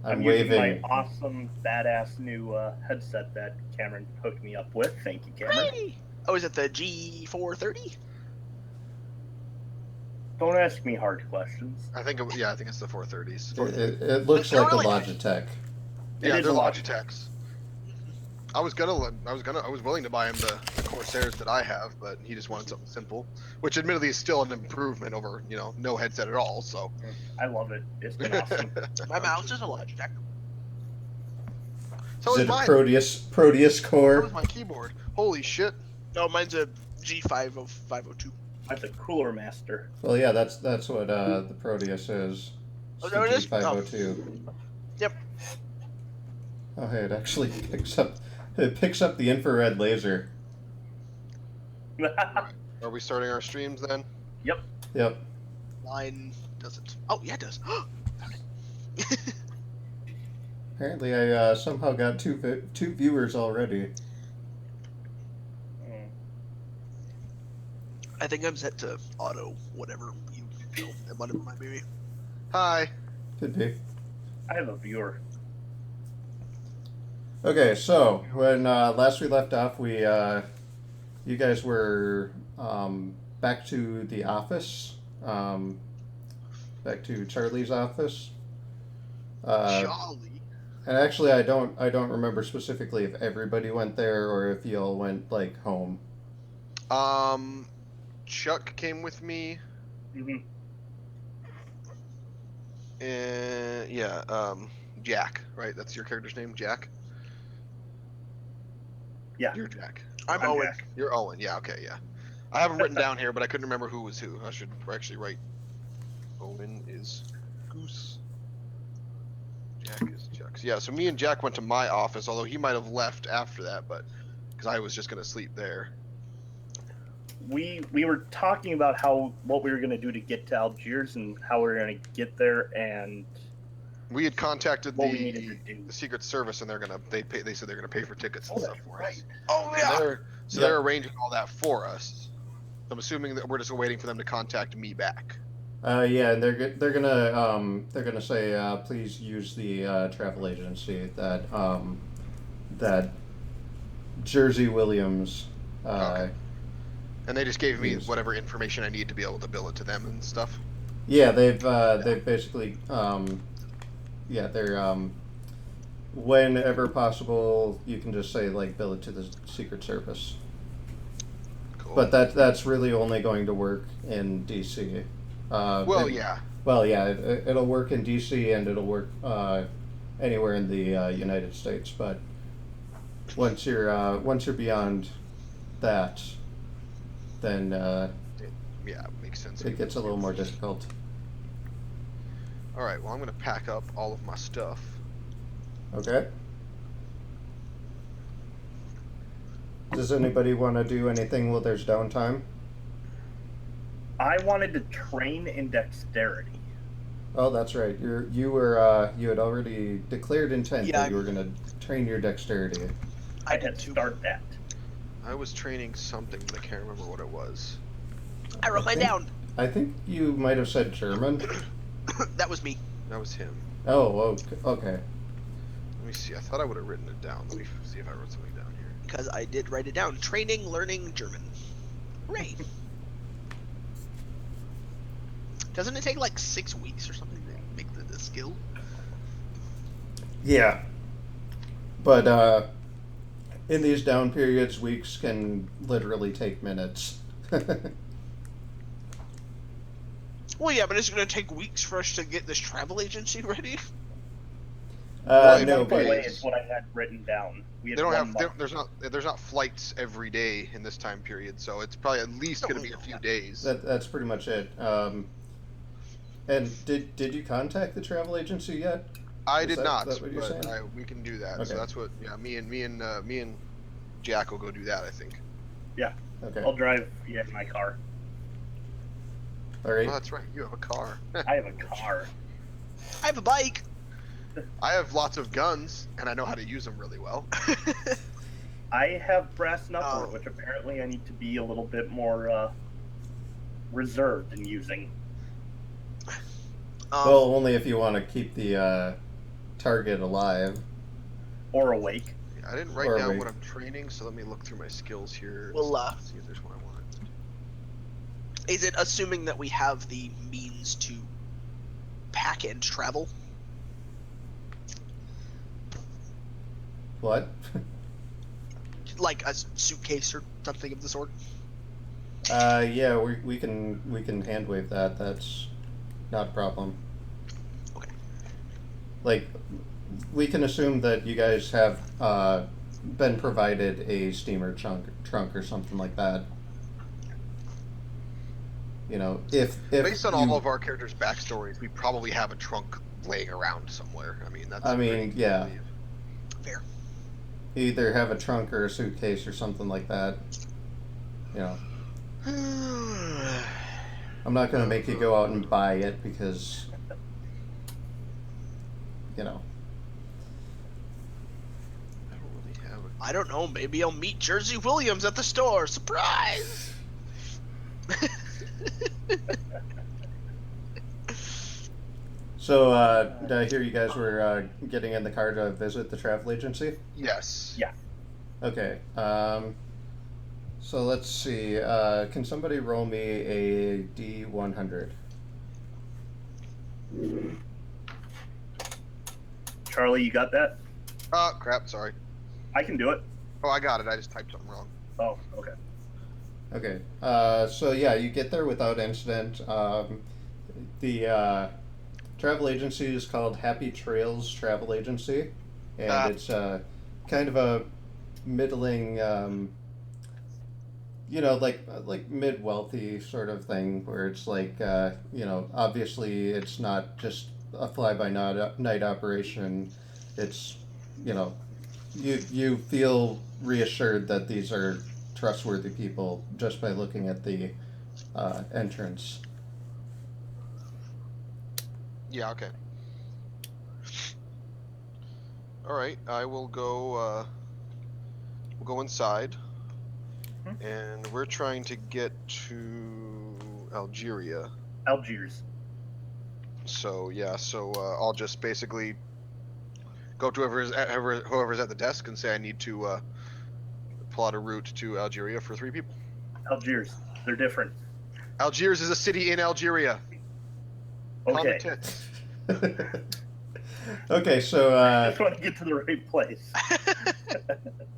I'm using my waving. awesome, badass new headset that Cameron hooked me up with. Thank you, Cameron. Hooray! Oh, is it the G430? Don't ask me hard questions. I think it's the 430s. It looks They're like a really nice. Logitech. It Yeah, is they're a lot. Logitechs. I was willing to buy him the Corsairs that I have, but he just wanted something simple, which admittedly is still an improvement over no headset at all. So. I love it. It's been awesome. My mouse is a Logitech. So Is is it a mine. Proteus So core? is my keyboard. Holy shit! No, mine's a G50502. That's a Cooler Master. Well, yeah, that's what the Proteus is. Oh, It's no, the it is? G502. Yep. Oh, hey, it actually picks up the infrared laser. Are we starting our streams then? Yep. Yep. Mine doesn't. Oh, yeah, it does. Found it. Apparently, I somehow got two viewers already. I think I'm set to auto, whatever whatever my baby. Hi. Could be. I have a viewer. Okay, so when last we left off, you guys were back to the office, back to Charlie's office. Jolly. And actually, I don't remember specifically if everybody went there or if y'all went like home. Chuck came with me, Mm-hmm. and Jack. Right, that's your character's name, Jack. Yeah. You're Jack. I'm I'm Owen. Jack. You're Owen. Yeah. Okay. Yeah. I have him written down here, but I couldn't remember who was who. I should actually write. Owen is Goose. Jack is Chuck. So, yeah. So me and Jack went to my office, although he might have left after that, but because I was just gonna sleep there. We were talking about what we were going to do to get to Algiers and how we were going to get there and We had contacted what we needed to do. the Secret Service, and they said they're gonna pay for tickets and Oh, stuff that's for right. us. Oh, So yeah. they're arranging all that for us. I'm assuming that we're just waiting for them to contact me back. Yeah, and they're gonna say please use the travel agency that Jersey Williams. Okay. And they just gave me Yes. whatever information I need to be able to bill it to them and stuff. Yeah, they've basically they're whenever possible you can just say like bill it to the Secret Service. Cool. But that's really only going to work in DC. Well, yeah. Well, yeah, it'll work in DC and it'll work anywhere in the United States. But once you're beyond that, then Yeah, makes sense. it gets a little more difficult. All right. Well, I'm gonna pack up all of my stuff. Okay. Does anybody want to do anything while there's downtime? I wanted to train in dexterity. Oh, that's right. You had already declared intent Yeah, that you were going to train your dexterity. I had did to too. start that. I was training something, but I can't remember what it was. I wrote mine think- down. I think you might have said German. That was me. That was him. Oh, okay. Let me see. I thought I would have written it down. Let me see if I wrote something down here. Because I did write it down. Training, learning German. Hooray. Doesn't it take like 6 weeks or something to make the skill? Yeah. But in these down periods, weeks can literally take minutes. Well, yeah, but it's going to take weeks for us to get this travel agency ready. Well, No, if One you delay but please. is what I had written down. We had They don't one have. month. There's not flights every day in this time period, so it's probably at least going to be a few days. that's pretty much it. And did you contact the travel agency yet? I Is did that- not, that what you're but saying? we can do that. Okay. So that's what. Yeah, me and Jack will go do that. I think. Okay. I'll drive in my car. All right. Oh, that's right. You have a car. I have a car. I have a bike. I have lots of guns, and I know how to use them really well. I have brass knuckles, Oh. which apparently I need to be a little bit more reserved in using. Well, only if you want to keep the target alive. Or awake. I didn't write Or down wait. what I'm training, so let me look through my skills here. Well, see if there's one I want. Is it assuming that we have the means to pack and travel? What? Like a suitcase or something of the sort? Yeah, we can hand wave that. That's not a problem. Okay. Like, we can assume that you guys have been provided a steamer trunk or something like that. You know, if Based on you, all of our characters' backstories, we probably have a trunk laying around somewhere. I mean, that's. I mean, pretty easy to yeah. believe. Fair. either have a trunk or a suitcase or something like that. You know, I'm not going to make you go out and buy it because, you know. I don't really have a. I don't know, maybe I'll meet Jersey Williams at the store. Surprise! So, did I hear you guys were getting in the car to visit the travel agency? Yes. Yeah. Okay. So let's see. Can somebody roll me a D100? Charlie, you got that? Crap. Sorry. I can do it. Oh, I got it. I just typed something wrong. Oh, okay. Okay. So yeah, you get there without incident. The travel agency is called Happy Trails Travel Agency, and it's kind of a middling, you know, like mid wealthy sort of thing, where it's like, you know, obviously it's not just a fly by night operation. It's, you know, you feel reassured that these are trustworthy people just by looking at the entrance. Yeah. Okay. All right. I will go. We'll go inside, and we're trying to get to Algeria. Algiers. So yeah. So I'll just basically go to whoever's at the desk and say I need to plot a route to Algeria for 3 people. Algiers. They're different. Algiers is a city in Algeria. Calm Okay. the tits. Okay, so I just want to get to the right place.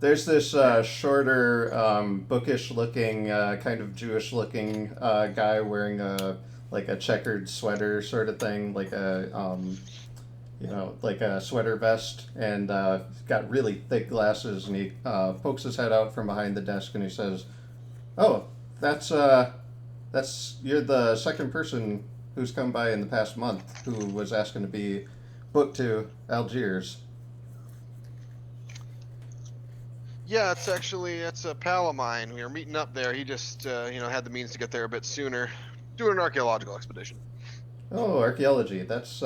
there's this shorter, bookish-looking, kind of Jewish-looking guy wearing like a checkered sweater sort of thing, like a you know, like a sweater vest, and he's got really thick glasses, and he pokes his head out from behind the desk, and he says, "Oh, that's you're the second person who's come by in the past month who was asking to be booked to Algiers." Yeah, it's a pal of mine. We were meeting up there. He just had the means to get there a bit sooner, doing an archaeological expedition. Oh, archaeology. That's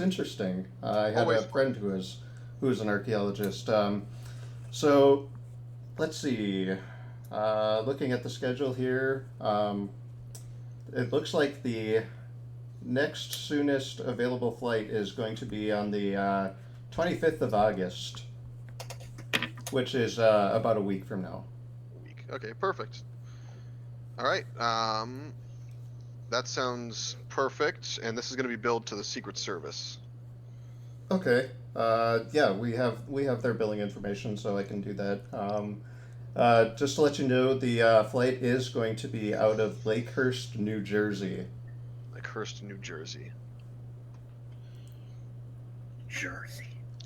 interesting. I had Always a friend who was an archaeologist. So let's see. Looking at the schedule here, it looks like the next soonest available flight is going to be on the 25th of August, which is about a week from now. Week. Okay, perfect. All right. That sounds perfect, and this is going to be billed to the Secret Service. Okay. Yeah, we have their billing information, so I can do that. Just to let you know, the flight is going to be out of Lakehurst, New Jersey. Lakehurst, New Jersey. Jersey.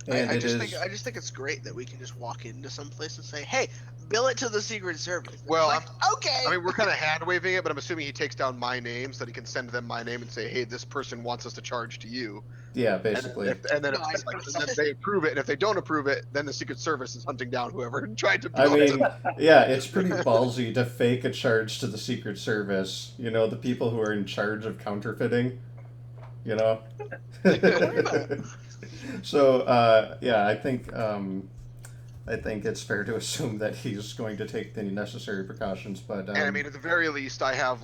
And I it just is. think I just think it's great that we can just walk into some place and say, "Hey, bill it to the Secret Service." It's Well, like, okay. I mean, we're kind of hand waving it, but I'm assuming he takes down my name so that he can send them my name and say, "Hey, this person wants us to charge to you." Yeah, And basically. then No, I- they approve it, and if they don't approve it, then the Secret Service is hunting down whoever tried to I bill it. mean, yeah, it's pretty ballsy to fake a charge to the Secret Service. You know, the people who are in charge of counterfeiting. You know. worry about it. So yeah, I think it's fair to assume that he's going to take the necessary precautions. But And I mean, at the very least, I have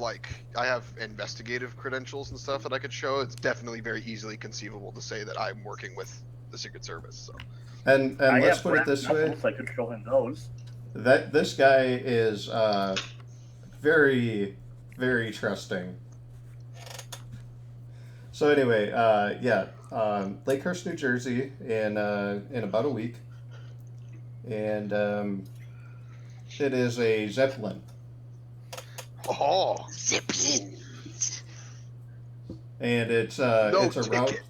investigative credentials and stuff that I could show. It's definitely very easily conceivable to say that I'm working with the Secret Service. So And I let's have put it brass this way: knuckles, I could show him those. that this guy is very, very trusting. So anyway, yeah, Lakehurst, New Jersey, in about a week, and it is a zeppelin, oh Zeppelin. and no it's a route. ticket.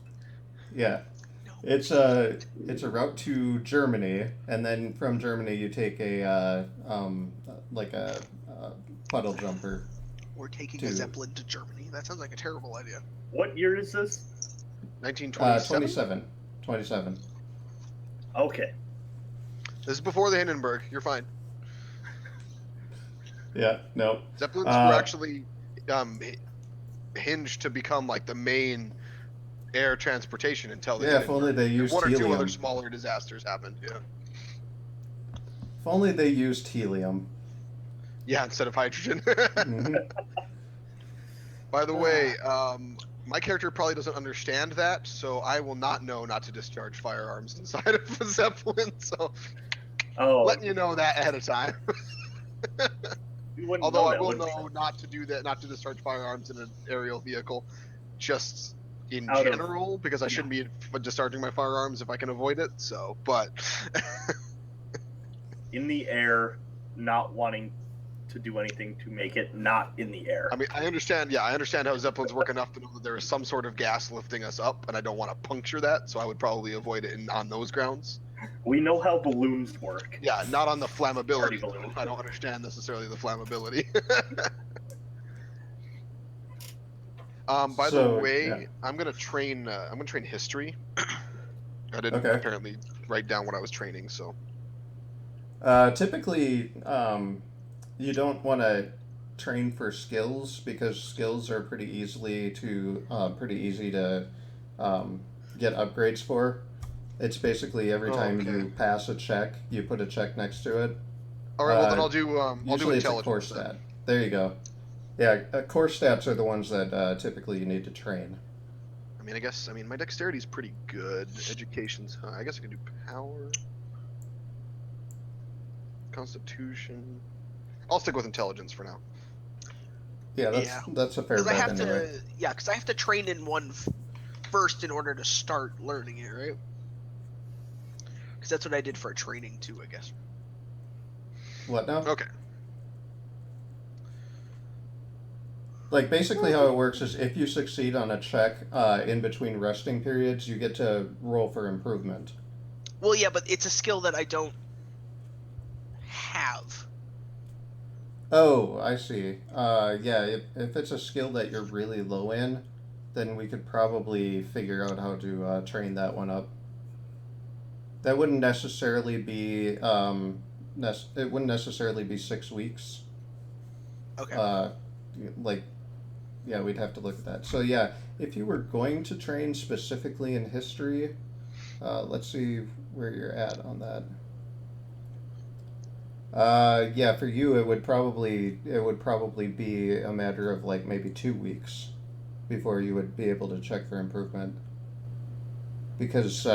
Yeah, No. it's a route to Germany, and then from Germany you take a like a puddle jumper. We're taking to a zeppelin to Germany. That sounds like a terrible idea. What year is this? 1927. 27. 27. Okay. This is before the Hindenburg. You're fine. Yeah, no. Zeppelins were actually hinged to become like the main air transportation until the Yeah, if only they used one or two helium. other smaller disasters happened. Yeah. If only they used helium. Yeah, instead of hydrogen. Hmm. By the way, my character probably doesn't understand that, so I will not know not to discharge firearms inside of a Zeppelin. So Oh, letting you know that ahead of time. you wouldn't Although know I that, will would you? know not to do that, not to discharge firearms in an aerial vehicle, just in Out of- general, because I shouldn't be discharging my firearms if I can avoid it. So, but In the air, not wanting to do anything to make it not in the air. I mean, I understand. Yeah, I understand how Zeppelins work enough to know that there is some sort of gas lifting us up, and I don't want to puncture that, so I would probably avoid it on those grounds. We know how balloons work. Yeah, not on the Party flammability. balloon. I don't understand necessarily the flammability. By the So, way, yeah. I'm gonna train history. I didn't Okay. apparently write down what I was training, so Typically, you don't want to train for skills because skills are pretty easy to get upgrades for. It's basically every time okay. you pass a check, you put a check next to it. All right. Well, then Uh, I'll do Usually it's a core intelligence. Then. stat. There you go. Yeah, core stats are the ones that typically you need to train. I mean, my dexterity is pretty good. Education's high. I guess I can do power, constitution. I'll stick with intelligence for now. Yeah, Yeah. that's a fair Because I bet have anyway. to, yeah, because I have to train in one first in order to start learning it, right? Because that's what I did for a training too, I guess. What now? Okay. Like basically how it works is if you succeed on a check in between resting periods, you get to roll for improvement. Well, yeah, but it's a skill that I don't have. Oh, I see. Yeah, if it's a skill that you're really low in, then we could probably figure out how to train that one up. That wouldn't necessarily be it wouldn't necessarily be 6 weeks. Okay. Like, yeah, we'd have to look at that. So yeah, if you were going to train specifically in history, let's see where you're at on that. Yeah, for you it would probably be a matter of like maybe 2 weeks before you would be able to check for improvement. Because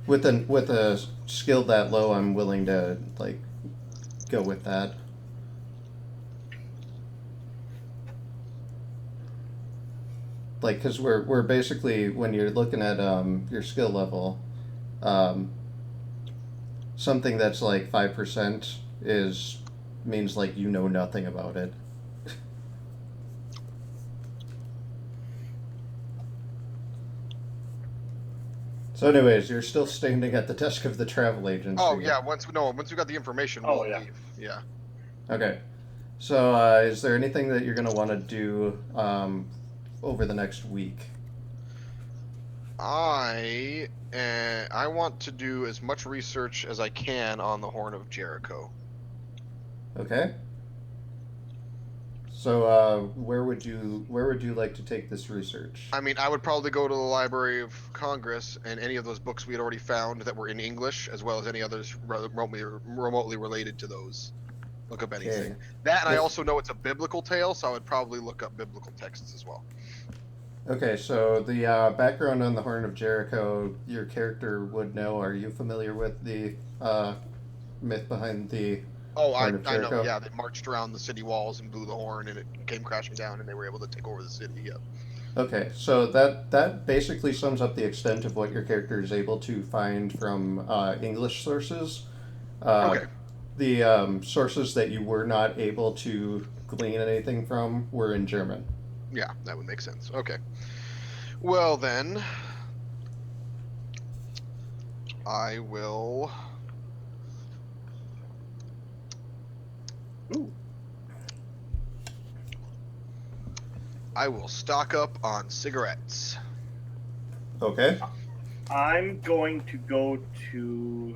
with a skill that low, I'm willing to like go with that. Like, because we're basically when you're looking at your skill level, um, something that's like 5% is means like you know nothing about it. So, anyways, you're still standing at the desk of the travel agency. Oh yeah. Once we got the information, we'll yeah. leave. Yeah. Okay. So, is there anything that you're gonna want to do over the next week? I want to do as much research as I can on the Horn of Jericho. Okay. So, where would you like to take this research? I mean, I would probably go to the Library of Congress and any of those books we had already found that were in English, as well as any others remotely related to those. Look up anything. Okay. That, and I If- also know it's a biblical tale, so I would probably look up biblical texts as well. Okay, so the background on the Horn of Jericho, your character would know. Are you familiar with the myth behind the Oh, Horn of I know. Jericho? Yeah, they marched around the city walls and blew the horn, and it came crashing down, and they were able to take over the city. Yep. Okay, so that basically sums up the extent of what your character is able to find from English sources. Uh, Okay. the sources that you were not able to glean anything from were in German. Yeah, that would make sense. Okay. Well then, I will. Ooh. I will stock up on cigarettes. Okay. I'm going to go to.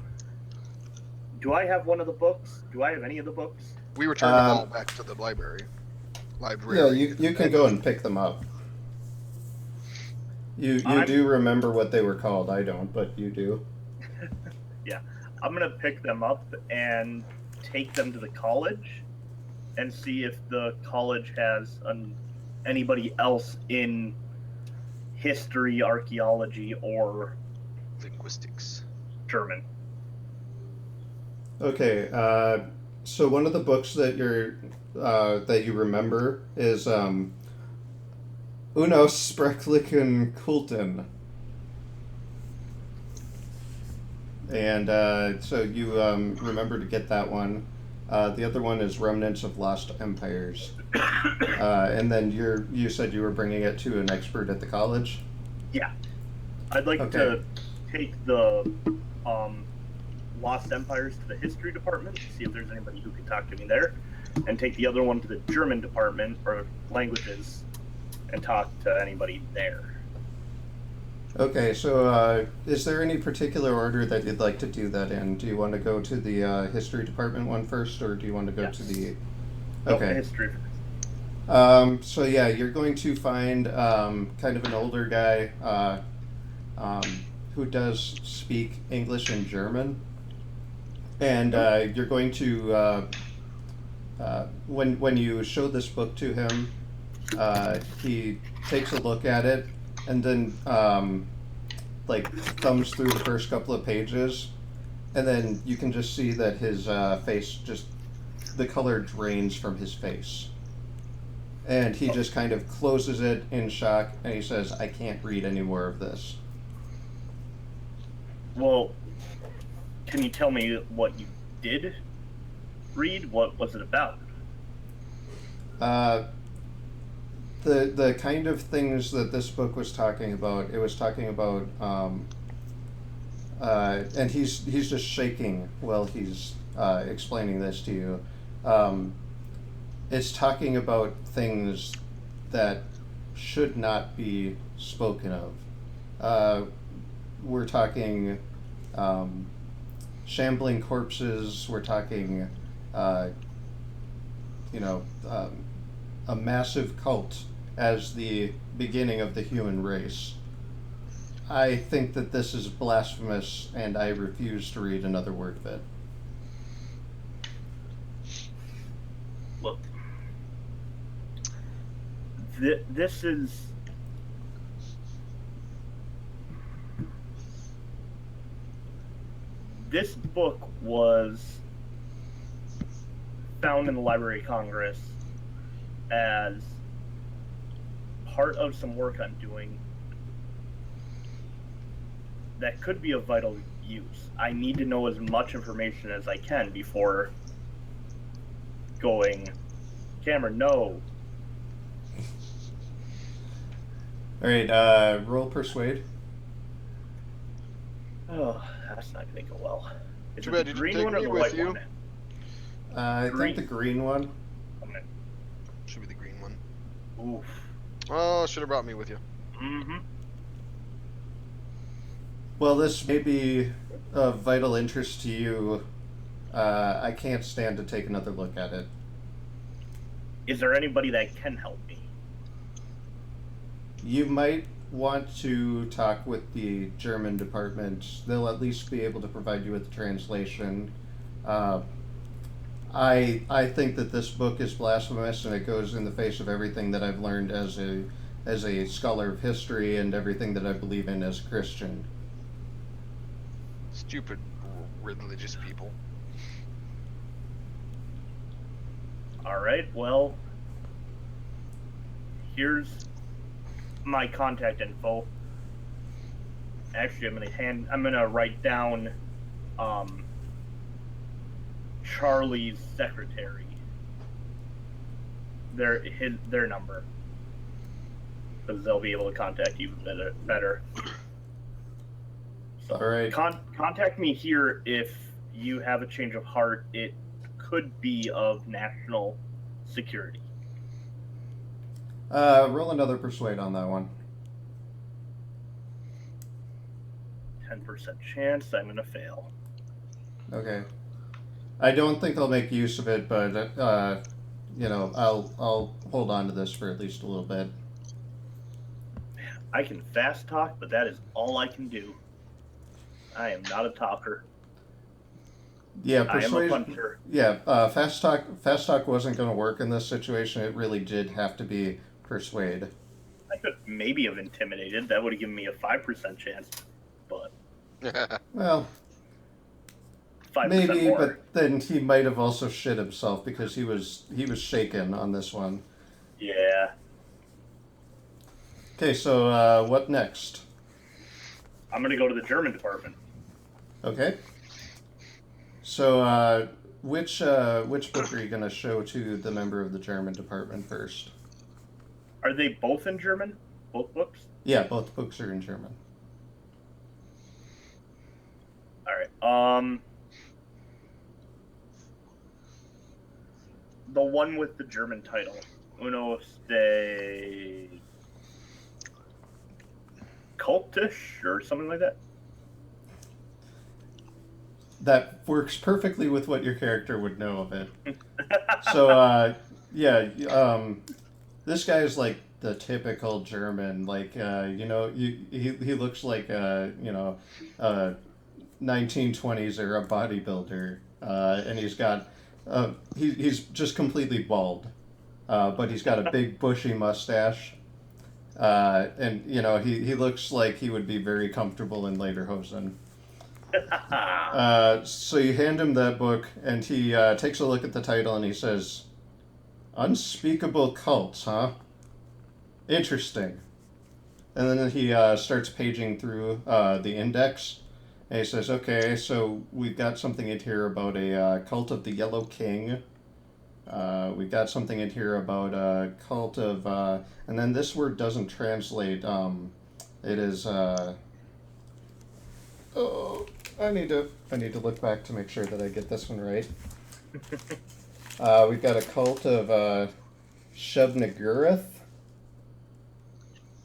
Do I have one of the books? Do I have any of the books? We returned them all Um, back to the library. Yeah, Library. you can go and pick them up. You I'm- do remember what they were called. I don't, but you do. Yeah, I'm gonna pick them up and take them to the college, and see if the college has anybody else in history, archaeology, or Linguistics. German. Okay. So one of the books that that you remember is Unausprechlichen Kulten. And so you remember to get that one. The other one is Remnants of Lost Empires. And then you said you were bringing it to an expert at the college? Yeah, I'd like Okay. to take the Lost Empires to the history department, see if there's anybody who can talk to me there, and take the other one to the German department or languages and talk to anybody there. Okay, so is there any particular order that you'd like to do that in? Do you want to go to the history department one first, or do you want to go to Yes. the... No, Okay. history. So yeah, you're going to find kind of an older guy who does speak English and German, and you're going to when you show this book to him, he takes a look at it and then like thumbs through the first couple of pages, and then you can just see that his face just the color drains from his face. And he just kind of closes it in shock, and he says, "I can't read any more of this." Well, can you tell me what you did read? What was it about? The kind of things that this book was talking about, it was talking about, and he's just shaking while he's explaining this to you. It's talking about things that should not be spoken of. We're talking shambling corpses. We're talking, a massive cult as the beginning of the human race. I think that this is blasphemous, and I refuse to read another word of it. Look, this is this book was found in the Library of Congress as part of some work I'm doing that could be of vital use. I need to know as much information as I can before going, Cameron, no. All right, roll persuade. Oh, that's not going to go well. Is Too it bad the you didn't green take one or me the with white you. one? I Green. think the green one. I'm gonna, Should be the green one. oof. Oh, should have brought me with you. Mm-hmm. Well, this may be of vital interest to you. I can't stand to take another look at it. Is there anybody that can help me? You might want to talk with the German department. They'll at least be able to provide you with the translation. I think that this book is blasphemous, and it goes in the face of everything that I've learned as as a scholar of history and everything that I believe in as a Christian. Stupid religious people. All right. Well, here's my contact info. Actually, I'm gonna write down Charlie's secretary. Their number, because they'll be able to contact you better. So, All right. contact me here if you have a change of heart. It could be of national security. Roll another persuade on that one. 10% chance I'm gonna fail. Okay. I don't think I'll make use of it, but I'll hold on to this for at least a little bit. I can fast talk, but that is all I can do. I am not a talker. Yeah, I am a persuasion. puncher. Yeah, fast talk wasn't going to work in this situation. It really did have to be persuade. I could maybe have intimidated. That would have given me a 5% chance, but Well, 5% maybe, more. but then he might have also shit himself because he was shaken on this one. Yeah. Okay, so what next? I'm gonna go to the German department. Okay. So which book are you going to show to the member of the German department first? Are they both in German? Both books? Yeah, both books are in German. All right. The one with the German title, Uno ste cultish or something like that. That works perfectly with what your character would know of it. So, this guy is like the typical German, like, he looks like, 1920s era bodybuilder, and he's got, he's just completely bald, but he's got a big bushy mustache, and, he looks like he would be very comfortable in lederhosen. So you hand him that book, and he takes a look at the title, and he says, "Unspeakable Cults, huh? Interesting." And then he starts paging through the index, and he says, "Okay, so we've got something in here about a cult of the Yellow King. We've got something in here about a cult of, and then this word doesn't translate. It is." Oh, I need to look back to make sure that I get this one right. We've got a cult of Shubnagurath.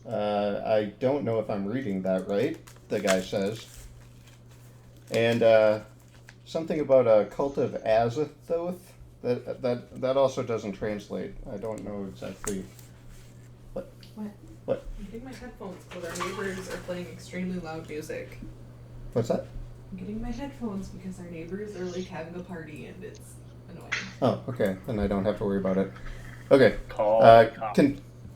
I don't know if I'm reading that right, the guy says. And something about a cult of Azathoth. That also doesn't translate. I don't know exactly. What? I'm getting my headphones because our neighbors are playing extremely loud music. What's that? I'm getting my headphones because our neighbors are like having a party and it's annoying. Oh, okay. Then I don't have to worry about it. Okay. Call the cops.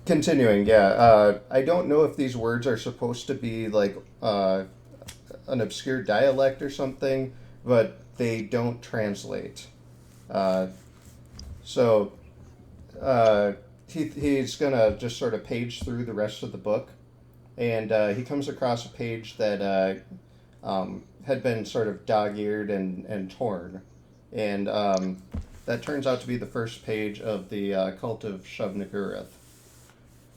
Continuing, yeah. I don't know if these words are supposed to be like an obscure dialect or something, but they don't translate. So he's gonna just sort of page through the rest of the book, and he comes across a page that had been sort of dog-eared and torn, and that turns out to be the first page of the Cult of Shubnagurath.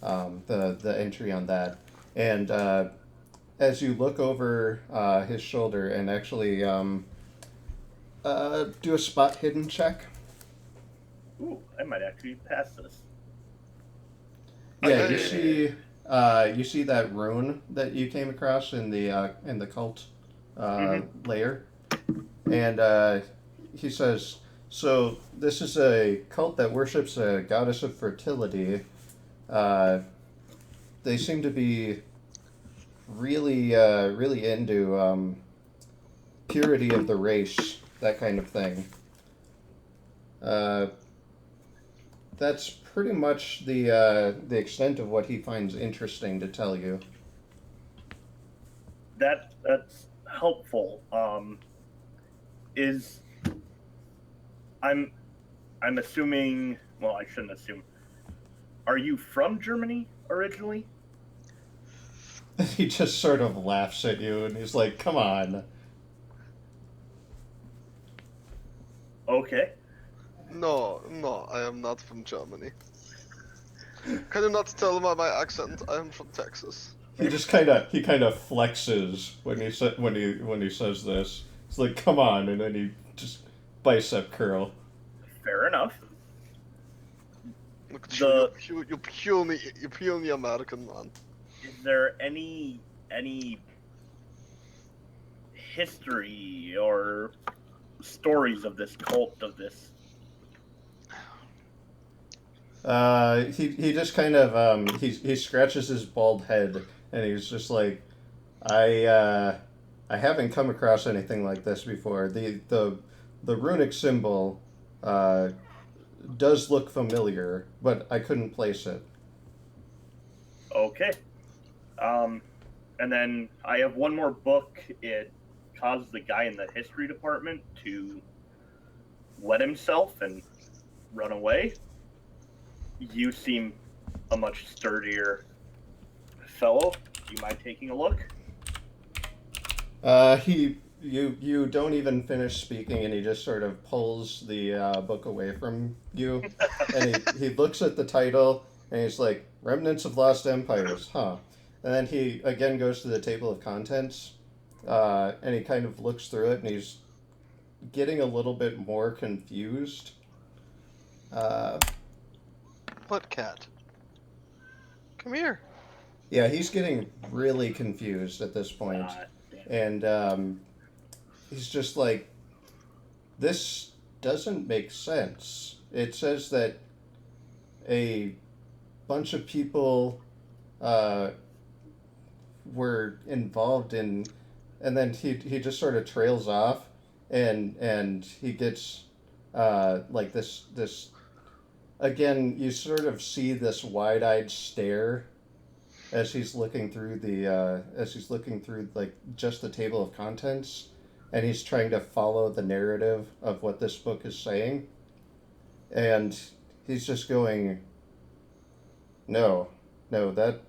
The entry on that, and as you look over his shoulder and actually do a spot hidden check. Ooh, I might actually pass this. Yeah, you see that rune that you came across in the cult layer, and he says, "So this is a cult that worships a goddess of fertility. They seem to be really into purity of the race, that kind of thing. That's pretty much the extent of what he finds interesting to tell you. That's helpful. Is I'm assuming. Well, I shouldn't assume. Are you from Germany originally? He just sort of laughs at you, and he's like, "Come on." Okay. No, I am not from Germany. Can you not tell by my accent? I am from Texas. He just kind of flexes when he says this. It's like, "Come on," and then he just bicep curl. Fair enough. Look at The- you, you're purely American, man. Is there any history or stories of this cult, of this? He just kind of he scratches his bald head, and he's just like, I haven't come across anything like this before. The runic symbol does look familiar, but I couldn't place it. Okay. And then I have one more book. It caused the guy in the history department to wet himself and run away. You seem a much sturdier fellow. Do you mind taking a look? You don't even finish speaking, and he just sort of pulls the book away from you, and he looks at the title, and he's like, "Remnants of Lost Empires, huh?" And then he again goes to the table of contents, and he kind of looks through it, and he's getting a little bit more confused. What cat? Come here. Yeah, he's getting really confused at this point. And he's just like, this doesn't make sense. It says that a bunch of people were involved in, and then he just sort of trails off, and he gets like this again. You sort of see this wide-eyed stare as he's looking through like just the table of contents, and he's trying to follow the narrative of what this book is saying, and he's just going, no,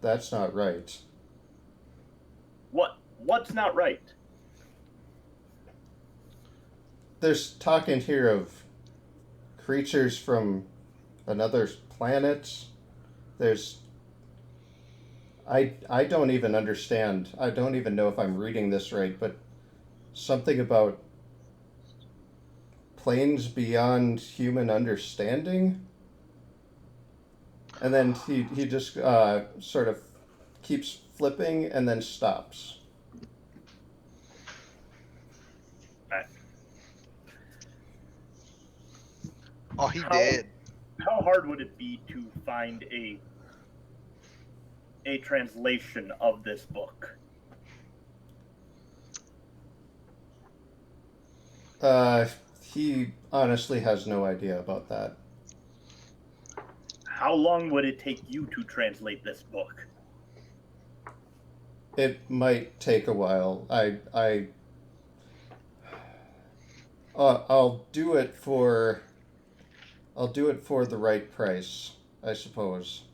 that's not right. What's not right? There's talk in here of creatures from another planet. There's I don't even understand. I don't even know if I'm reading this right, but something about planes beyond human understanding. And then he just sort of keeps flipping and then stops. Oh, he How- dead. How hard would it be to find a translation of this book? He honestly has no idea about that. How long would it take you to translate this book? It might take a while. I'll do it for the right price, I suppose.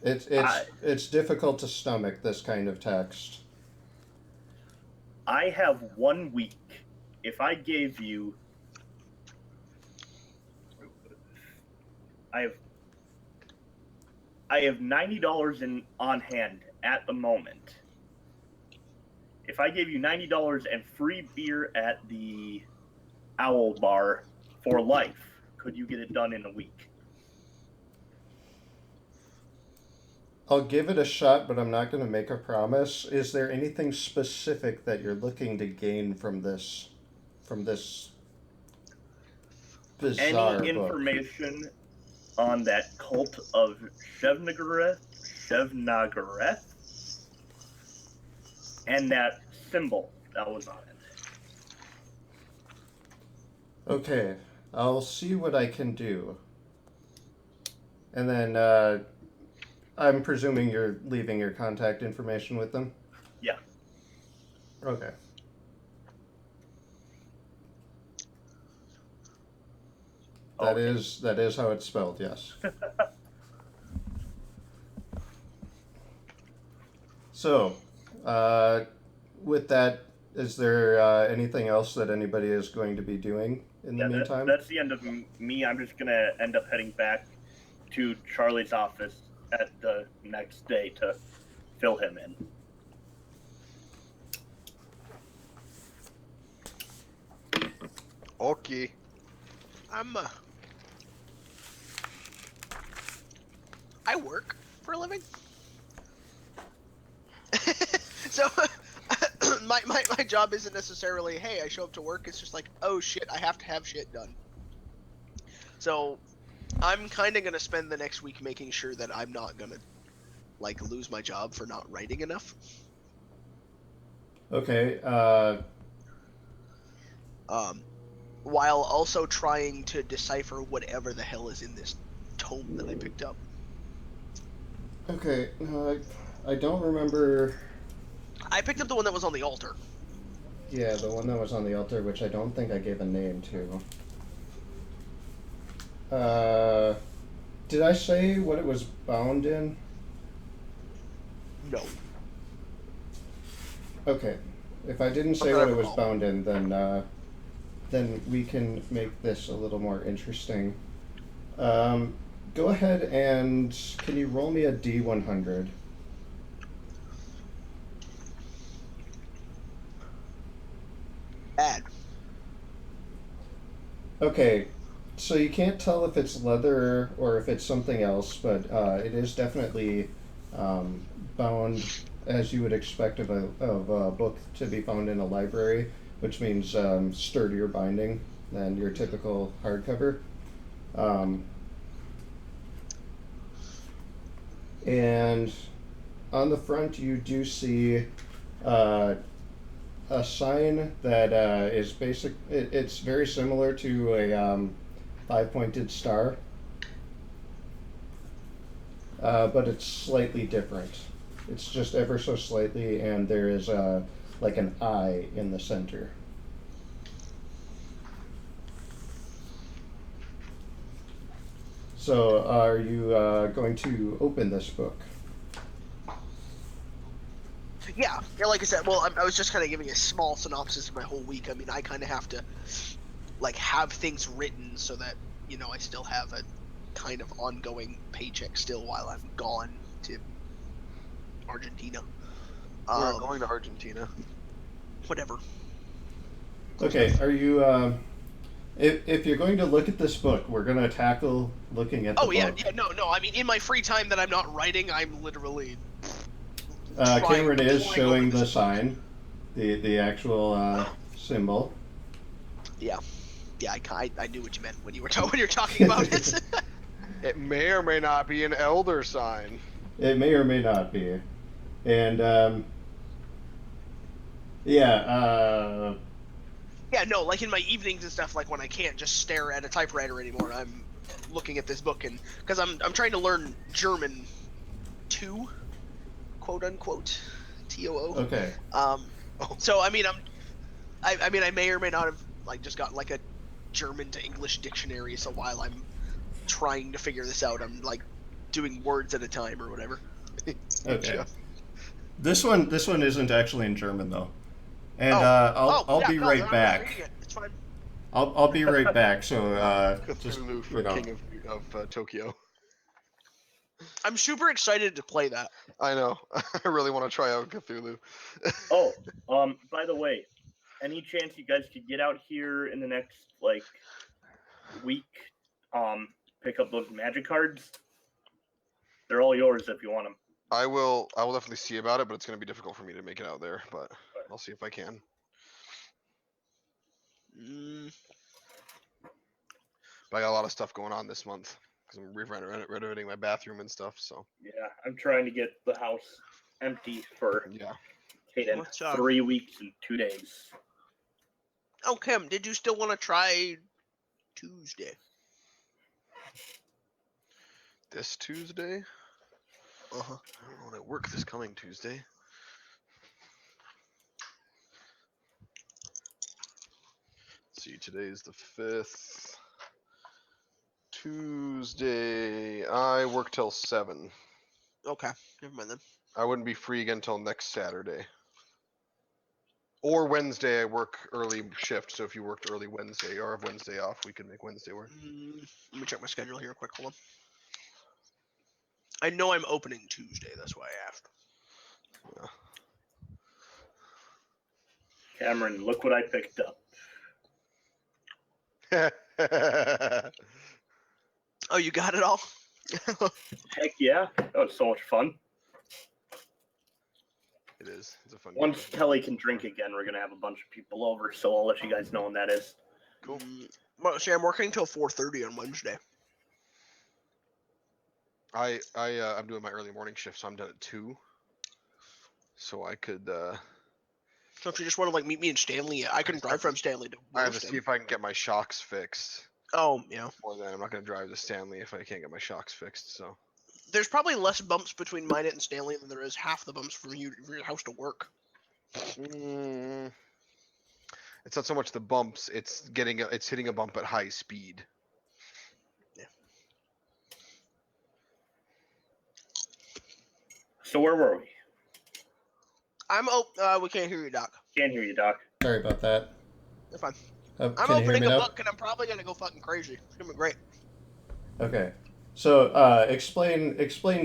It's difficult to stomach this kind of text. I have 1 week. If I gave you, I have $90 on hand at the moment. If I gave you $90 and free beer at the Owl Bar for life, could you get it done in a week? I'll give it a shot, but I'm not going to make a promise. Is there anything specific that you're looking to gain from this bizarre Any book? information on that cult of Shevnagareth, and that symbol that was on it? Okay, I'll see what I can do. And then I'm presuming you're leaving your contact information with them? Yeah. Okay. That Okay. is how it's spelled, yes. So, with that, is there anything else that anybody is going to be doing in the meantime? That's the end of me. I'm just gonna end up heading back to Charlie's office at the next day to fill him in. Okay. I work for a living. So my job isn't necessarily, hey, I show up to work. It's just like, oh shit, I have to have shit done. So I'm kind of gonna spend the next week making sure that I'm not gonna like lose my job for not writing enough. Okay. While also trying to decipher whatever the hell is in this tome that I picked up. Okay. I don't remember. I picked up the one that was on the altar. Yeah, the one that was on the altar, which I don't think I gave a name to. Did I say what it was bound in? No. Okay. If I didn't say Okay, what it was recall. bound in, then we can make this a little more interesting. Go ahead and can you roll me a D100? Bad. Okay, so you can't tell if it's leather or if it's something else, but it is definitely bound as you would expect of a book to be found in a library, which means sturdier binding than your typical hardcover. And on the front, you do see uh, a sign that is basic. It's very similar to a five-pointed star, but it's slightly different. It's just ever so slightly, and there is like an eye in the center. So, are you going to open this book? Yeah, like I said, well, I was just kind of giving a small synopsis of my whole week. I mean, I kind of have to, like, have things written so that, you know, I still have a kind of ongoing paycheck still while I'm gone to Argentina. We're going to Argentina. Whatever. Okay, are you... if you're going to look at this book, we're going to tackle looking at the Oh, yeah, book. yeah, no, I mean, in my free time that I'm not writing, I'm literally... Cameron is flying showing over the this sign, the actual symbol. Yeah, I knew what you meant when you were when you're talking about it. It may or may not be an elder sign. It may or may not be, and yeah. Yeah, no, like in my evenings and stuff, like when I can't just stare at a typewriter anymore, I'm looking at this book, and because I'm trying to learn German 2, quote unquote, TOO. Okay. So I mean, I mean, I may or may not have like just got like a German to English dictionary. So while I'm trying to figure this out, I'm like doing words at a time or whatever. Okay. This one isn't actually in German though, and I'll yeah, be no, right I'm back. reading it. It's fine. I'll be right back. So just Cthulhu for you know. King of Tokyo. I'm super excited to play that. I know. I really want to try out Cthulhu. Oh, by the way, any chance you guys could get out here in the next like week? Pick up those magic cards. They're all yours if you want them. I will definitely see about it, but it's going to be difficult for me to make it out there. But I'll see if I can. But I got a lot of stuff going on this month because I'm renovating my bathroom and stuff. So Yeah, I'm trying to get the house empty for yeah. Kaden. What's up? 3 weeks and 2 days. Oh, Kim, did you still want to try Tuesday. This Tuesday? Uh-huh. I don't know when I work this coming Tuesday. Let's see, today's the 5th. Tuesday, I work till 7. Okay, never mind then. I wouldn't be free again till next Saturday. Or Wednesday, I work early shift, so if you worked early Wednesday or have Wednesday off, we could make Wednesday work. Let me check my schedule here quick. Hold on. I know I'm opening Tuesday. That's why I asked. Cameron, look what I picked up. Oh, you got it all? Heck yeah. That was so much fun. It is. It's a fun Once game. Kelly can drink again, we're going to have a bunch of people over, so I'll let you guys know when that is. Cool. Well, see, I'm working till 4:30 on Wednesday. I'm doing my early morning shift, so I'm done at 2. So I could So if you just want to like meet me in Stanley, I can drive from Stanley to I have to Williston. see if I can get my shocks fixed. Oh, yeah. More than I'm not gonna drive to Stanley if I can't get my shocks fixed, so There's probably less bumps between mine and Stanley than there is half the bumps from your house to work. it's not so much the bumps, it's hitting a bump at high speed. Yeah. So where were we? We can't hear you, Doc. Can't hear you, Doc. Sorry about that. That's fine. Can I'm you hear opening me a now? book and I'm probably gonna go fucking crazy. It's gonna be great. Okay. So explain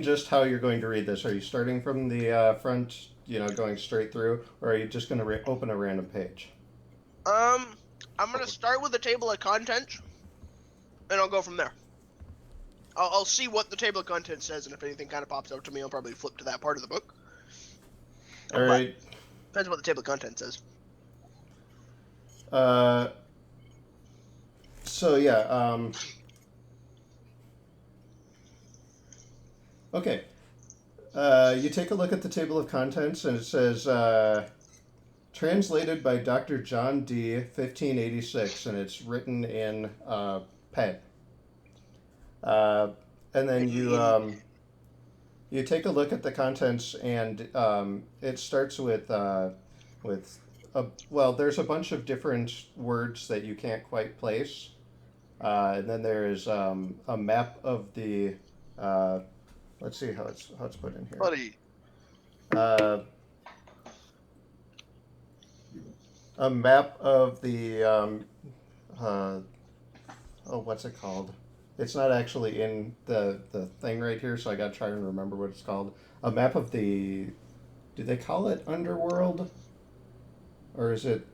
just how you're going to read this. Are you starting from the front, going straight through, or are you just going to open a random page? I'm gonna start with the table of contents, and I'll go from there. I'll see what the table of contents says, and if anything kind of pops out to me, I'll probably flip to that part of the book. All right. Depends what the table of contents says. So yeah. Okay. You take a look at the table of contents, and it says translated by Dr. John D. 1586, and it's written in pen. And then you take a look at the contents, and it starts with there's a bunch of different words that you can't quite place, and then there's a map of the. Let's see how it's put in here. Buddy. A map of the what's it called? It's not actually in the thing right here, so I gotta try and remember what it's called. A map of the. Do they call it Underworld? Or is it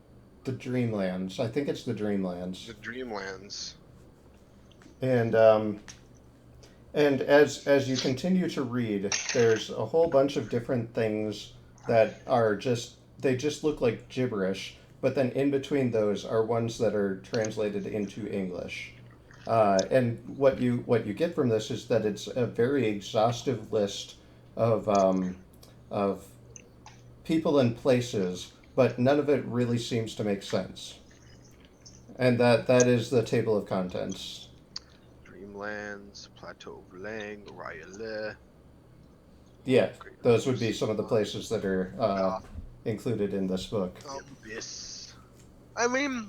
the Dreamlands? I think it's the Dreamlands. The Dreamlands. And as you continue to read, there's a whole bunch of different things that are they just look like gibberish, but then in between those are ones that are translated into English. And what you get from this is that it's a very exhaustive list of people and places, but none of it really seems to make sense. And that is the table of contents. Dreamlands, Plateau of Lang, Rayale. Yeah, those would be some of the places that are included in this book. Abyss. I mean,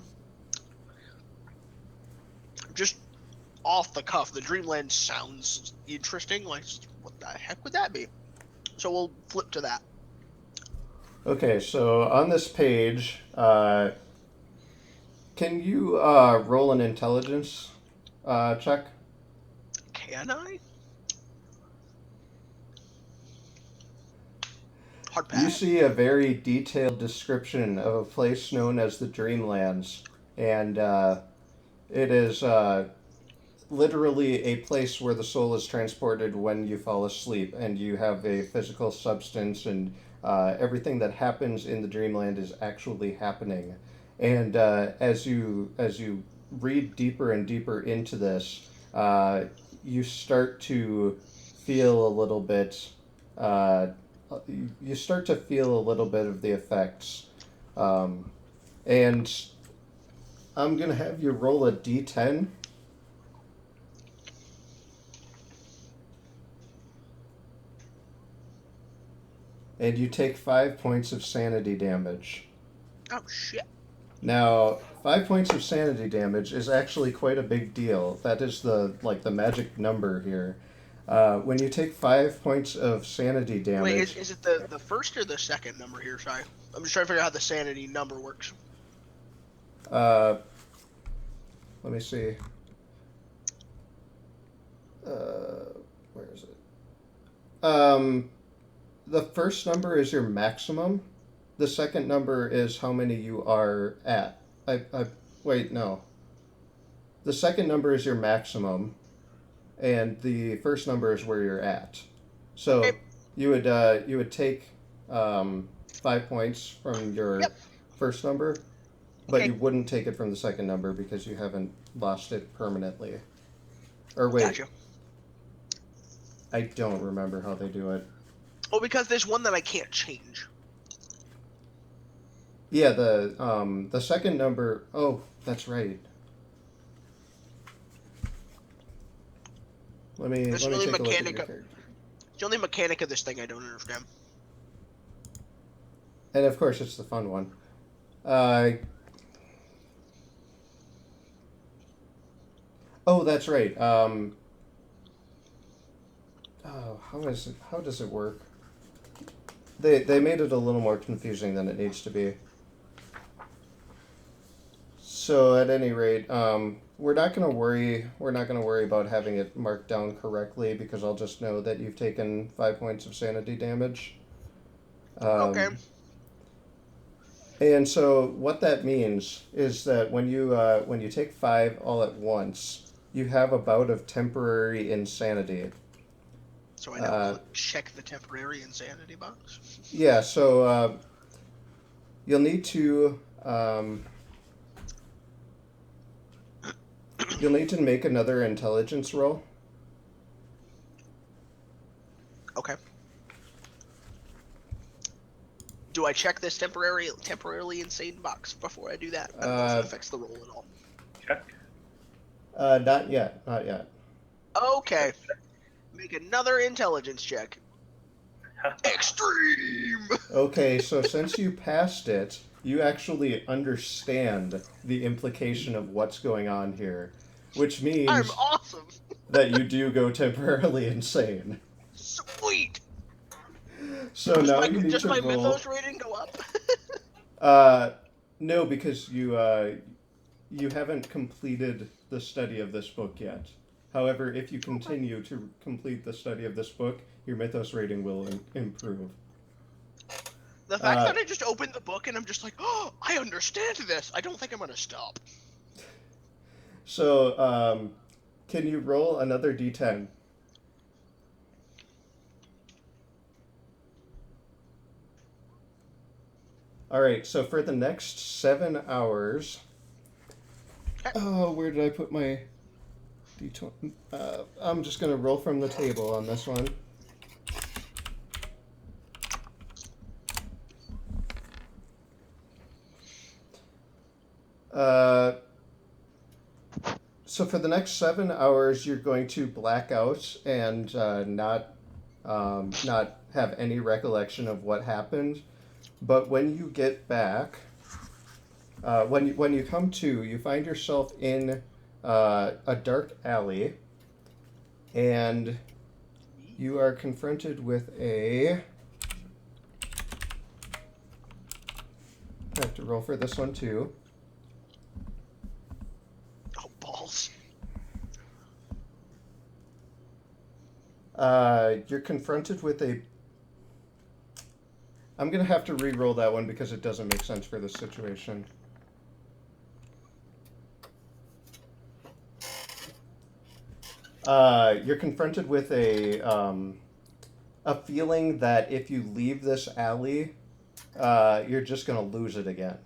just off the cuff, the Dreamland sounds interesting. Like, what the heck would that be? So we'll flip to that. Okay, so on this page, can you roll an intelligence check? Can I? Hard pass. You see a very detailed description of a place known as the Dreamlands, and it is literally a place where the soul is transported when you fall asleep, and you have a physical substance, and everything that happens in the Dreamland is actually happening. And as you read deeper and deeper into this, you start to feel a little bit. You start to feel a little bit of the effects, and I'm gonna have you roll a d10. And you take 5 points of sanity damage. Oh shit. Now, 5 points of sanity damage is actually quite a big deal. That is the magic number here. When you take 5 points of sanity damage, Wait, is it the first or the second number here? Sorry, I'm just trying to figure out how the sanity number works. let me see. Where is it? The first number is your maximum. The second number is how many you are at. Wait, no. The second number is your maximum, and the first number is where you're at. So Okay. you would take 5 points from your Yep. first number, but Okay. you wouldn't take it from the second number because you haven't lost it permanently. Or wait, Gotcha. I don't remember how they do it. Well, because there's one that I can't change. Yeah, the second number. Oh, that's right. Let me There's take a really look at your mechanic- character. It's the only mechanic of this thing I don't understand. And of course, it's the fun one. Oh, that's right. Oh, how does it work? They made it a little more confusing than it needs to be. So at any rate, we're not gonna worry about having it marked down correctly because I'll just know that you've taken 5 points of sanity damage. Okay. And so what that means is that when you take 5 all at once, you have a bout of temporary insanity. So I know check the temporary insanity box. Yeah, so you'll need to make another intelligence roll. Okay. Do I check this temporarily insane box before I do that? I don't know if it affects the roll at all. Check. Not yet. Okay. Make another intelligence check. Extreme! Okay, so since you passed it, you actually understand the implication of what's going on here, which means I'm awesome! that you do go temporarily insane. Sweet! So now you need Does to my roll. mythos rating go up? No, because you haven't completed the study of this book yet. However, if you continue to complete the study of this book, your mythos rating will improve. The fact that I just opened the book and I'm just like, oh, I understand this. I don't think I'm gonna stop. So, can you roll another d10? Alright, so for the next 7 hours... Oh, where did I put my d20? I'm just going to roll from the table on this one. So for the next 7 hours, you're going to black out and not have any recollection of what happened. But when you get back, when you come to, you find yourself in a dark alley, and you are confronted with a... I have to roll for this one too. Oh, balls. You're confronted with a... I'm going to have to re-roll that one because it doesn't make sense for this situation. You're confronted with a feeling that if you leave this alley, you're just going to lose it again.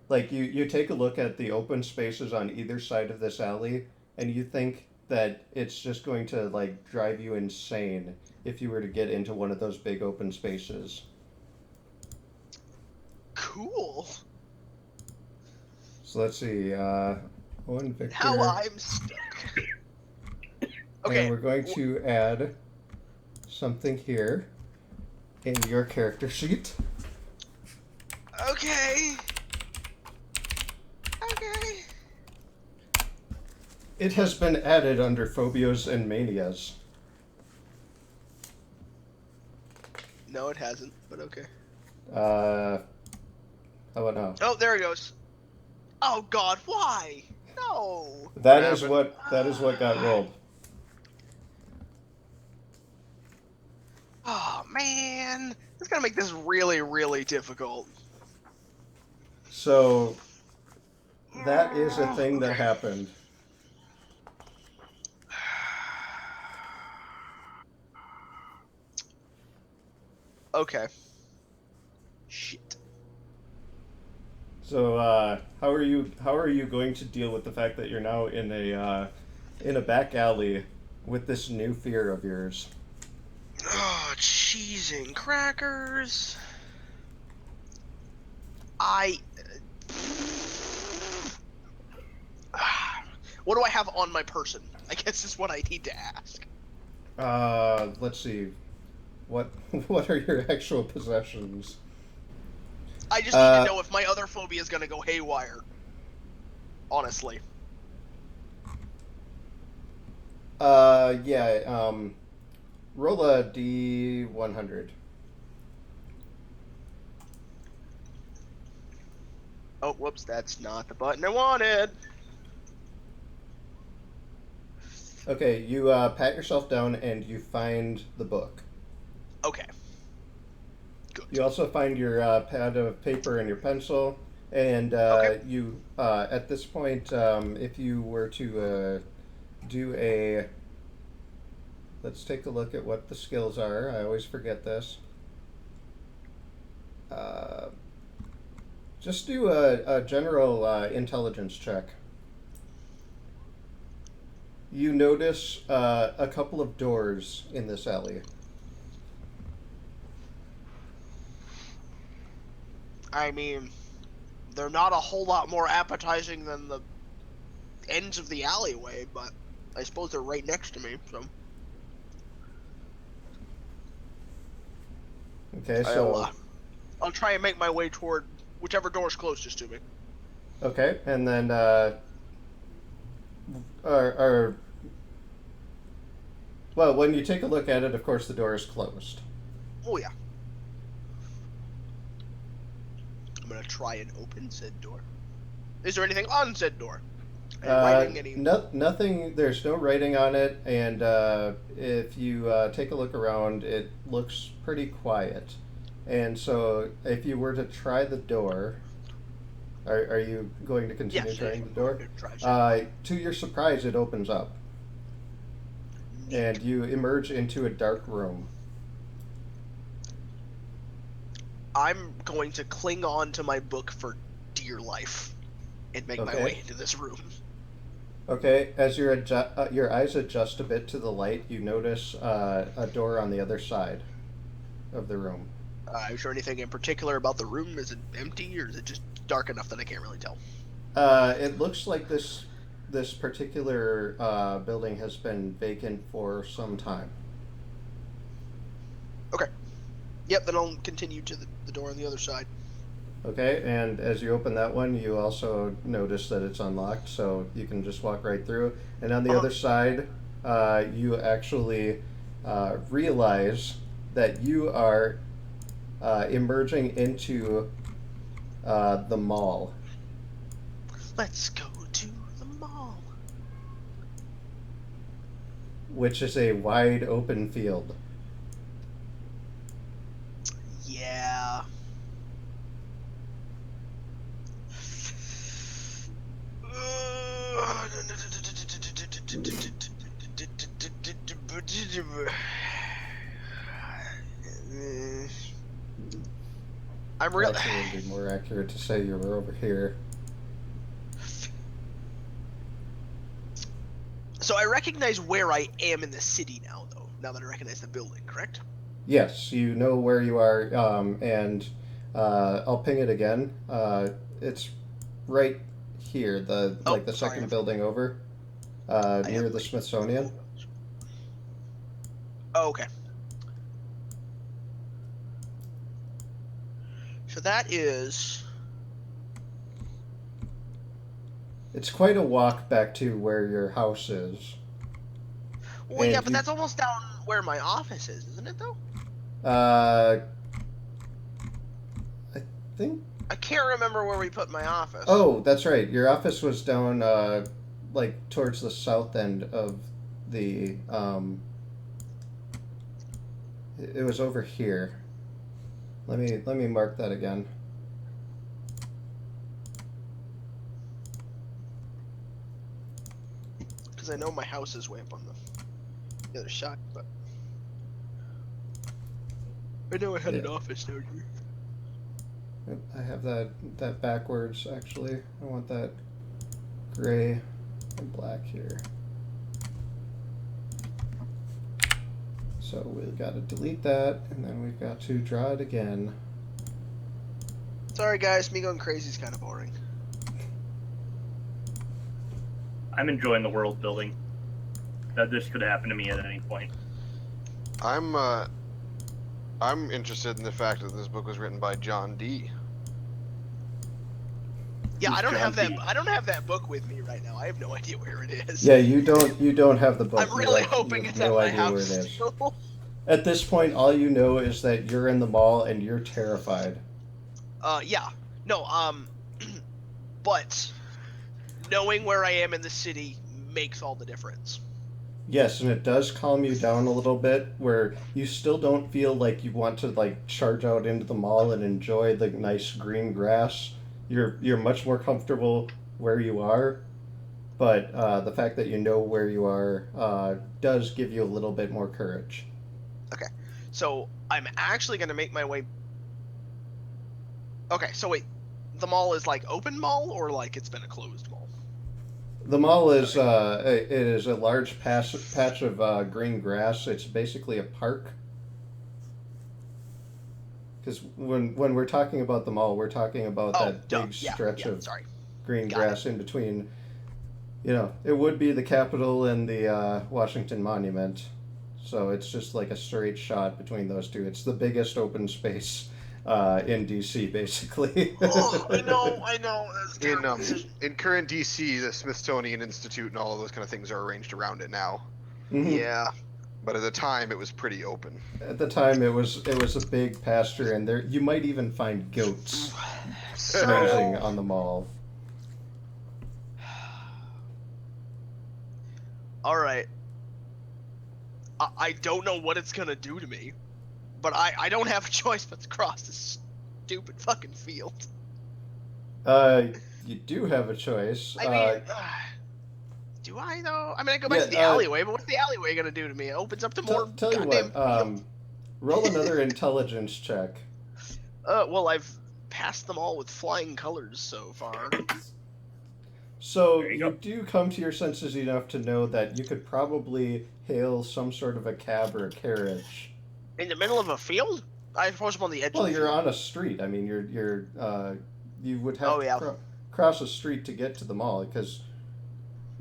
Like, you take a look at the open spaces on either side of this alley, and you think that it's just going to, like, drive you insane if you were to get into one of those big open spaces. Cool. So let's see. Owen Victor. Now I'm stuck. Okay. And we're going to add something here in your character sheet. Okay. Okay. It has been added under phobias and manias. No, it hasn't, but okay. How about now? Oh, there it goes. Oh God, why? No. That What is happened? what got rolled. Oh man, it's gonna make this really, really difficult. So that is a thing that Okay. happened. Okay. Shit. So how are you going to deal with the fact that you're now in a back alley with this new fear of yours? Oh, cheese and crackers. What do I have on my person? I guess is what I need to ask. Let's see. What what are your actual possessions? I just need to know if my other phobia is gonna go haywire. Honestly. Yeah, roll a D100. Oh, whoops, that's not the button I wanted. Okay, you pat yourself down and you find the book. Okay. Good. You also find your pad of paper and your pencil, and Okay. you at this point, if you were to do a, let's take a look at what the skills are. I always forget this. Just do a general intelligence check. You notice a couple of doors in this alley. I mean, they're not a whole lot more appetizing than the ends of the alleyway, but I suppose they're right next to me, so. Okay, so I'll try and make my way toward whichever door's closest to me. okay, and then well, when you take a look at it, of course, the door is closed. Oh yeah. I'm gonna try and open said door. Is there anything on said door? And writing any... Nothing. There's no writing on it, and if you take a look around, it looks pretty quiet. And so, if you were to try the door, are you going to continue trying the door? To your surprise, it opens up, and you emerge into a dark room. I'm going to cling on to my book for dear life and make my way into this room. Okay, as your eyes adjust a bit to the light, you notice a door on the other side of the room. Is there anything in particular about the room? Is it empty, or is it just dark enough that I can't really tell? It looks like this particular building has been vacant for some time. Okay. Yep, then I'll continue to the door on the other side. Okay, and as you open that one, you also notice that it's unlocked, so you can just walk right through. And on the other side, you actually realize that you are emerging into the mall. Let's go to the mall. Which is a wide open field. Yeah. I'm really... Actually, it would be more accurate to say you were over here. So I recognize where I am in the city now, though. Now that I recognize the building, correct? Yes, you know where you are, and I'll ping it again. It's right here, the Oh, like the sorry, second I've- building over, I near am the reading. Smithsonian. Oh, okay. So that is. It's quite a walk back to where your house is. Well, yeah, And but you, that's almost down where my office is, isn't it? Though. I think. I can't remember where we put my office. Oh, that's right. Your office was down, like towards the south end of the. It was over here. Let me mark that again. Because I know my house is way up on the other side, but I know I had an Yeah. office down here. Yep, I have that backwards actually. I want that gray and black here. So we've got to delete that, and then we've got to draw it again. Sorry, guys, me going crazy is kind of boring. I'm enjoying the world building. That this could happen to me at any point. I'm interested in the fact that this book was written by John Dee. Yeah, Who's I don't John have that. Dee? I don't have that book with me right now. I have no idea where it is. Yeah, you don't have the book. I'm really you hoping have it's no at my idea where house it is. still. At this point, all you know is that you're in the mall and you're terrified. Yeah. No, but knowing where I am in the city makes all the difference. Yes, and it does calm you down a little bit, where you still don't feel like you want to like charge out into the mall and enjoy the nice green grass. You're much more comfortable where you are, but the fact that you know where you are does give you a little bit more courage. Okay, so I'm actually gonna make my way. Okay, so wait, the mall is like open mall or like it's been a closed mall? The mall is it is a large patch of green grass. It's basically a park. Because when we're talking about the mall, we're talking about Oh, that duh. big Yeah, stretch yeah. of Sorry. green Got grass in between. You know, it would be the Capitol and the Washington Monument. So it's just like a straight shot between those two. It's the biggest open space in DC, basically. Oh, I know. That's a In terrible decision. in current DC, the Smithsonian Institute and all of those kind of things are arranged around it now. Mhm. Yeah. But at the time, it was pretty open. At the time, it was a big pasture, and there you might even find goats grazing So, on the mall. all right. I don't know what it's gonna do to me, but I don't have a choice but to cross this stupid fucking field. You do have a choice. I mean, do I though? I mean, I go back Yeah. to the alleyway, but what's the alleyway gonna do to me? It opens up to more Tell you goddamn what. field. Roll another intelligence check. Well, I've passed them all with flying colors so far. So There you you go. do come to your senses enough to know that you could probably hail some sort of a cab or a carriage. In the middle of a field? I suppose I'm on the edge Well, of the you're field. on a street. I mean, you would have Oh, to yeah. cross a street to get to the mall because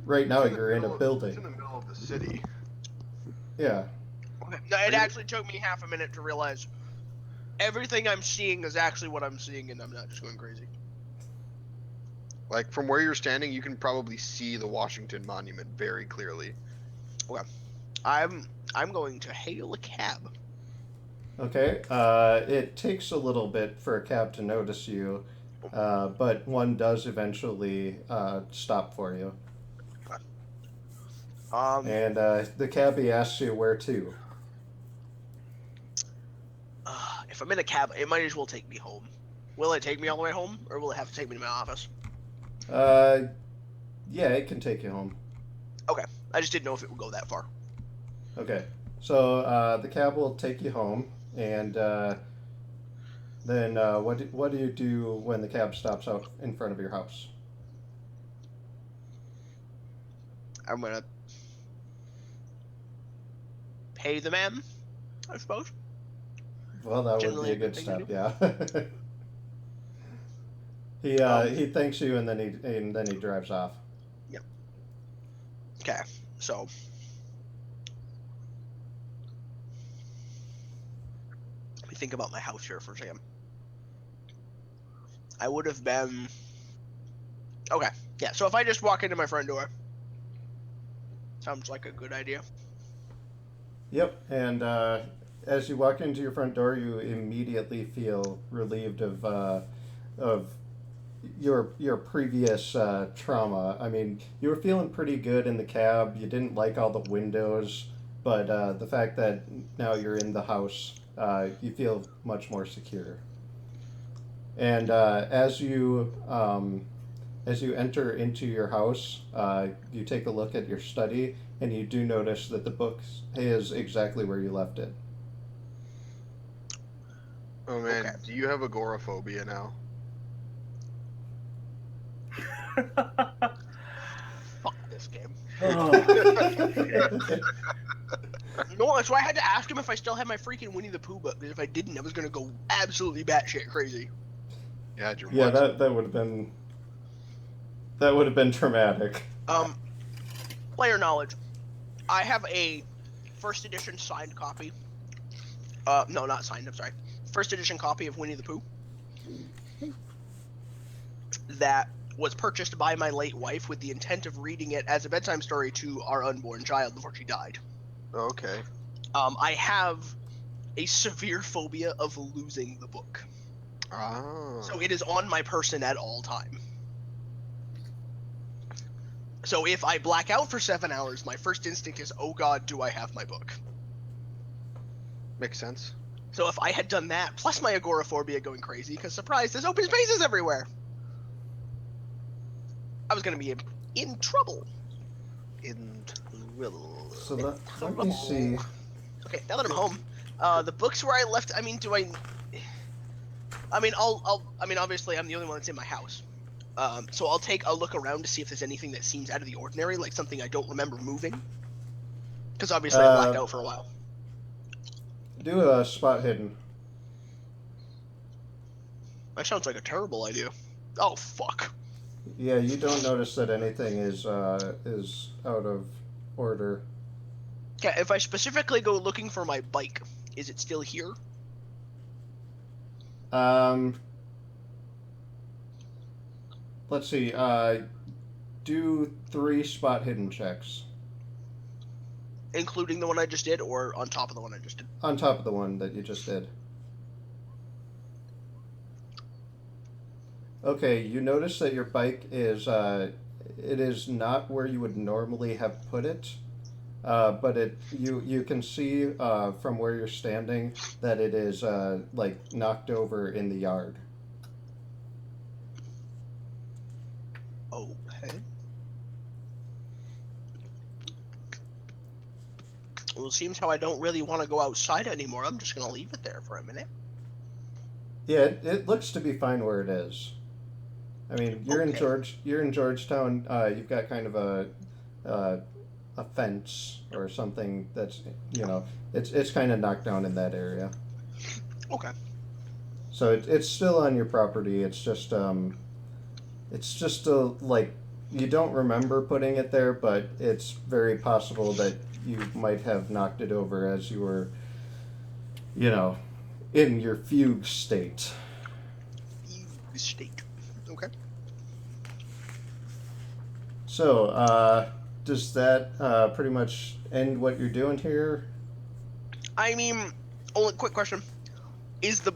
right now you're in a It's in building. the middle of the city. Yeah. Okay. No, it actually took me half a minute to realize everything I'm seeing is actually what I'm seeing, and I'm not just going crazy. Like from where you're standing, you can probably see the Washington Monument very clearly. I'm going to hail a cab. Okay. It takes a little bit for a cab to notice you, but one does eventually stop for you. And the cabbie asks you where to. If I'm in a cab, it might as well take me home. Will it take me all the way home, or will it have to take me to my office? Yeah, it can take you home. Okay, I just didn't know if it would go that far. Okay. So the cab will take you home, and then what do you do when the cab stops out in front of your house? I'm gonna pay the man, I suppose. Well, that would Generally be a a good good thing to step, yeah. He thanks you and then he drives off. Okay, so let me think about my house here for a second. I would have been okay. Yeah, so if I just walk into my front door, sounds like a good idea. Yep, and as you walk into your front door, you immediately feel relieved of your previous trauma. I mean, you were feeling pretty good in the cab. You didn't like all the windows, but the fact that now you're in the house, you feel much more secure. And as you enter into your house, you take a look at your study, and you do notice that the book is exactly where you left it. Oh man, Okay. do you have agoraphobia now? Fuck this game. Oh, No, that's why I had to ask him if I still had my freaking Winnie the Pooh book. Because if I didn't, I was gonna go absolutely batshit crazy. Yeah, your Yeah, what? that would have been traumatic. Player knowledge. I have a first edition signed copy. No, not signed. I'm sorry. First edition copy of Winnie the Pooh that was purchased by my late wife with the intent of reading it as a bedtime story to our unborn child before she died. Okay. I have a severe phobia of losing the book, Ah. so it is on my person at all time. So if I black out for 7 hours, my first instinct is, oh god, do I have my book? Makes sense. So if I had done that, plus my agoraphobia going crazy, because surprise, there's open spaces everywhere, I was going to be in trouble. In trouble. So let me see. Okay, now that I'm home, the books where I left, I mean, obviously I'm the only one that's in my house. So I'll take a look around to see if there's anything that seems out of the ordinary, like something I don't remember moving. Because obviously I blacked out for a while. Do a spot hidden. That sounds like a terrible idea. Oh, fuck. Yeah, you don't notice that anything is out of order. Okay, if I specifically go looking for my bike, is it still here? Let's see. Do 3 spot hidden checks Including the one I just did, or on top of the one I just did? on top of the one that you just did. Okay, you notice that your bike is it is not where you would normally have put it, but you can see from where you're standing that it is like knocked over in the yard. Okay. Well, it seems how I don't really want to go outside anymore. I'm just going to leave it there for a minute. Yeah, it looks to be fine where it is. I mean, you're in Georgetown. You've got kind of a fence or something that's it's kind of knocked down in that area. Okay. So it's still on your property. It's just like you don't remember putting it there, but it's very possible that you might have knocked it over as you were, in your fugue state. Fugue state. Okay. So, does that pretty much end what you're doing here? I mean, only quick question: is the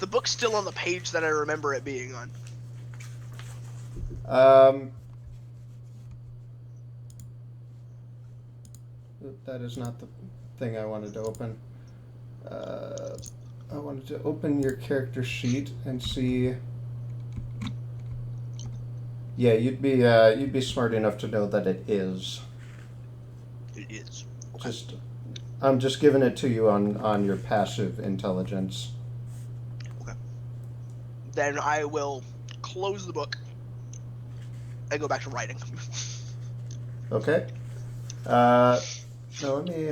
book still on the page that I remember it being on? That is not the thing I wanted to open. I wanted to open your character sheet and see. Yeah, you'd be smart enough to know that it is. It is. Okay. I'm just giving it to you on your passive intelligence. Okay. Then I will close the book and go back to writing. Okay. Now let me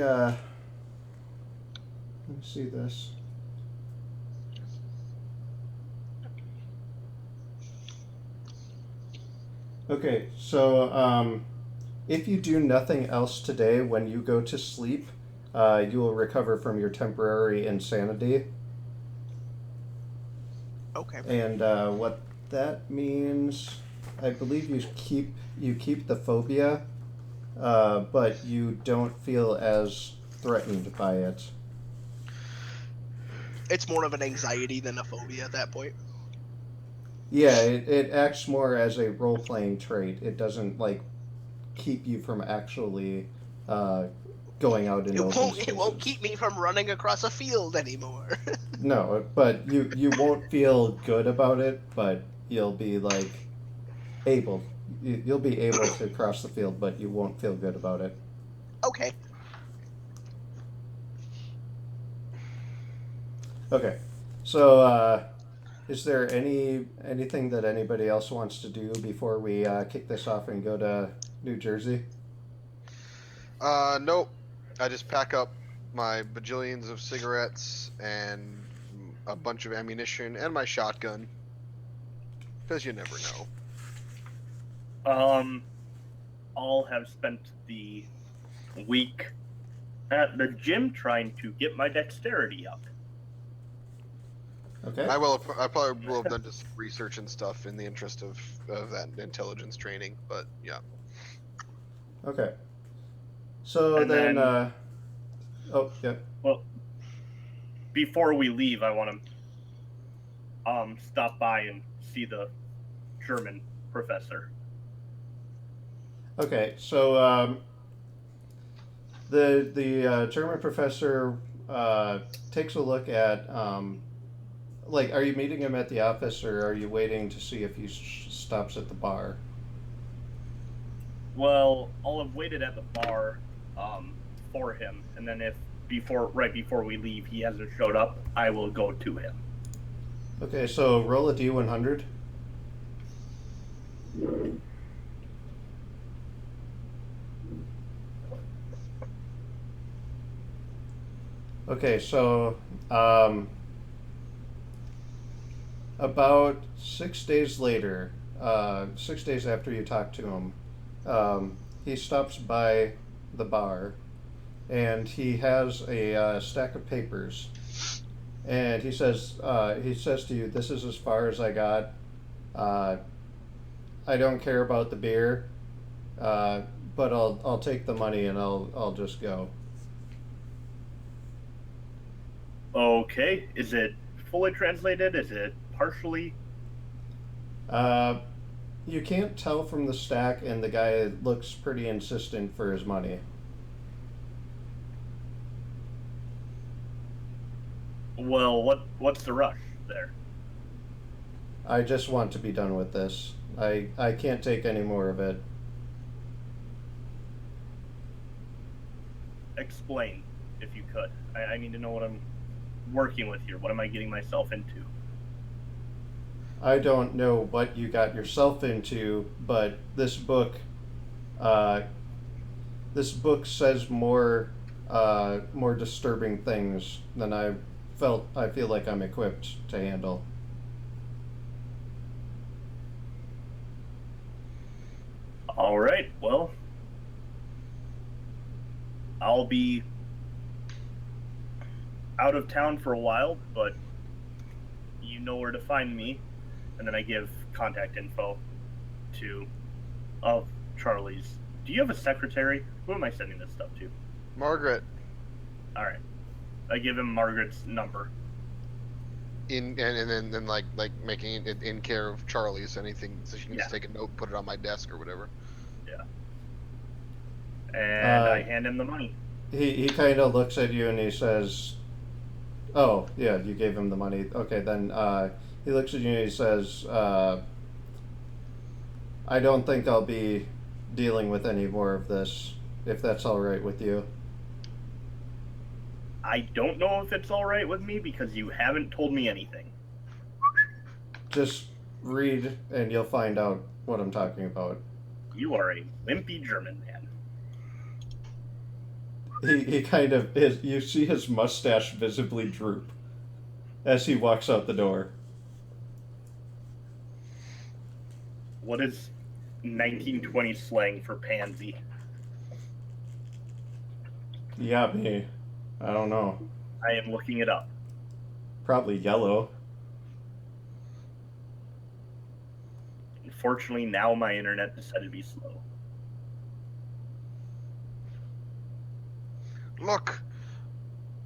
see this. Okay, so if you do nothing else today, when you go to sleep, you will recover from your temporary insanity. Okay. And what that means, I believe you keep the phobia, but you don't feel as threatened by it. It's more of an anxiety than a phobia at that point. Yeah, it acts more as a role playing trait. It doesn't like keep you from actually uh, going out in open It won't spaces. keep me from running across a field anymore. No, but you won't feel good about it, but you'll be like able. You'll be able to cross the field, but you won't feel good about it. Okay. Okay, so is there anything that anybody else wants to do before we kick this off and go to New Jersey? Nope. I just pack up my bajillions of cigarettes and a bunch of ammunition and my shotgun. Because you never know. I'll have spent the week at the gym trying to get my dexterity up. Okay. I probably will have done just research and stuff in the interest of that intelligence training, but yeah. Okay. So And then, then- oh yeah. Well, before we leave, I want to stop by and see the German professor. Okay, so the German professor takes a look at like, are you meeting him at the office or are you waiting to see if he stops at the bar? Well, I'll have waited at the bar for him, and then if right before we leave he hasn't showed up, I will go to him. Okay, so roll a d100. Okay, so about 6 days later, 6 days after you talk to him, he stops by the bar, and he has a stack of papers, and he says to you, "This is as far as I got. Uh, I don't care about the beer, uh, but I'll take the money and I'll just go." Okay, is it fully translated? Is it partially? Uh, you can't tell from the stack, and the guy looks pretty insistent for his money. Well, what's the rush there? I just want to be done with this. I can't take any more of it. Explain, if you could. I need to know what I'm working with here. What am I getting myself into? I don't know what you got yourself into, but uh, this book says more disturbing things than I feel like I'm equipped to handle. All right, well, I'll be out of town for a while, but you know where to find me. And then I give contact info to of Charlie's. Do you have a secretary? Who am I sending this stuff to? Margaret, All right, I give him Margaret's number. and then like making it in care of Charlie's anything, so she can just take a note, put it on my desk or whatever. And I hand him the money. He kind of looks at you and he says, "Oh yeah, you gave him the money. Okay, then he looks at you and he says, I don't think I'll be dealing with any more of this, if that's all right with you." I don't know if it's all right with me because you haven't told me anything. Just read and you'll find out what I'm talking about. You are a wimpy German man. He kind of is. You see his mustache visibly droop as he walks out the door. What is 1920s slang for pansy. Yeah, me. I don't know. I am looking it up. Probably yellow. Unfortunately, now my internet decided to be slow. Look,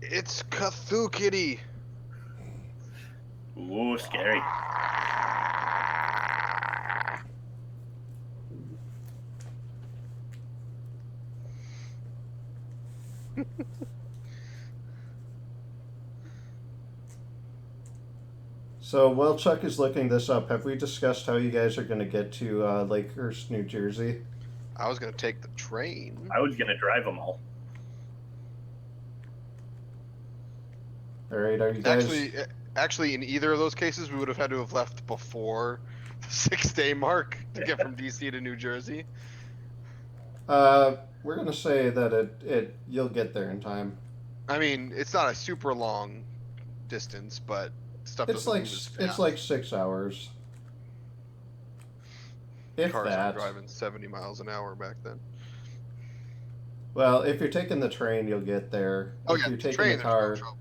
it's Cthulhu Kitty. Ooh, scary. So while Chuck is looking this up, have we discussed how you guys are going to get to Lakehurst, New Jersey? I was gonna take the train. I was gonna drive them all. All right, are you guys? Actually, in either of those cases, we would have had to have left before the 6-day mark to get from DC to New Jersey. We're gonna say that you'll get there in time. I mean, it's not a super long distance, but stuff It's doesn't like move as fast. it's like 6 hours. If Cars that. were driving 70 miles an hour back then. Well, if you're taking the train, you'll get there. Oh If yeah, you're the taking train, the there's no car, trouble.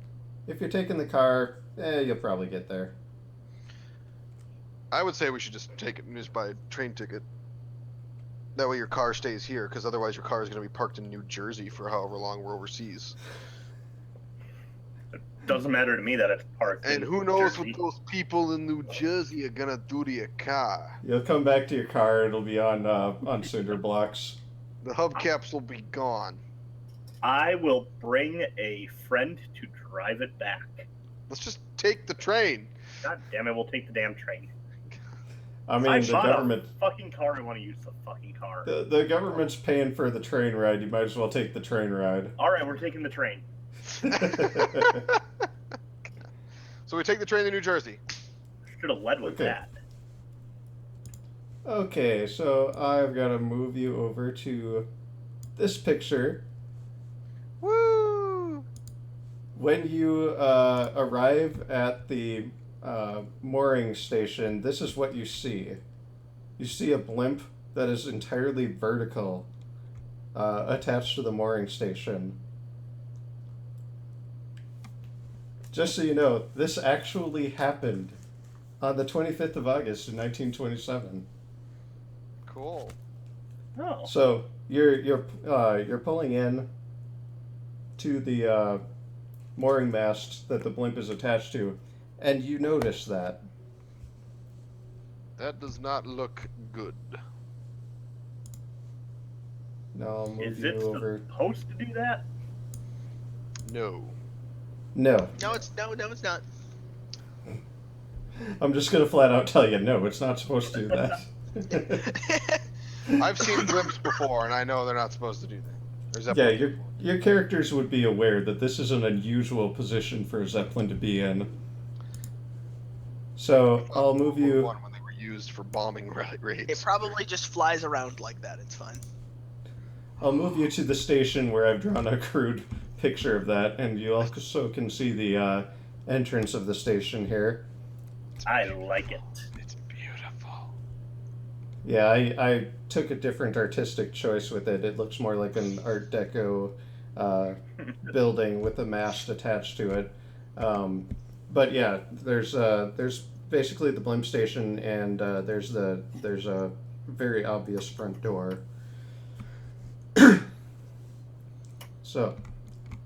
if you're taking the car, you'll probably get there. I would say we should just take it and just buy a train ticket. That way your car stays here, because otherwise your car is going to be parked in New Jersey for however long we're overseas. Doesn't matter to me that it's parked. And in who knows Jersey. what those people in New Jersey are going to do to your car. You'll come back to your car. It'll be on cinder blocks. The hubcaps will be gone. I will bring a friend to drive it back. Let's just take the train. God damn it, we'll take the damn train. I mean, I the bought government. a fucking car. I want to use the fucking car. The government's paying for the train ride. You might as well take the train ride. All right, we're taking the train. So we take the train to New Jersey. Should have led with Okay. that. Okay, so I've got to move you over to this picture. Woo! When you arrive at the mooring station, this is what you see. You see a blimp that is entirely vertical attached to the mooring station. Just so you know, this actually happened on the 25th of August in 1927. Cool. Oh. So you're pulling in to the mooring mast that the blimp is attached to, and you notice that. That does not look good. Now I'll move Is you it over. supposed to do that? No. No, No, it's not. I'm just gonna flat out tell you, no, it's not supposed to do that. I've seen blimps before, and I know they're not supposed to do that. Or Yeah, Zeppelin. your characters would be aware that this is an unusual position for a Zeppelin to be in. So I'll move you. One when they were used for bombing raids. It probably just flies around like that. It's fine. I'll move you to the station where I've drawn a crude picture of that, and you also can see the entrance of the station here. I like it. It's beautiful. Yeah, I took a different artistic choice with it. It looks more like an Art Deco building with a mast attached to it. But yeah, there's basically the blimp station, and there's a very obvious front door. So,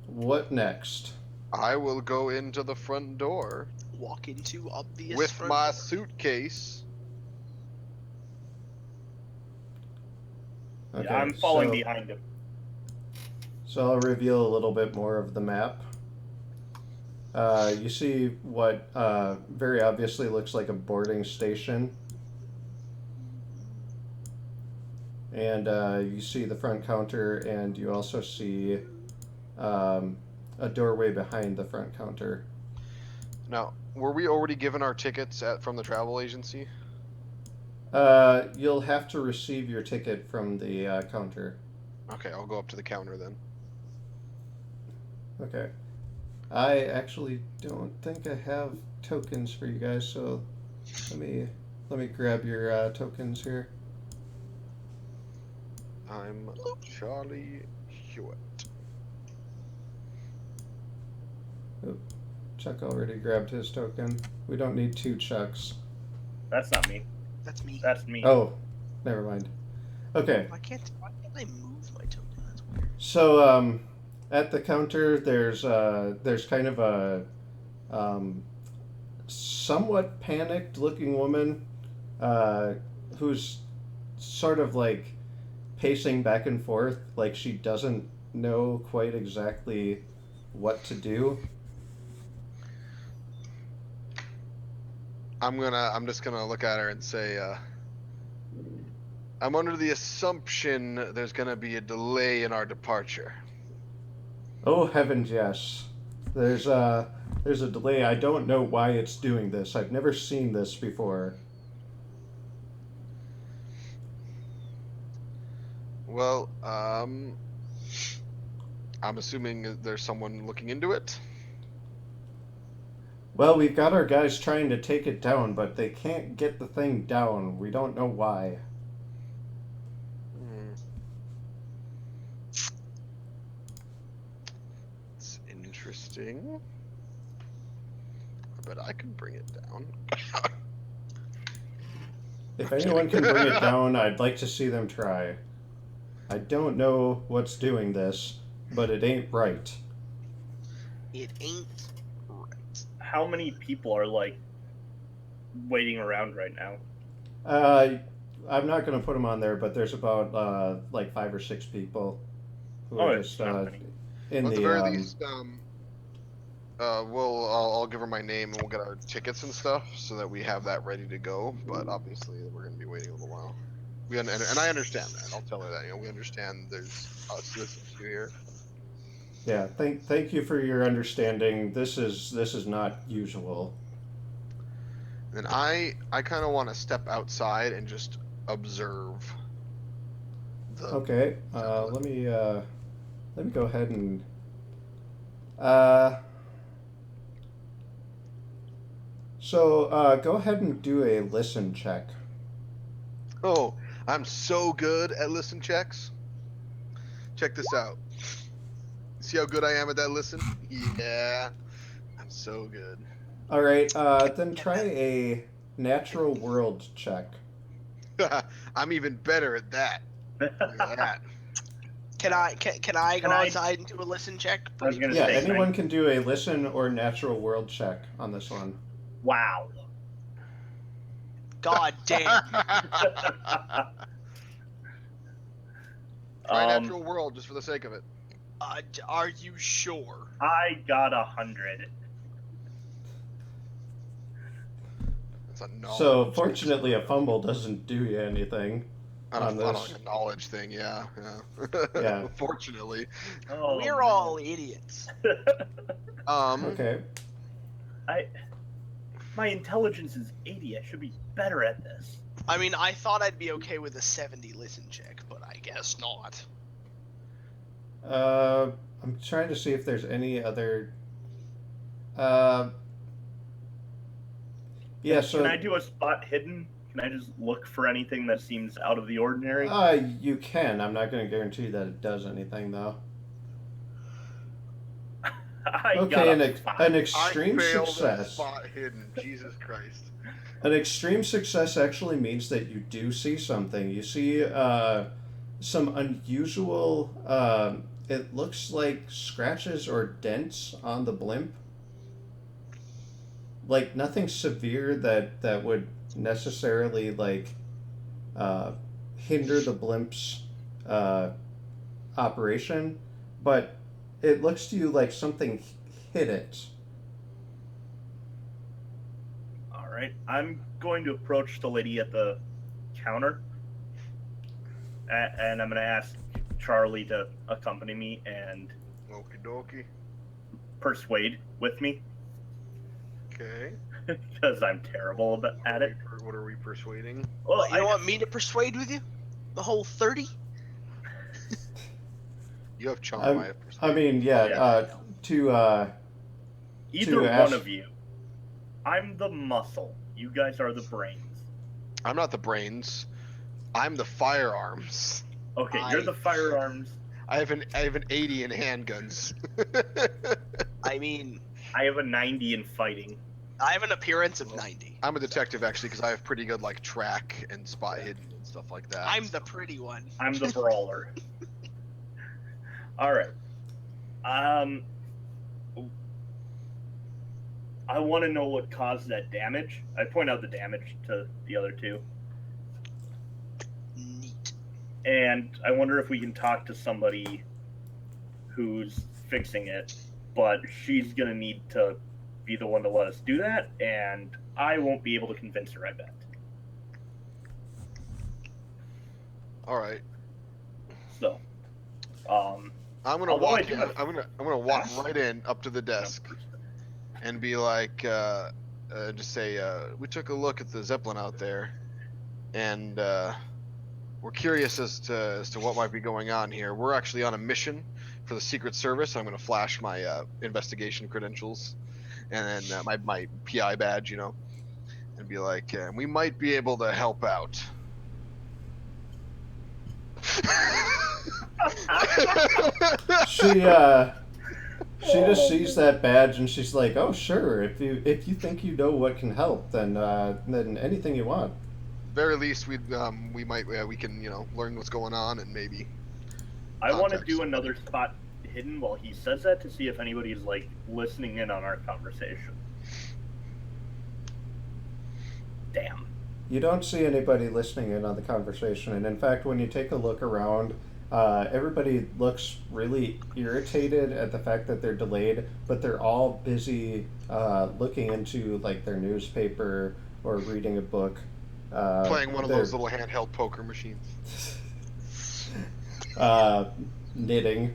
what next? I will go into the front door Walk into obvious with front my door. suitcase. Okay, Yeah, I'm following so, behind him. So I'll reveal a little bit more of the map. You see what very obviously looks like a boarding station. And you see the front counter, and you also see a doorway behind the front counter. Now, were we already given our tickets from the travel agency? You'll have to receive your ticket from the counter. Okay, I'll go up to the counter then. Okay. I actually don't think I have tokens for you guys, so let me grab your tokens here. I'm Charlie Hewitt. Chuck already grabbed his token. We don't need 2 Chucks. That's not me. That's me. That's me. Oh, never mind. Okay. Why can't I move my token? That's weird. So at the counter, there's kind of a somewhat panicked looking woman who's sort of like pacing back and forth, like she doesn't know quite exactly what to do. I'm just gonna look at her and say, I'm under the assumption there's gonna be a delay in our departure. Oh heavens, yes. There's a delay. I don't know why it's doing this. I've never seen this before. Well, I'm assuming there's someone looking into it. Well, we've got our guys trying to take it down, but they can't get the thing down. We don't know why. It's interesting. I bet I can bring it down. If I'm anyone can kidding. bring it down, I'd like to see them try. I don't know what's doing this, but it ain't right. It ain't right. How many people are like waiting around right now? I'm not going to put them on there, but there's about like 5 or 6 people who Oh, are it's just not many. in At the the. very least, I'll give her my name and we'll get our tickets and stuff so that we have that ready to go. But obviously, we're going to be waiting a little while. And I understand that. I'll tell her that. We understand there's us listening to here. Yeah, thank you for your understanding. This is not usual. And I kind of want to step outside and just observe. Okay, let me go ahead and so go ahead and do a listen check. Oh, I'm so good at listen checks. Check this out. See how good I am at that listen? Yeah, I'm so good. All right, then try a natural world check. I'm even better at that. Look at that. Can I go I- outside and do a listen check? I was please? gonna Yeah, say, anyone can do a listen or natural world check on this one. Wow. God damn. Try natural world just for the sake of it. Are you sure? I got 100. It's a knowledge. So fortunately, a fumble doesn't do you anything. on on a this. knowledge thing, yeah. Yeah. Fortunately. Oh, We're man. all idiots. Okay. My intelligence is 80. I should be better at this. I mean, I thought I'd be okay with a 70 listen check, but I guess not. I'm trying to see if there's any other. Yeah. So. Can I do a spot hidden? Can I just look for anything that seems out of the ordinary? You can. I'm not going to guarantee that it does anything though. I got Okay, a 5. an extreme I failed success. a spot hidden. Jesus Christ. An extreme success actually means that you do see something. You see some unusual. It looks like scratches or dents on the blimp. Like nothing severe that would necessarily hinder the blimp's operation, but it looks to you like something hit it. All right, I'm going to approach the lady at the counter, and I'm going to ask Charlie to accompany me and Okie dokie. persuade with me Okay. because I'm terrible at it. What are we persuading? Well, You don't want me to persuade with you? The whole 30? You have charm. I'm- I have persuasion. I mean, yeah. either to one ask- of you. I'm the muscle. You guys are the brains. I'm not the brains. I'm the firearms. Okay, you're the firearms. I have an 80 in handguns. I mean, I have a 90 in fighting. I have an appearance of 90. I'm a detective actually because I have pretty good like track and spot hidden and stuff like that. I'm the pretty one. I'm the brawler. All right. I want to know what caused that damage. I point out the damage to the other two, Neat. and I wonder if we can talk to somebody who's fixing it. But she's gonna need to be the one to let us do that, and I won't be able to convince her. I bet. All right. So, I'm gonna although I walk. do have- I'm gonna walk right in up to the desk and be like, just say, we took a look at the zeppelin out there, and we're curious as to what might be going on here. We're actually on a mission for the Secret Service. I'm gonna flash my investigation credentials, and then my PI badge, you know, and be like, we might be able to help out. She just sees that badge and she's like, "Oh, sure. If you think you know what can help, then anything you want." Very least, we might we can learn what's going on and maybe. I want to contact do somebody. another spot hidden while he says that to see if anybody's like listening in on our conversation. Damn. You don't see anybody listening in on the conversation, and in fact, when you take a look around, everybody looks really irritated at the fact that they're delayed, but they're all busy looking into like their newspaper or reading a book. Playing one of they're, those little handheld poker machines. knitting.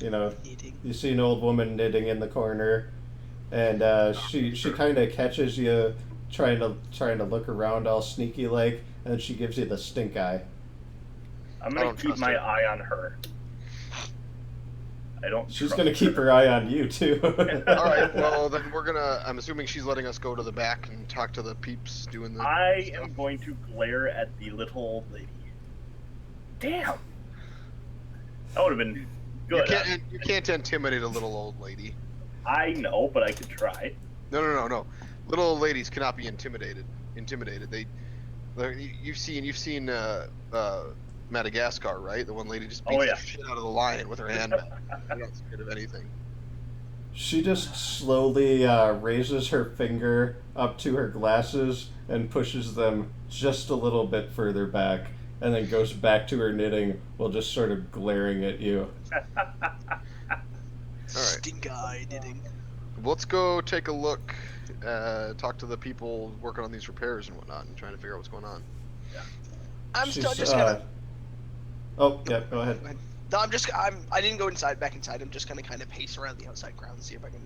You know, Eating. you see an old woman knitting in the corner, and she kind of catches you trying to look around all sneaky like, and she gives you the stink eye. I'm I gonna don't keep trust my her. eye on her. I don't. She's trust gonna keep her eye on you too. All right, well then we're gonna. I'm assuming she's letting us go to the back and talk to the peeps doing the. I stuff. am going to glare at the little old lady. Damn. That would have been good. You can't intimidate a little old lady. I know, but I could try. No. Little old ladies cannot be intimidated. You've seen Madagascar, right? The one lady just beats Oh, yeah. the shit out of the lion with her hand. They're not scared of anything. She just slowly raises her finger up to her glasses and pushes them just a little bit further back, and then goes back to her knitting while just sort of glaring at you. Stink eye knitting. Let's go take a look. Talk to the people working on these repairs and whatnot, and trying to figure out what's going on. I'm still She's, just gonna. Oh, yeah, go ahead. No, I didn't go back inside. I'm just gonna kind of pace around the outside grounds, see if I can.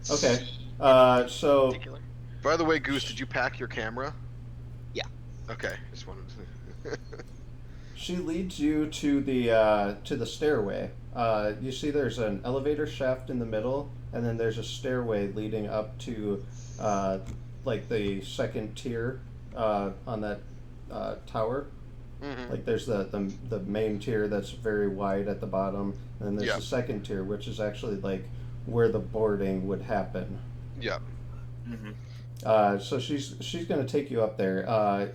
Okay. see So particular. By the way, Goose, did you pack your camera? Yeah. Okay, just wanted to. she leads you to the stairway. You see there's an elevator shaft in the middle, and then there's a stairway leading up to like the second tier on that tower. Mhm. Like there's the main tier that's very wide at the bottom, and then there's Yeah. the second tier, which is actually like where the boarding would happen. Yeah. Mm-hmm. So she's going to take you up there.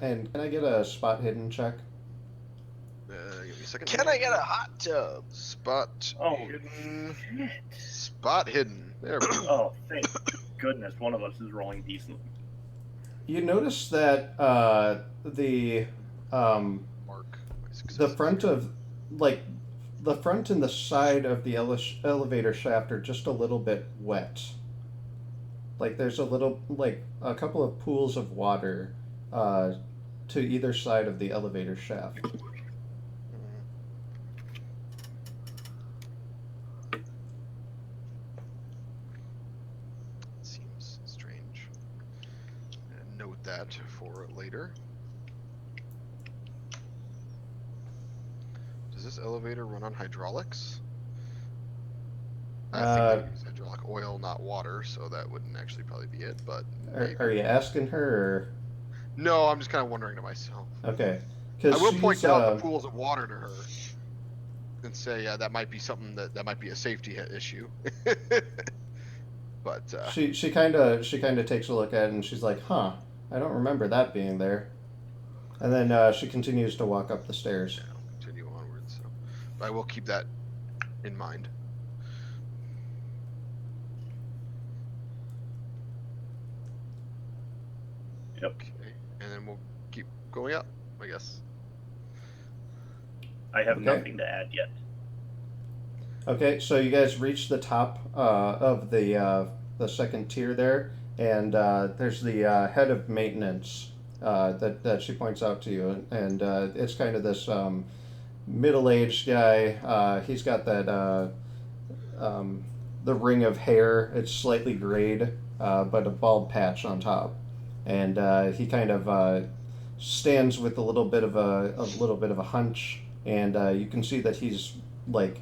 And can I get a spot hidden check? Give me a second. Can I get a hot tub? Spot Oh, hidden? shit. Spot hidden. There we go. Oh, thank goodness one of us is rolling decent. You notice that the Mark. My success. the front of like the front and the side of the elevator shaft are just a little bit wet. Like there's a couple of pools of water to either side of the elevator shaft. Seems strange. Note that for later. Does this elevator run on hydraulics? I think they use hydraulic oil, not water, so that wouldn't actually probably be it, but maybe. Are you asking her? No, I'm just kind of wondering to myself. Or... Okay. Because I will point out the pools of water to her and say, yeah, that might be something that might be a safety issue. But she kind of takes a look at it and she's like, "Huh, I don't remember that being there." And then she continues to walk up the stairs. yeah, I'll continue onwards. So, but I will keep that in mind. Yep. Okay, and then we'll keep going up, I guess. I have Okay. nothing to add yet. Okay, so you guys reach the top of the second tier there, and there's the head of maintenance that she points out to you, and it's kind of this middle-aged guy. He's got that the ring of hair. It's slightly grayed, but a bald patch on top, and he kind of stands with a little bit of a hunch, and you can see that he's like.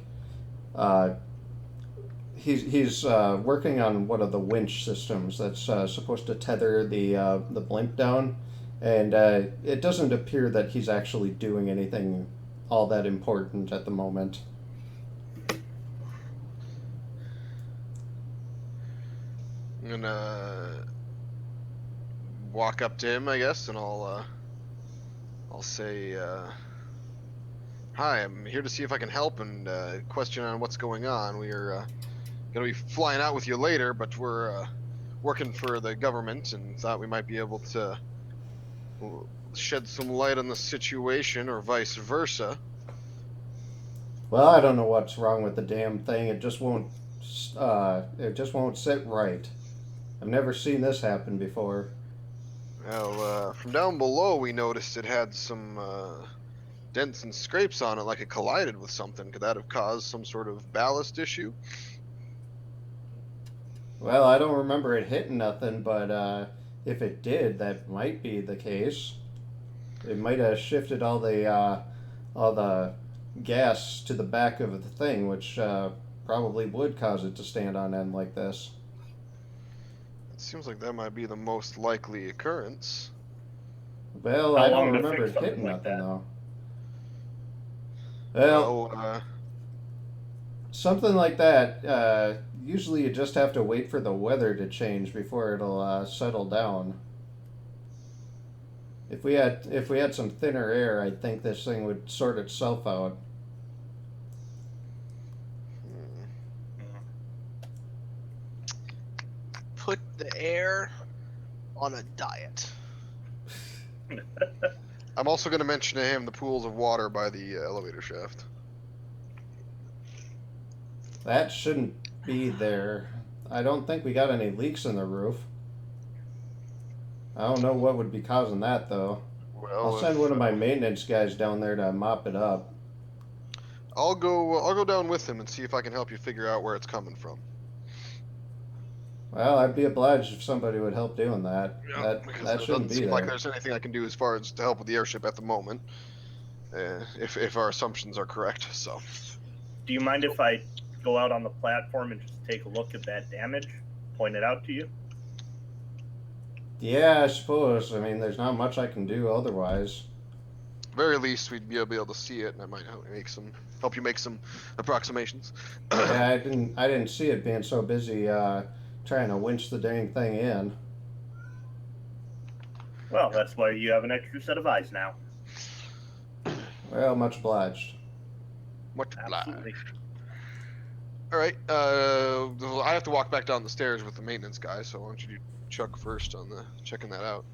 He's working on one of the winch systems that's supposed to tether the blimp down, and it doesn't appear that he's actually doing anything all that important at the moment. I'm gonna walk up to him, I guess, and I'll say, "Hi, I'm here to see if I can help and question on what's going on. We're gonna be flying out with you later, but we're working for the government and thought we might be able to shed some light on the situation, or vice versa." Well, I don't know what's wrong with the damn thing. It just won't. It just won't sit right. I've never seen this happen before. Well, from down below, we noticed it had some dents and scrapes on it, like it collided with something. Could that have caused some sort of ballast issue? Well, I don't remember it hitting nothing, but if it did, that might be the case. It might have shifted all the gas to the back of the thing, which probably would cause it to stand on end like this. It seems like that might be the most likely occurrence. Well, How I long don't to remember fix it hitting something like nothing that? though. Well, something like that. Usually, you just have to wait for the weather to change before it'll settle down. If we had some thinner air, I think this thing would sort itself out. Put the air on a diet. I'm also going to mention to him the pools of water by the elevator shaft. That shouldn't be there. I don't think we got any leaks in the roof. I don't know what would be causing that though. Well, I'll send one of my maintenance guys down there to mop it up. I'll go down with him and see if I can help you figure out where it's coming from. Well, I'd be obliged if somebody would help doing that. Because That it shouldn't doesn't be seem there. like there's anything I can do as far as to help with the airship at the moment, if our assumptions are correct. So, Do you mind if I go out on the platform and just take a look at that damage? Point it out to you? Yeah, I suppose. I mean, there's not much I can do otherwise. very least, we'd be able to see it, and I might help you make some approximations. Yeah, I didn't see it being so busy trying to winch the dang thing in. Well, that's why you have an extra set of eyes now. Well, much obliged. Much Absolutely. obliged. All right. I have to walk back down the stairs with the maintenance guy, so why don't you do Chuck first on the checking that out?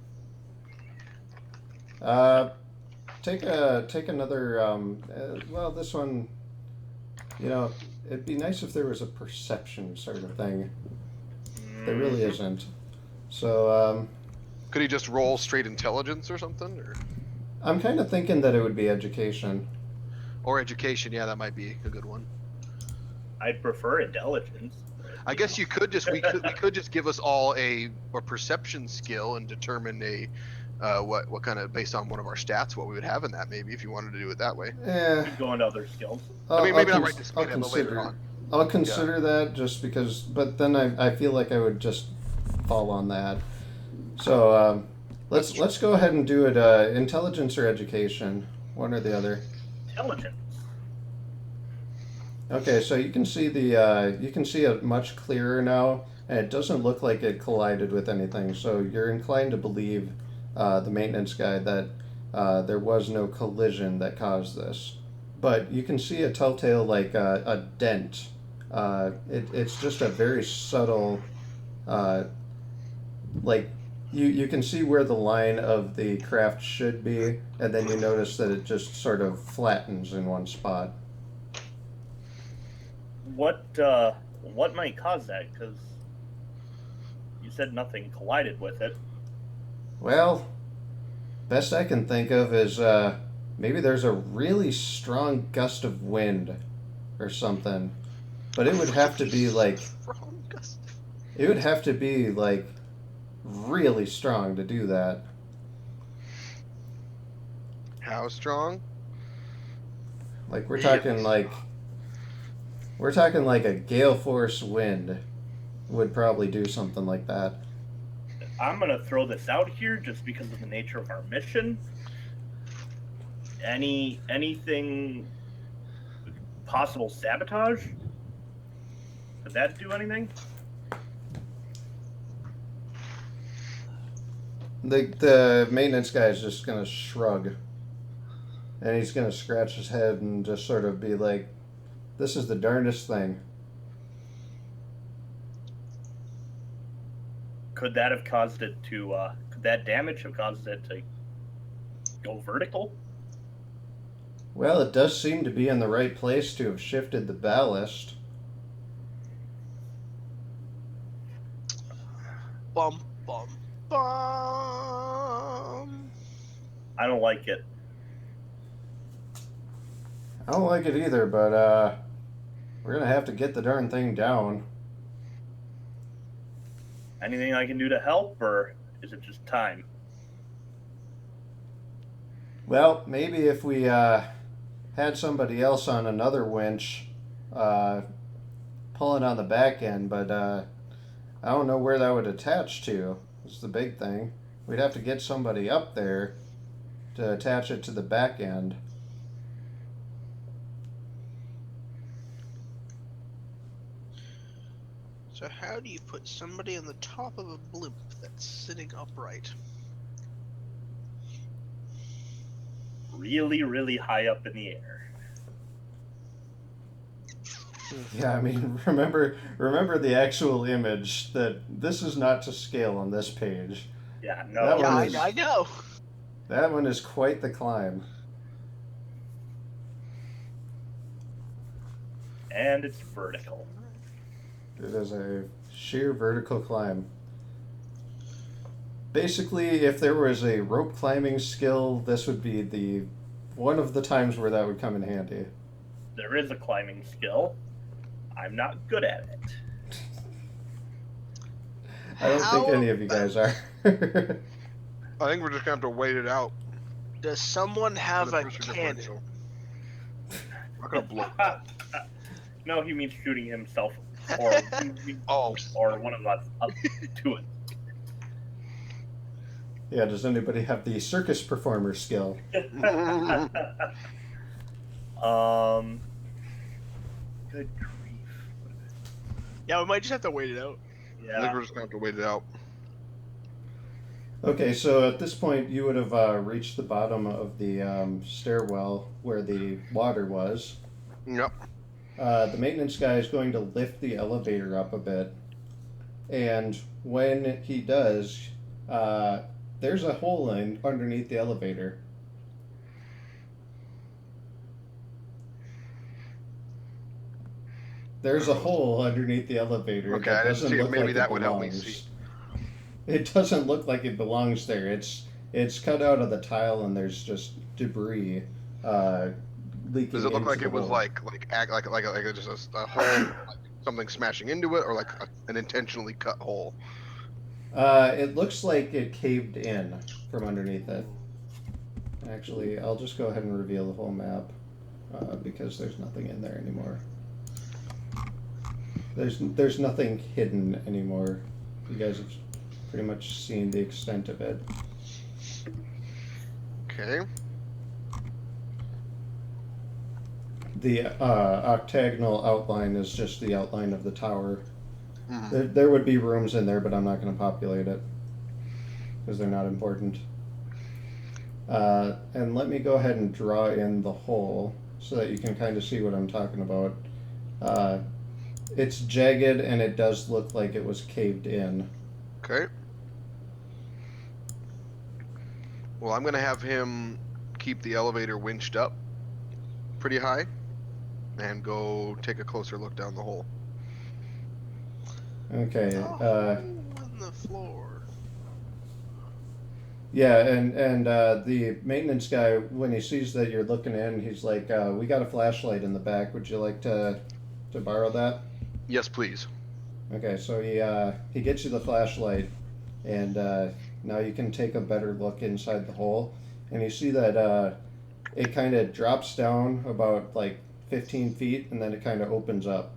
Take another. Well, this one. You know, it'd be nice if there was a perception sort of thing. There really isn't. So Could he just roll straight intelligence or something, I'm kind of thinking that it would be education. or education? Yeah, that might be a good one. I'd prefer intelligence. I guess you could just we could just give us all a perception skill and determine what kind of, based on one of our stats, what we would have in that, maybe, if you wanted to do it that way. Could go into other skills. I mean, maybe not right this minute, but later consider. on. I'll consider that just because, but then I feel like I would just fall on that. So let's go ahead and do it. Intelligence or education. One or the other. Intelligence. Okay, so you can see you can see it much clearer now, and it doesn't look like it collided with anything. So you're inclined to believe the maintenance guy that there was no collision that caused this, but you can see a telltale like a dent. It's just a very subtle, uh, like you can see where the line of the craft should be, and then you notice that it just sort of flattens in one spot. What might cause that? Because you said nothing collided with it. Well, best I can think of is maybe there's a really strong gust of wind or something. But it would have to be like Strong gust. it would have to be like really strong to do that. How strong? Like we're Really talking like we're talking like a gale force wind would probably do something like that. I'm gonna throw this out here just because of the nature of our mission. Anything possible sabotage? Could that do anything? The maintenance guy is just gonna shrug, and he's gonna scratch his head and just sort of be like, "This is the darndest thing." Could that have caused it to? Could that damage have caused it to go vertical? Well, it does seem to be in the right place to have shifted the ballast. Bum, bum, bum. I don't like it. I don't like it either, but we're gonna have to get the darn thing down. Anything I can do to help, or is it just time? Well, maybe if we had somebody else on another winch pulling on the back end, but I don't know where that would attach to. Is the big thing. We'd have to get somebody up there to attach it to the back end. So how do you put somebody on the top of a blimp that's sitting upright? Really, really high up in the air. Yeah, I mean, remember the actual image. That this is not to scale on this page. Yeah, That no. Yeah, one is- I know. That one is quite the climb. And it's vertical. It is a sheer vertical climb. Basically, if there was a rope climbing skill, this would be the one of the times where that would come in handy. There is a climbing skill. I'm not good at it. I don't think How- any of you guys are. I think we're just gonna have to wait it out. Does someone for have the a pressure cannon? differential. I'm not gonna blow. No, he means shooting himself or Oh. or one of us up to it. Yeah, does anybody have the circus performer skill? Good grief. Yeah, we might just have to wait it out. I think Yeah. we're just gonna have to wait it out. Okay, so at this point, you would have reached the bottom of the stairwell where the water was. Yep. The maintenance guy is going to lift the elevator up a bit. And when he does, there's a hole underneath the elevator. There's a hole underneath the elevator Okay, that I didn't doesn't see it. look Maybe like that it would help me belongs. see. It doesn't look like it belongs there. It's cut out of the tile and there's just debris leaking. Does it look into like the it was hole. like just a hole, like something smashing into it, or like an intentionally cut hole? It looks like it caved in from underneath it. Actually, I'll just go ahead and reveal the whole map because there's nothing in there anymore. There's nothing hidden anymore. You guys have pretty much seen the extent of it. Okay. the octagonal outline is just the outline of the tower. Mhm. There would be rooms in there, but I'm not going to populate it because they're not important. And let me go ahead and draw in the hole so that you can kind of see what I'm talking about. It's jagged and it does look like it was caved in. Okay. Well, I'm gonna have him keep the elevator winched up pretty high and go take a closer look down the hole. Okay. On the floor. Yeah, and the maintenance guy, when he sees that you're looking in, he's like, "We got a flashlight in the back. Would you like to borrow that?" Yes, please. Okay, so he gets you the flashlight, and now you can take a better look inside the hole, and you see that it kind of drops down about like 15 feet, and then it kind of opens up.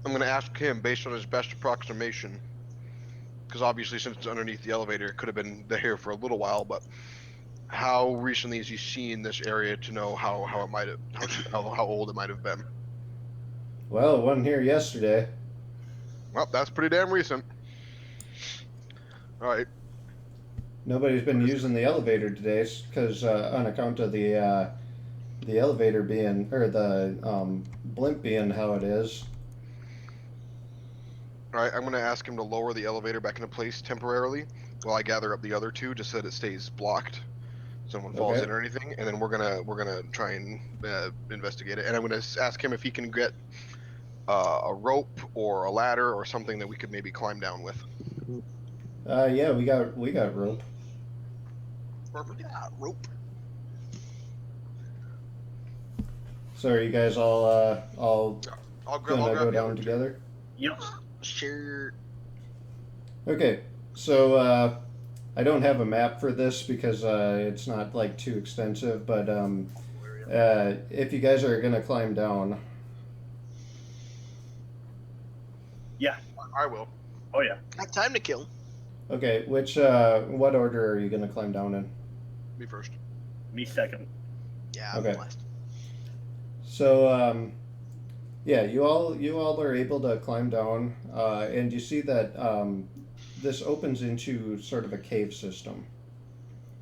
I'm gonna ask him based on his best approximation, because obviously since it's underneath the elevator, it could have been there for a little while. But how recently has he seen this area to know how it might have how old it might have been? Well, it wasn't here yesterday. Well, that's pretty damn recent. All right. Nobody's been What is using the elevator today because on account of the elevator being or the blimp being how it is. All right. I'm gonna ask him to lower the elevator back into place temporarily while I gather up the other two, just so that it stays blocked. Someone falls Okay. in or anything, and then we're gonna try and investigate it. And I'm gonna ask him if he can get a rope or a ladder or something that we could maybe climb down with. Yeah, we got rope. Perfect. Yeah, rope. So are you guys all I'll gonna grab go the other down two. together? Yep. Sure. Okay. So I don't have a map for this because it's not like too extensive, but if you guys are gonna climb down, Yeah. I will. Oh yeah. Got time to kill. okay, what order are you gonna climb down in? Me first. Me second. Yeah, Okay. I'm last. So yeah, you all are able to climb down, and you see that this opens into sort of a cave system.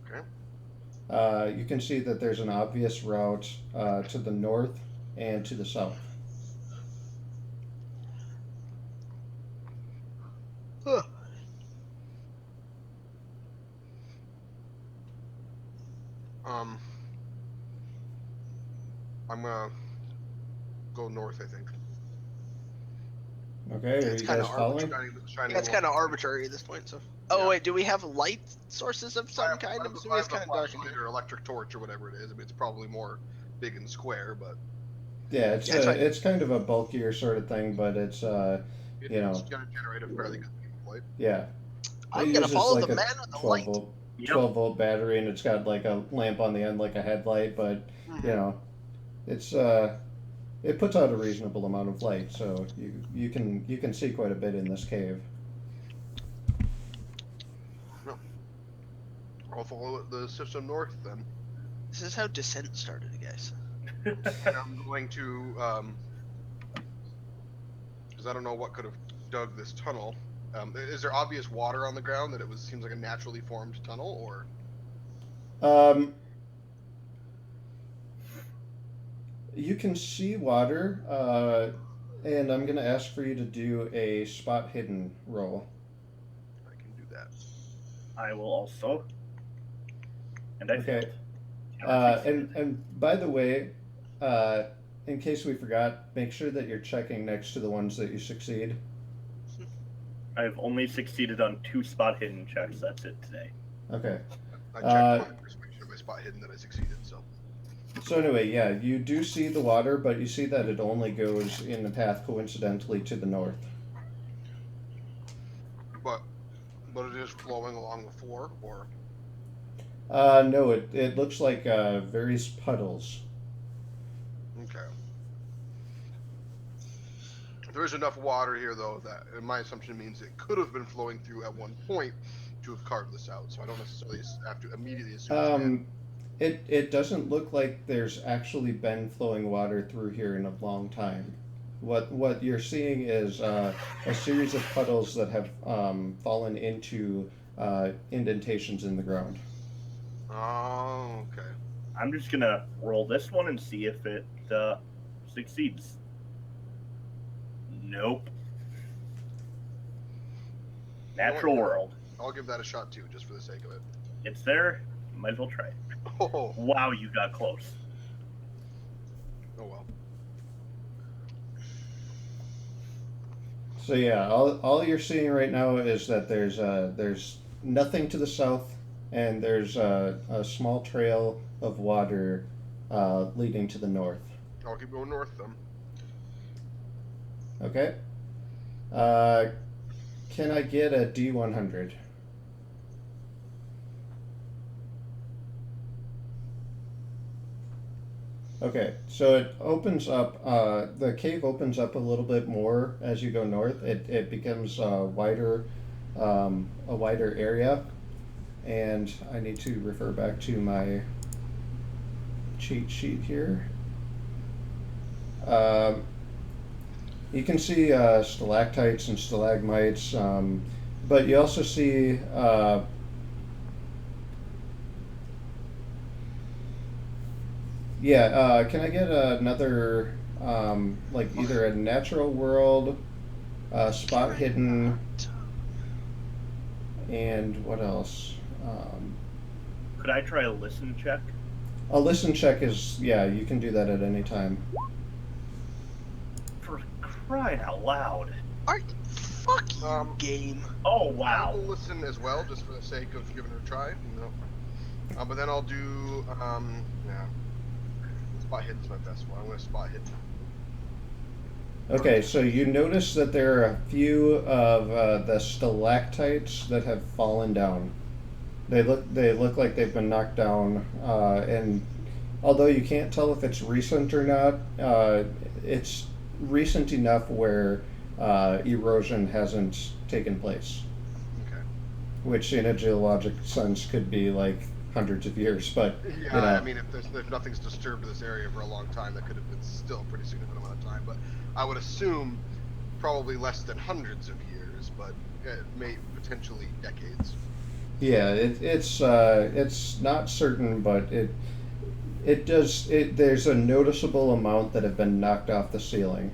Okay. You can see that there's an obvious route to the north and to the south. Huh. I'm gonna go north, I think. Okay, are It's you kind guys of following? Shining Yeah, it's kind of arbitrary at this point. So. Oh Yeah. wait, do we have light sources of some kind? I'm assuming it's I kind have of a dark in flashlight here. or electric torch or whatever it is. I mean, it's probably more big and square, but Yeah, Yeah, it's fine. it's kind of a bulkier sort of thing, but it's you it's know, gonna generate a fairly good beam of light. yeah. I'm It gonna uses follow like the a man with the 12 light. volt Yep. 12-volt battery, and it's got like a lamp on the end like a headlight, but Mhm. you know, it's it puts out a reasonable amount of light, so you can see quite a bit in this cave. I'll follow the system north then. This is how descent started, guys. And I'm going to, because I don't know what could have dug this tunnel. Is there obvious water on the ground that seems like a naturally formed tunnel, or? Um, you can see water, and I'm gonna ask for you to do a spot hidden roll. I can do that. I will also. And I Okay. failed. And I succeeded. And by the way, uh, in case we forgot, make sure that you're checking next to the ones that you succeed. I've only succeeded on 2 spot hidden checks. That's it today. Okay. I checked my persuasion of my spot hidden that I succeeded, so. So anyway, yeah, you do see the water, but you see that it only goes in the path coincidentally to the north. But it is flowing along the floor, or? No, it looks like various puddles. Okay. There is enough water here, though, that my assumption means it could have been flowing through at one point, to have carved this out, so I don't necessarily have to immediately assume it's man. It doesn't look like there's actually been flowing water through here in a long time. What you're seeing is a series of puddles that have fallen into indentations in the ground. Oh, okay. I'm just gonna roll this one and see if it succeeds. Nope. You know what? Natural world. I'll give that a shot too, just for the sake of it. It's there. Might as well try it. Oh, Wow, you got close. oh well. So yeah, all you're seeing right now is that there's nothing to the south, and there's a small trail of water leading to the north. I'll keep going north then. Okay. Can I get a D100? Okay, so it opens up, the cave opens up a little bit more as you go north. It becomes a wider area, and I need to refer back to my cheat sheet here. You can see stalactites and stalagmites, but you also see can I get another, like either a natural world, spot hidden, and what else? Could I try a listen check? A listen check is, yeah, you can do that at any time. For crying out loud. Are you fucking game? Oh, I wow. will listen as well, just for the sake of giving it a try. But then I'll do, yeah. Spot hidden's my best one. I'm going to spot hidden. Okay, so you notice that there are a few of the stalactites that have fallen down. They look like they've been knocked down, and although you can't tell if it's recent or not, it's recent enough where erosion hasn't taken place, Okay. which in a geologic sense could be like hundreds of years. But Yeah, you know, I mean, if nothing's disturbed this area for a long time, that could have been still a pretty significant amount of time. But I would assume probably less than hundreds of years, but it may potentially decades. yeah, it's not certain, but there's a noticeable amount that have been knocked off the ceiling.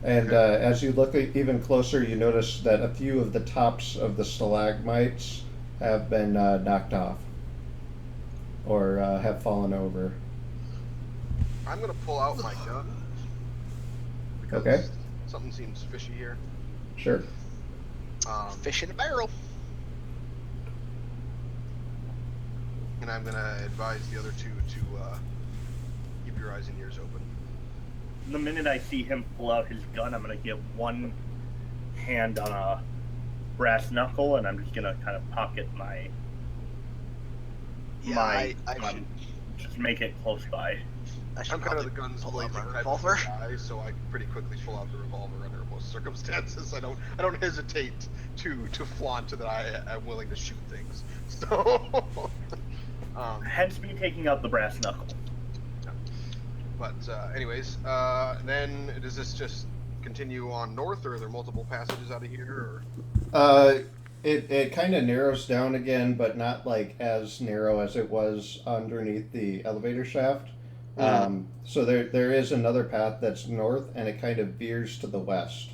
And as you look even closer, you notice that a few of the tops of the stalagmites have been knocked off or have fallen over. I'm gonna pull out my gun because Okay. something seems fishy here. Sure. Fish in a barrel. And I'm gonna advise the other two to keep your eyes and ears open. The minute I see him pull out his gun, I'm gonna get one hand on a brass knuckle, and I'm just gonna kind of pocket my I gun. Just make it close by. should I'm kind of probably the guns pull out blazing my type revolver. of guy, so I can pretty quickly pull out the revolver under most circumstances. I don't hesitate to flaunt that I am willing to shoot things. So, Hence me taking out the brass knuckle. but anyways, then does this just continue on north, or are there multiple passages out of here? Or? It kind of narrows down again, but not like as narrow as it was underneath the elevator shaft. So there is another path that's north, and it kind of veers to the west.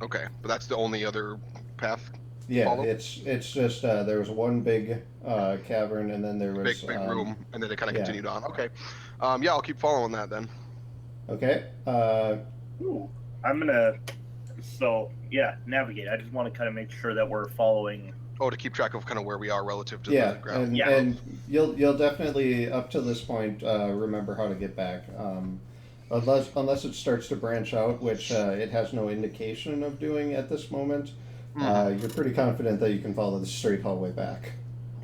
Okay, but that's the only other path. Yeah, Follow? it's just there was one big cavern, and then there was Big room, and then it kind of yeah. continued on. Okay, yeah, I'll keep following that then. Okay. Ooh, I'm gonna. So yeah, navigate. I just want to kind of make sure that we're following. Oh, to keep track of kind of where we are relative to Yeah, the ground. and you'll definitely up to this point remember how to get back, unless it starts to branch out, which it has no indication of doing at this moment. You're pretty confident that you can follow the straight hallway back.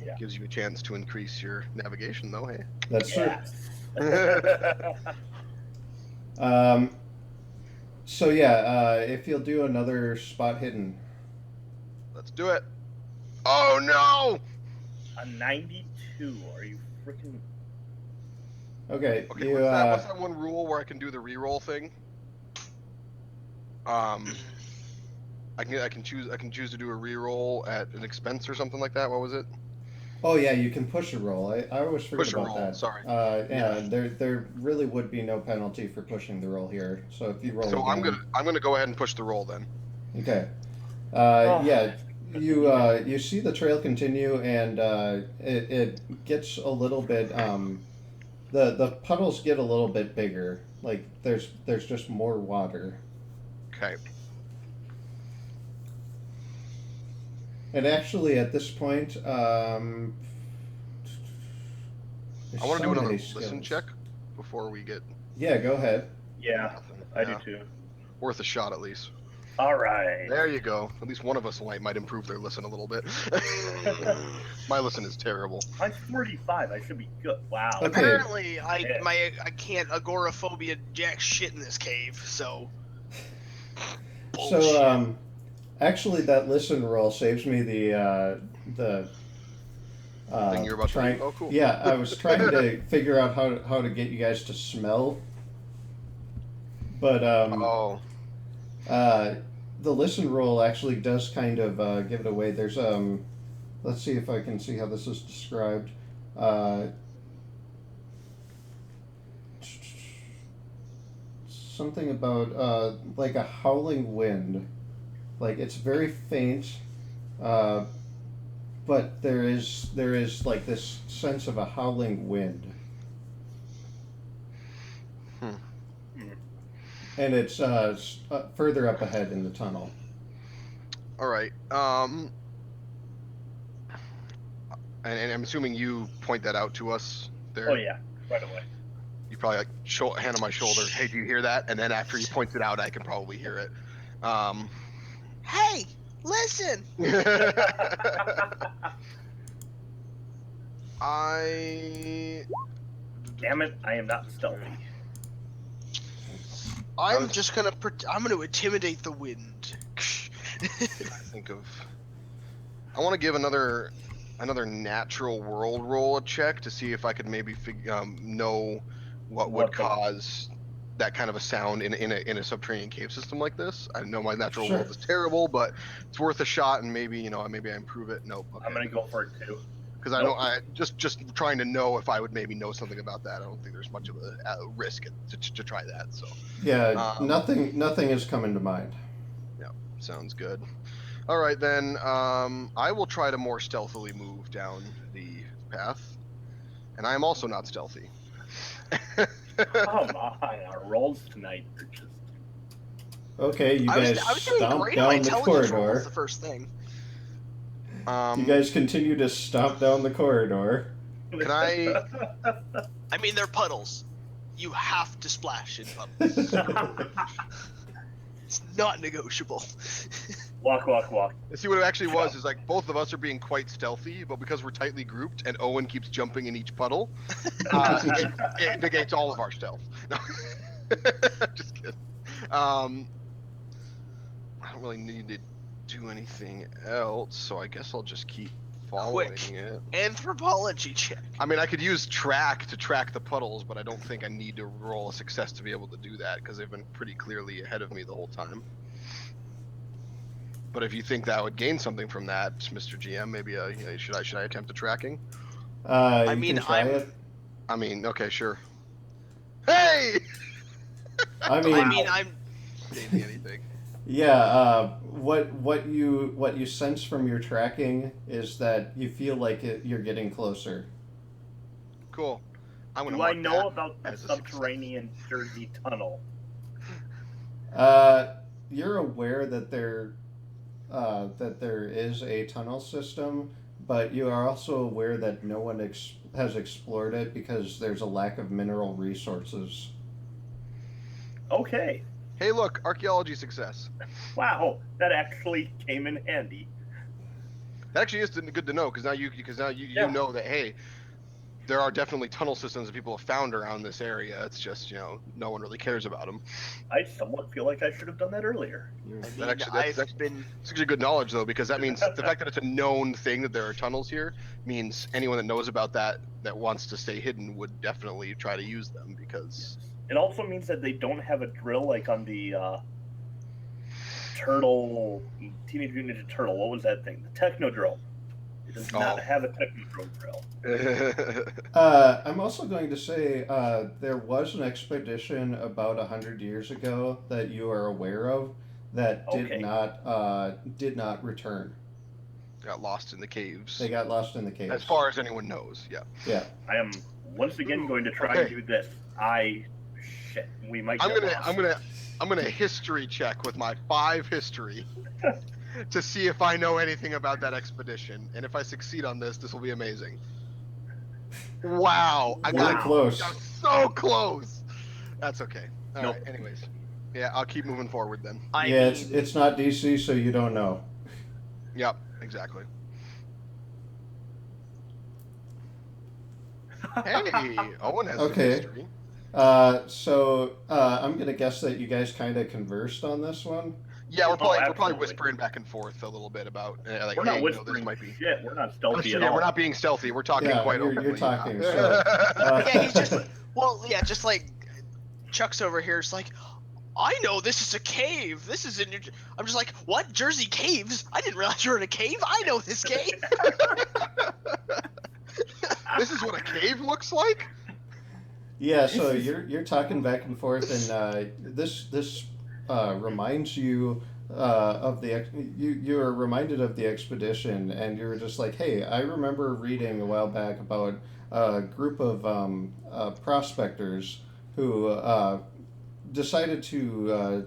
Yeah. Gives you a chance to increase your navigation, though. Hey. That's true. Yes. So yeah, if you'll do another spot hidden. Let's do it. Oh no! A 92. Are you freaking? Okay, Okay, you what's that one rule where I can do the reroll thing? I can choose to do a reroll at an expense or something like that. What was it? oh yeah, you can push a roll. I always forget Push a about roll, that. sorry. Yeah, there really would be no penalty for pushing the roll here. So if you roll So again, I'm gonna go ahead and push the roll then. okay. Oh, Yeah, you see the trail continue, and it gets a little bit the puddles get a little bit bigger. Like there's just more water. Okay. And actually, at this point, there's I want to so do another many listen skills. check before we get Yeah, go ahead. yeah, nothing. I do Yeah. too. Worth a shot at least. All right. There you go. At least one of us might improve their listen a little bit. My listen is terrible. Mine's 45. I should be good. Wow. Okay. Apparently, I Yeah. can't agoraphobia jack shit in this cave. So. So Bullshit. actually, that listen roll saves me the Thing you're about to trying. do. Oh, cool. Yeah, I was trying to figure out how to get you guys to smell, but Oh, the listen roll actually does kind of give it away. There's let's see if I can see how this is described. Uh, something about like a howling wind. Like it's very faint, uh, but there is like this sense of a howling wind, and it's further up ahead in the tunnel. all right. And I'm assuming you point that out to us there. Oh yeah, right away. You probably like hand on my shoulder. Hey, do you hear that? And then after he points it out, I can probably hear it. Hey, listen. I. Damn it! I am not stealthy. I'm just gonna. I'm gonna intimidate the wind. Think of. I want to give another natural world roll a check to see if I could maybe know what would cause that kind of a sound in a subterranean cave system like this. I know my natural Sure. world is terrible, but it's worth a shot, and maybe maybe I improve it. Nope. Okay. I'm gonna go for it too. Because I don't. I just trying to know if I would maybe know something about that. I don't think there's much of a risk to try that. So Yeah, nothing is coming to mind. yeah, sounds good. All right then. I will try to more stealthily move down the path, and I am also not stealthy. Come on, our rolls tonight are just. Okay, you I guys was doing stomp great on my down the intelligence roll. Was corridor. the first thing. You guys continue to stomp down the corridor. Can I? I mean, they're puddles. You have to splash in puddles. It's not negotiable. Walk, walk, walk. See what it actually was is like both of us are being quite stealthy, but because we're tightly grouped and Owen keeps jumping in each puddle, it negates all of our stealth. No. Just kidding. I don't really need to do anything else, so I guess I'll just keep following it. Anthropology check. I mean, I could use track to track the puddles, but I don't think I need to roll a success to be able to do that because they've been pretty clearly ahead of me the whole time. But if you think that would gain something from that, Mr. GM, maybe should I attempt the tracking? You can try it. I mean, okay, sure. Hey! I mean, I'm. Maybe anything. yeah. What you sense from your tracking is that you feel like you're getting closer. Cool. I'm gonna Do I mark know that about the as a success. subterranean dirty tunnel? You're aware that there is a tunnel system, but you are also aware that no one has explored it because there's a lack of mineral resources. Okay. Hey, look, archaeology success. Wow, that actually came in handy. That actually is good to know because now you Yeah. know that hey, there are definitely tunnel systems that people have found around this area. It's just, no one really cares about them. I somewhat feel like I should have done that earlier. I That mean, actually, I've that's been. actually good knowledge though, because that means the fact that it's a known thing that there are tunnels here means anyone that knows about that wants to stay hidden would definitely try to use them because It also means that they don't have a drill like on the Turtle, Teenage Mutant Ninja Turtle. What was that thing? The Techno Drill. It does not have a Techno Drill. I'm also going to say there was an expedition about 100 years ago that you are aware of that Okay. did not return. got lost in the caves. They got lost in the caves. As far as anyone knows, yeah. Yeah. I am once again going to try and do this. Shit. We might get lost. I'm gonna history check with my 5 history to see if I know anything about that expedition, and if I succeed on this, this will be amazing. Wow, I Really close. got so close. That's okay. All Nope. right. Anyways, yeah, I'll keep moving forward then. It's not DC, so you don't know. Yep, exactly. Hey, Owen has Okay. some history. So I'm gonna guess that you guys kind of conversed on this one. Yeah, we're probably absolutely. whispering back and forth a little bit about like, We're not hey, whispering this might be. shit. We're not stealthy at Yeah, all. we're not being stealthy. We're talking Yeah, quite you're openly. talking, so, Yeah, he's just. Well, yeah, just like Chuck's over here. It's like, I know this is a cave. This is in New. I'm just like, what? Jersey caves? I didn't realize you were in a cave. I know this cave. This is what a cave looks like. Yeah, so you're talking back and forth, and this reminds you of the you are reminded of the expedition, and you're just like, hey, I remember reading a while back about a group of prospectors who decided to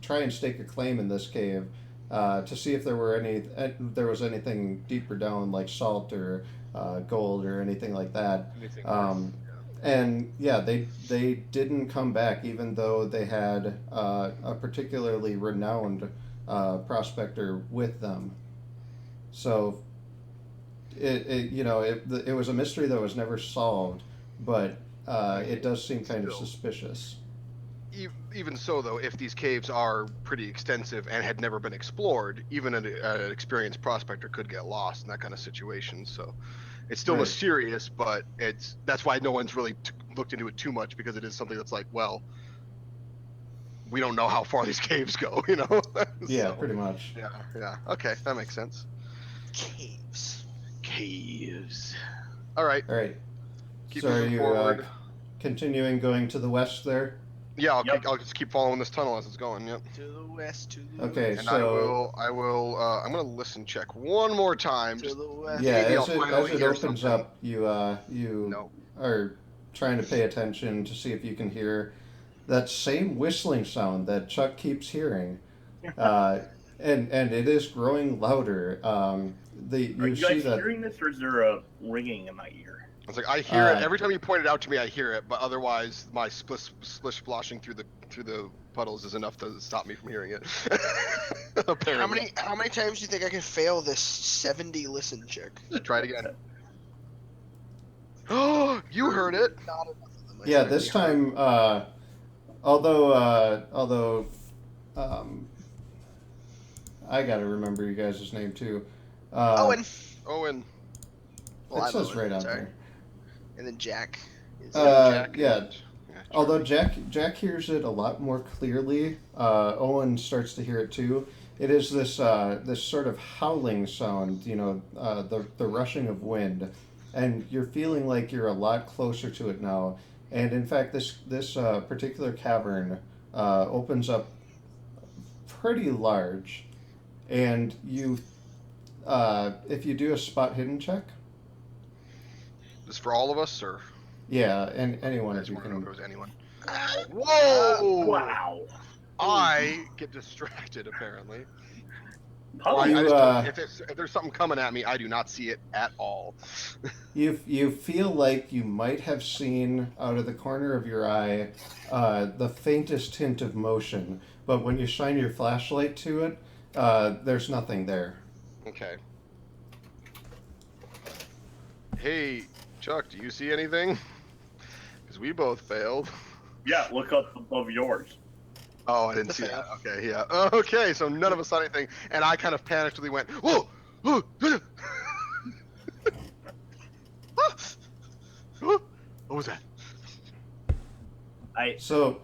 try and stake a claim in this cave to see if there was anything deeper down, like salt or gold or anything like that. And yeah, they didn't come back, even though they had a particularly renowned prospector with them. So it was a mystery that was never solved, but it does seem kind of suspicious. Even so, though, if these caves are pretty extensive and had never been explored, even an experienced prospector could get lost in that kind of situation. So it's still Right. mysterious, but that's why no one's really looked into it too much, because it is something that's like, well, we don't know how far these caves go, Yeah, So, pretty much. yeah. Okay, that makes sense. Caves. All right. All right. Keep So are moving you forward. continuing going to the west there? Yeah, Yep. I'll just keep following this tunnel as it's going. Yep. To the west. To the Okay, west. And so I will. I'm gonna listen check one more time. To Just the west. yeah, maybe I'll as it finally hear opens something. up, you No. are trying to pay attention to see if you can hear that same whistling sound that Chuck keeps hearing, and it is growing louder. Are You you see guys that hearing this, or is there a ringing in my ear? It's like I hear it Uh, every time you point it out to me. I hear it, but otherwise, my splish splashing through the puddles is enough to stop me from hearing it. Apparently. How many times do you think I can fail this 70 listen check? Try it again. Oh, you heard it. Not enough of them. I yeah, think. this time, although I gotta remember you guys' name too. Owen. Owen. Well, It I'm says Owen, right on sorry. there. And then Jack. Is Jack. yeah. and- Although Jack hears it a lot more clearly, Owen starts to hear it too. It is this sort of howling sound, the rushing of wind, and you're feeling like you're a lot closer to it now. And in fact, this particular cavern opens up pretty large, and if you do a spot hidden check, Is this for all of us, or yeah, and anyone I of just you want to know if can. there was anyone? Whoa! Wow. I get distracted apparently. Probably. You, If there's something coming at me, I do not see it at all. You feel like you might have seen out of the corner of your eye the faintest hint of motion, but when you shine your flashlight to it, there's nothing there. Okay. Hey, Chuck, do you see anything? Because we both failed. Yeah, look up above yours. Oh, I didn't see that. Okay, yeah. Okay, so none of us saw anything, and I kind of panickedly went, whoa! Whoa! What was that? So,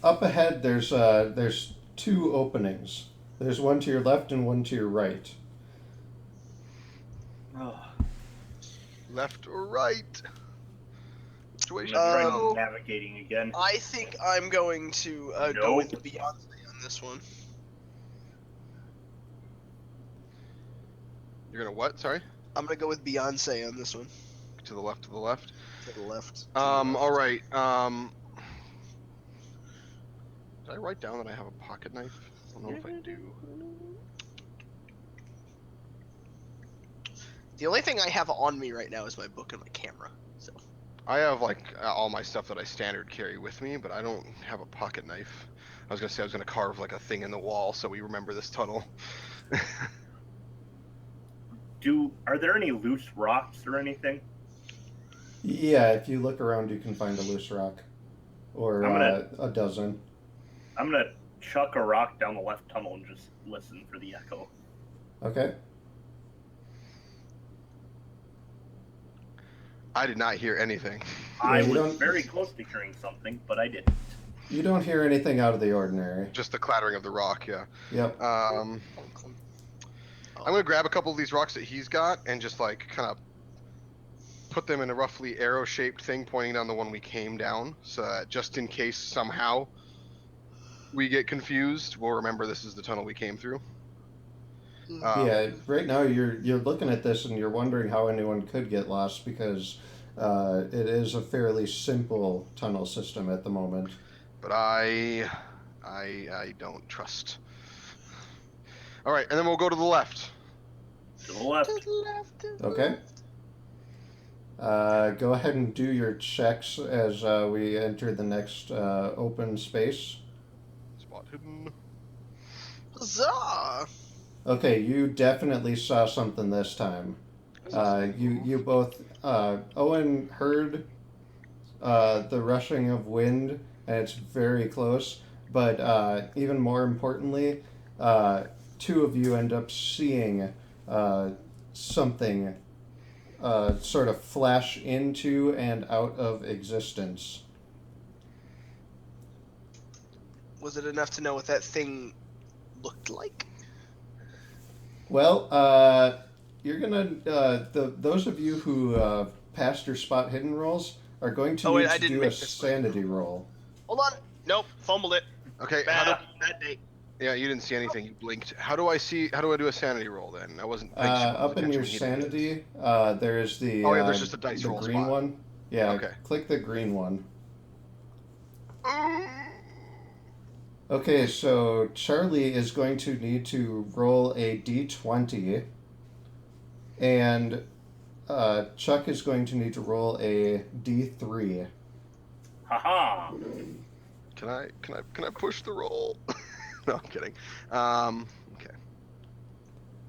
up ahead, there's two openings. There's one to your left and one to your right. Oh, Left or right? Which way I'm should gonna we try go? navigating again. I think I'm going to go Nope. with Beyonce on this one. You're gonna what? Sorry? I'm gonna go with Beyonce on this one. To the left, to the left. To the left. Alright, did I write down that I have a pocket knife? I don't know if I do. The only thing I have on me right now is my book and my camera. So I have, like, all my stuff that I standard carry with me, but I don't have a pocket knife. I was gonna say I was gonna carve, like, a thing in the wall so we remember this tunnel. Are there any loose rocks or anything? Yeah, if you look around, you can find a loose rock, or a dozen. I'm gonna chuck a rock down the left tunnel and just listen for the echo. Okay. I did not hear anything. I you was don't- very close to hearing something, but I didn't. You don't hear anything out of the ordinary. Just the clattering of the rock, yeah. Yep. I'm gonna grab a couple of these rocks that he's got and just, like, kind of put them in a roughly arrow-shaped thing pointing down the one we came down, so that just in case somehow we get confused, we'll remember this is the tunnel we came through. Yeah, right now you're looking at this and you're wondering how anyone could get lost because it is a fairly simple tunnel system at the moment. But I don't trust. All right, and then we'll go to the left. To the left. Okay. Go ahead and do your checks as we enter the next open space. Spot hidden. Huzzah! Okay, you definitely saw something this time. You both Owen heard the rushing of wind, and it's very close. But even more importantly, two of you end up seeing something sort of flash into and out of existence. Was it enough to know what that thing looked like? Well, you're gonna those of you who passed your spot hidden rolls are going to need to do a sanity roll. Hold on. Nope. Fumbled it. Okay, Bad date. yeah, you didn't see anything. You blinked. How do I do a sanity roll then? I wasn't paying super close Up in attention your when he did this. sanity, there's the Oh, yeah, there's just a dice the roll green spot. one. Yeah, Okay. click the green one. Okay, so Charlie is going to need to roll a d20, and Chuck is going to need to roll a d3. Haha. Can I push the roll? No, I'm kidding. Okay.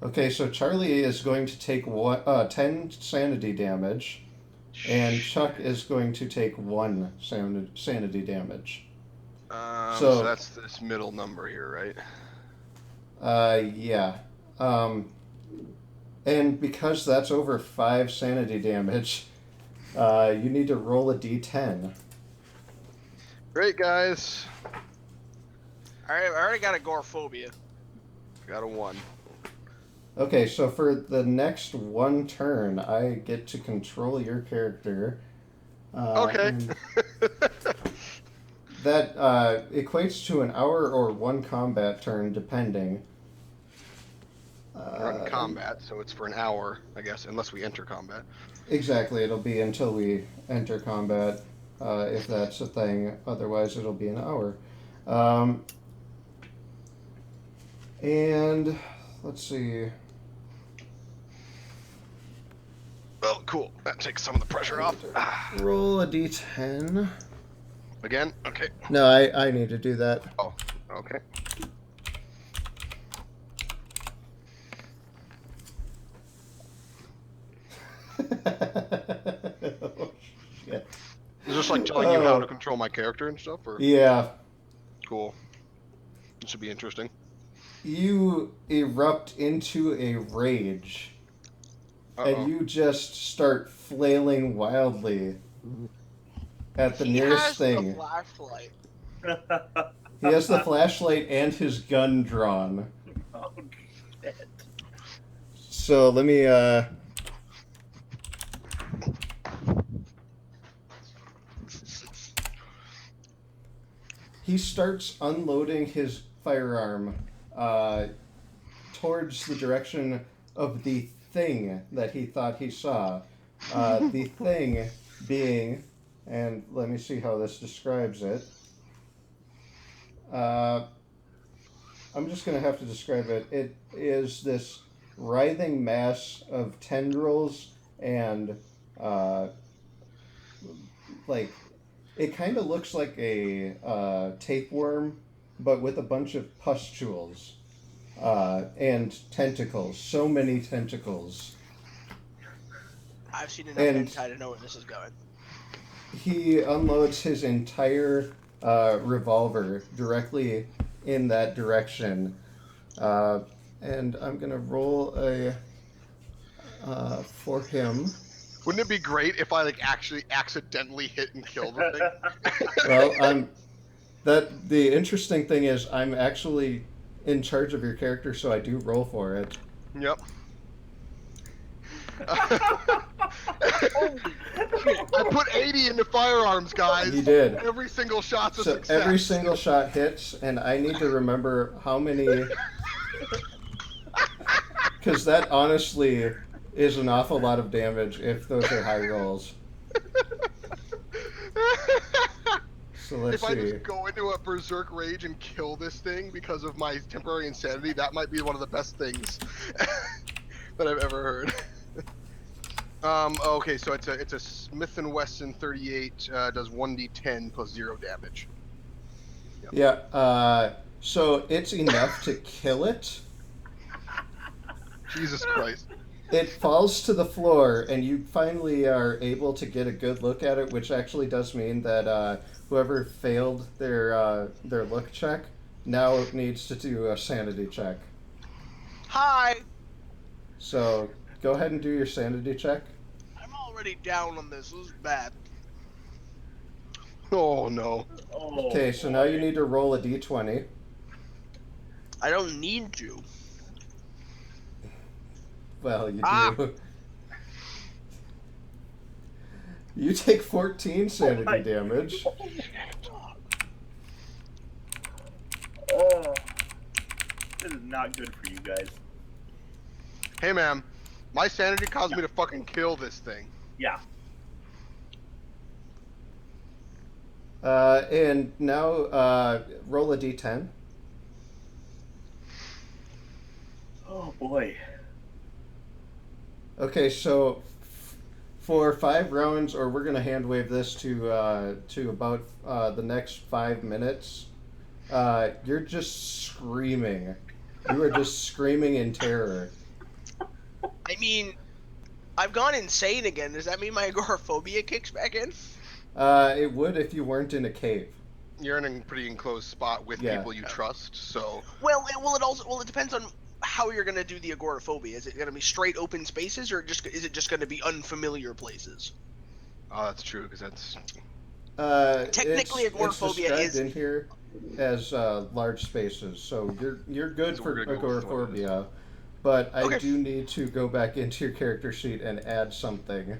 Okay, so Charlie is going to take 10 sanity damage, and Chuck is going to take 1 sanity damage. So that's this middle number here, right? Yeah. And because that's over 5 sanity damage, you need to roll a d10. Great, guys. I already got agoraphobia. Got a 1. Okay, so for the next one turn, I get to control your character. Okay. and that equates to an hour or 1 combat turn, depending. We're in combat, so it's for an hour, I guess, unless we enter combat. Exactly, it'll be until we enter combat, if that's a thing. Otherwise, it'll be an hour. And let's see. Oh, cool. That takes some of the pressure off. Roll a d10. Again? Okay. No, I need to do that. Oh, okay. just like telling you how to control my character and stuff, or Yeah. cool. This should be interesting. You erupt into a rage, Uh-oh. and you just start flailing wildly at the He nearest has thing. the flashlight. He has the flashlight and his gun drawn. Oh, shit. So let me he starts unloading his firearm towards the direction of the thing that he thought he saw. The thing being, and let me see how this describes it. I'm just going to have to describe it. It is this writhing mass of tendrils and, like, it kind of looks like a tapeworm, but with a bunch of pustules and tentacles. So many tentacles. I've seen enough And- hentai to know where this is going. He unloads his entire revolver directly in that direction. And I'm going to roll a for him. Wouldn't it be great if I like actually accidentally hit and killed the thing? Well, the interesting thing is I'm actually in charge of your character, so I do roll for it. Yep. Holy shit. I put 80 into firearms, guys. You did. Every single shot's a So success. every single shot hits, and I need to remember how many. Because that honestly is an awful lot of damage if those are high rolls. So let's If I see. just go into a berserk rage and kill this thing because of my temporary insanity, that might be one of the best things that I've ever heard. Okay, so it's a Smith & Wesson 38, does 1d10 plus 0 damage. Yeah, so it's enough to kill it. Jesus Christ. It falls to the floor, and you finally are able to get a good look at it, which actually does mean that whoever failed their look check now needs to do a sanity check. Hi! So go ahead and do your sanity check. I'm already down on this. This is bad. Oh no. Oh, Okay, so now you need to roll a d20. I don't need to. Well, you Ah. do. You take 14 sanity my- damage. Oh, this is not good for you guys. Hey man, my sanity caused me to fucking kill this thing. Yeah. And now roll a d10. Oh boy. Okay, so for 5 rounds, or we're gonna hand wave this to about the next 5 minutes. You're just screaming. You are just screaming in terror. I mean, I've gone insane again. Does that mean my agoraphobia kicks back in? It would if you weren't in a cave. You're in a pretty enclosed spot with Yeah. people you trust, so It depends on how you're gonna do the agoraphobia. Is it gonna be straight open spaces, or is it just gonna be unfamiliar places? oh, that's true because that's Technically, it's agoraphobia described is- in here as large spaces, so you're good So for we're gonna go with what it is. agoraphobia. But I Okay. do need to go back into your character sheet and add something.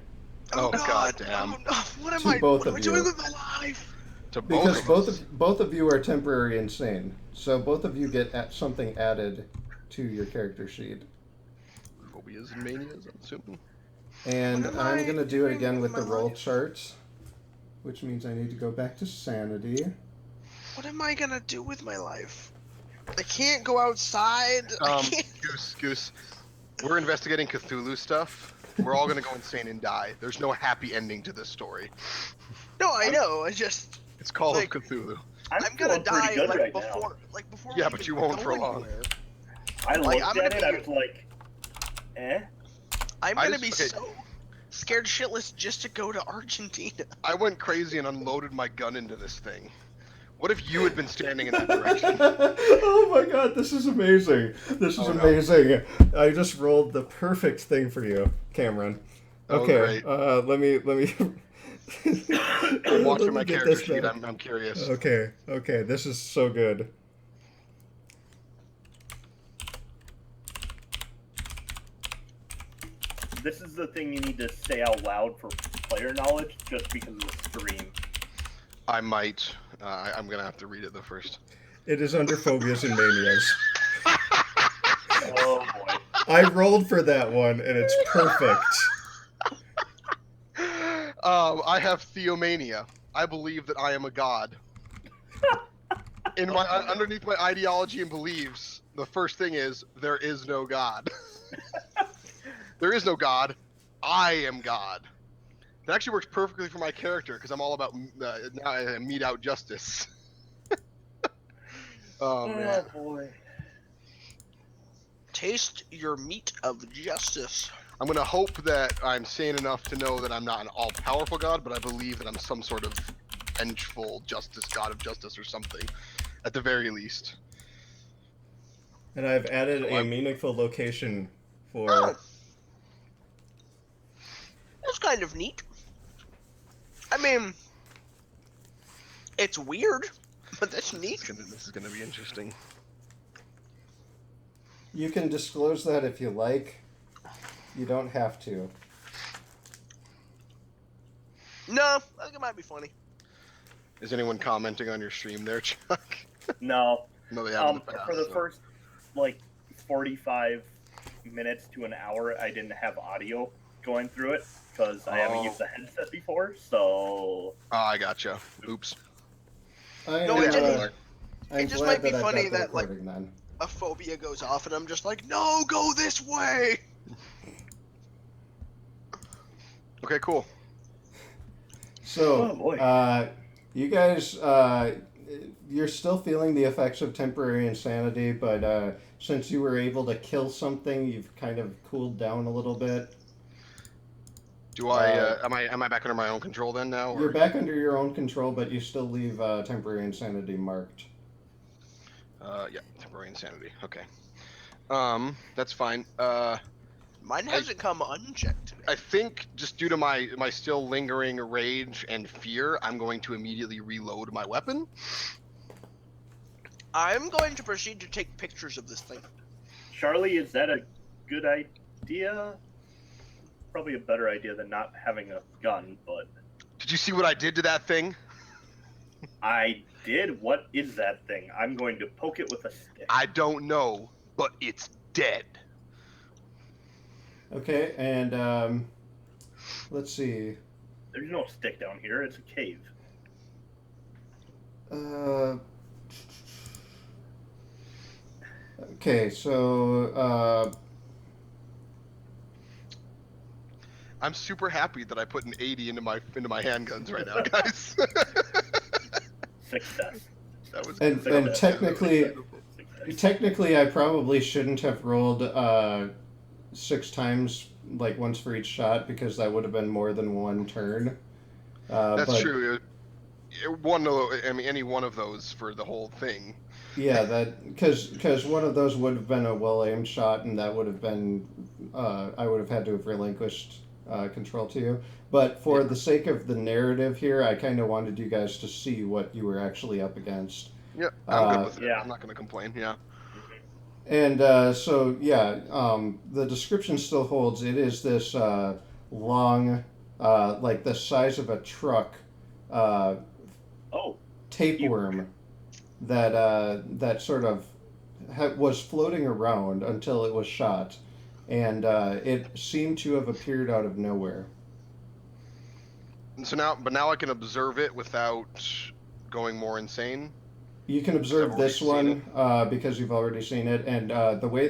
Oh, God! goddamn. Oh, no. What am To I? both What am of I doing you. with my life? to Because both both of you are temporary insane, so both of you get something added to your character sheet. phobias and manias, I'm assuming. And What am I'm I gonna do it doing again with with the my roll life? chart, which means I need to go back to sanity. What am I gonna do with my life? I can't go outside. I can't. Goose, we're investigating Cthulhu stuff. We're all gonna go insane and die. There's no happy ending to this story. No, I know. I just. It's Call Like- of Cthulhu. I'm gonna feeling pretty die good like right before. now. Like before. Yeah, we but even you won't go for long. anywhere. I Like, looked I'm at gonna it, I be- was like, eh? I'm I gonna just- be okay. so. scared shitless just to go to Argentina. I went crazy and unloaded my gun into this thing. What if you had been standing in that direction? Oh my god, this is amazing. This is Oh, no. amazing. I just rolled the perfect thing for you, Cameron. Oh, Okay, great. let me I'm watching let me my get character this sheet. back. I'm curious. Okay, this is so good. This is the thing you need to say out loud for player knowledge, just because of the stream. I might. I'm gonna have to read it though first. It is under phobias and manias. Oh boy. I rolled for that one, and it's perfect. I have theomania. I believe that I am a god. Underneath my ideology and beliefs, the first thing is there is no god. There is no god. I am God. That actually works perfectly for my character because I'm all about now I mete out justice. Oh man. Boy. Taste your meat of justice. I'm gonna hope that I'm sane enough to know that I'm not an all-powerful god, but I believe that I'm some sort of vengeful justice, god of justice, or something, at the very least. And I've added So a I'm- meaningful location for. Oh. That's kind of neat. I mean, it's weird, but that's neat. This is gonna be interesting. You can disclose that if you like. You don't have to. No, I think it might be funny. Is anyone commenting on your stream there, Chuck? No. No, they haven't. For the first, 45 minutes to an hour, I didn't have audio going through it because I haven't used the headset before. So. Oh, I gotcha. Oops. I No, am, it just- I'm it just glad might be that I've funny got the that, recording then. A phobia goes off, and I'm just like, no, go this way. Okay, cool. So, Oh, boy. you guys, you're still feeling the effects of temporary insanity, but since you were able to kill something, you've kind of cooled down a little bit. Do I? Am I back under my own control then now? Or? You're back under your own control, but you still leave temporary insanity marked. Yeah, temporary insanity. Okay. That's fine. Mine hasn't come unchecked today. I think just due to my still lingering rage and fear, I'm going to immediately reload my weapon. I'm going to proceed to take pictures of this thing. Charlie, is that a good idea? Probably a better idea than not having a gun, but Did you see what I did to that thing? I did. What is that thing? I'm going to poke it with a stick. I don't know, but it's dead. Okay, and let's see. There's no stick down here. It's a cave. Okay, so I'm super happy that I put an 80 into my handguns right now, guys. Success. That was and technically, I probably shouldn't have rolled 6 times, like once for each shot, because that would have been more than one turn. That's true. Any one of those for the whole thing. Yeah, that because one of those would have been a well-aimed shot, and that would have been I would have had to have relinquished control to you. But for the sake of the narrative here, I kind of wanted you guys to see what you were actually up against. Yeah, I'm good with it. Yeah. I'm not going to complain. Yeah. And so, yeah, the description still holds. It is this long, like the size of a truck, tapeworm that sort of was floating around until it was shot, and it seemed to have appeared out of nowhere. And so now I can observe it without going more insane. You can observe I've this already one because you've already seen it, and the way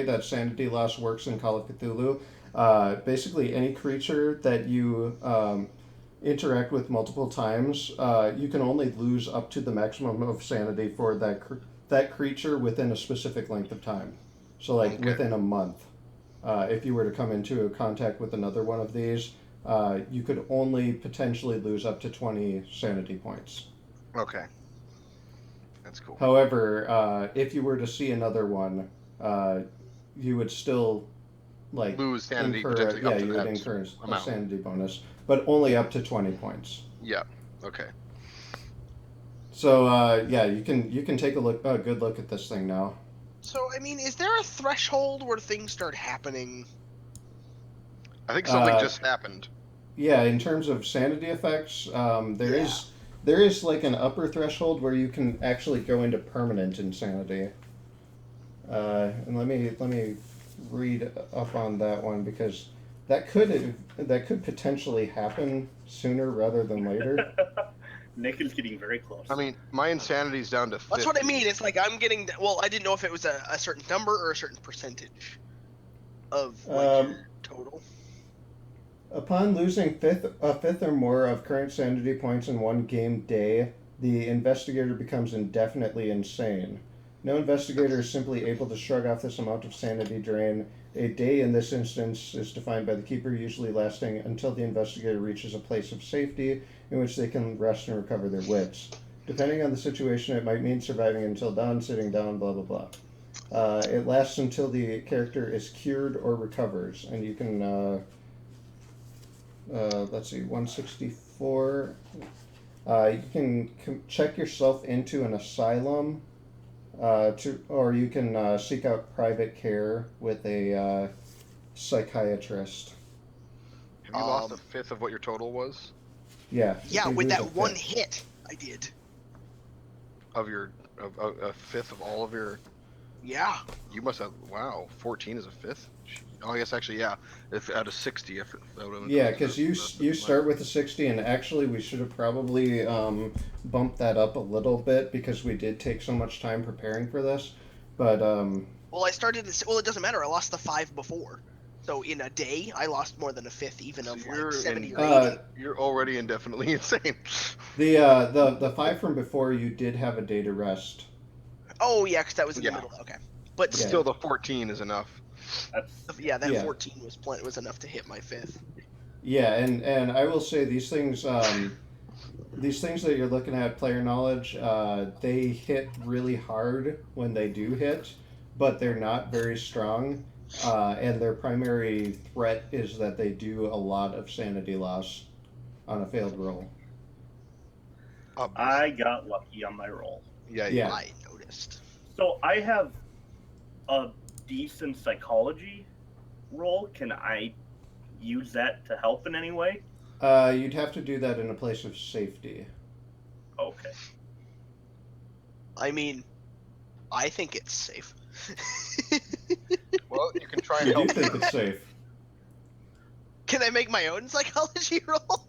that sanity loss works in Call of Cthulhu, basically any creature that you interact with multiple times, you can only lose up to the maximum of sanity for that creature within a specific length of time. So, like Okay. within a month. if you were to come into contact with another one of these, you could only potentially lose up to 20 sanity points. Okay. That's cool. However, if you were to see another one, you would still Lose sanity incur potentially up to you would that incur a amount. sanity bonus, but only up to 20 points. Yeah. Okay. So you can take a good look at this thing now. So, I mean, is there a threshold where things start happening? I think something just happened. Yeah, in terms of sanity effects, there is like an upper threshold where you can actually go into permanent insanity. And let me read up on that one because that could potentially happen sooner rather than later. Nick is getting very close. I mean, my insanity's down to 50. That's what I mean. It's like I'm getting. Well, I didn't know if it was a certain number or a certain percentage of your total. Upon losing a fifth or more of current sanity points in one game day, the investigator becomes indefinitely insane. No investigator is simply able to shrug off this amount of sanity drain. A day in this instance is defined by the keeper, usually lasting until the investigator reaches a place of safety in which they can rest and recover their wits. Depending on the situation, it might mean surviving until dawn, sitting down, blah blah blah. It lasts until the character is cured or recovers, and you can let's see, 164. You can check yourself into an asylum, or you can seek out private care with a psychiatrist. Have you lost a fifth of what your total was? Yeah. Yeah, with that one hit, I did. Of a fifth of all of your. Yeah. You must have 14 is a fifth. Oh, I guess actually, yeah. If out of 60, if yeah, because you start with a 60, and actually we should have probably bumped that up a little bit because we did take so much time preparing for this. But well, I started. Well, it doesn't matter. I lost the 5 before, so in a day I lost more than a fifth, even of like 70 or 80. You're already indefinitely insane. The 5 from before, you did have a day to rest. Oh yeah, because that was in the middle. Okay, but still, the 14 is enough. That 14 was enough to hit my fifth. Yeah, and I will say these things that you're looking at, player knowledge, they hit really hard when they do hit, but they're not very strong, and their primary threat is that they do a lot of sanity loss on a failed roll. I got lucky on my roll. Yeah. I noticed. So I have a decent psychology roll. Can I use that to help in any way? You'd have to do that in a place of safety. Okay. I mean, I think it's safe. Well, you can try and You help. do think it's safe. Can I make my own psychology roll?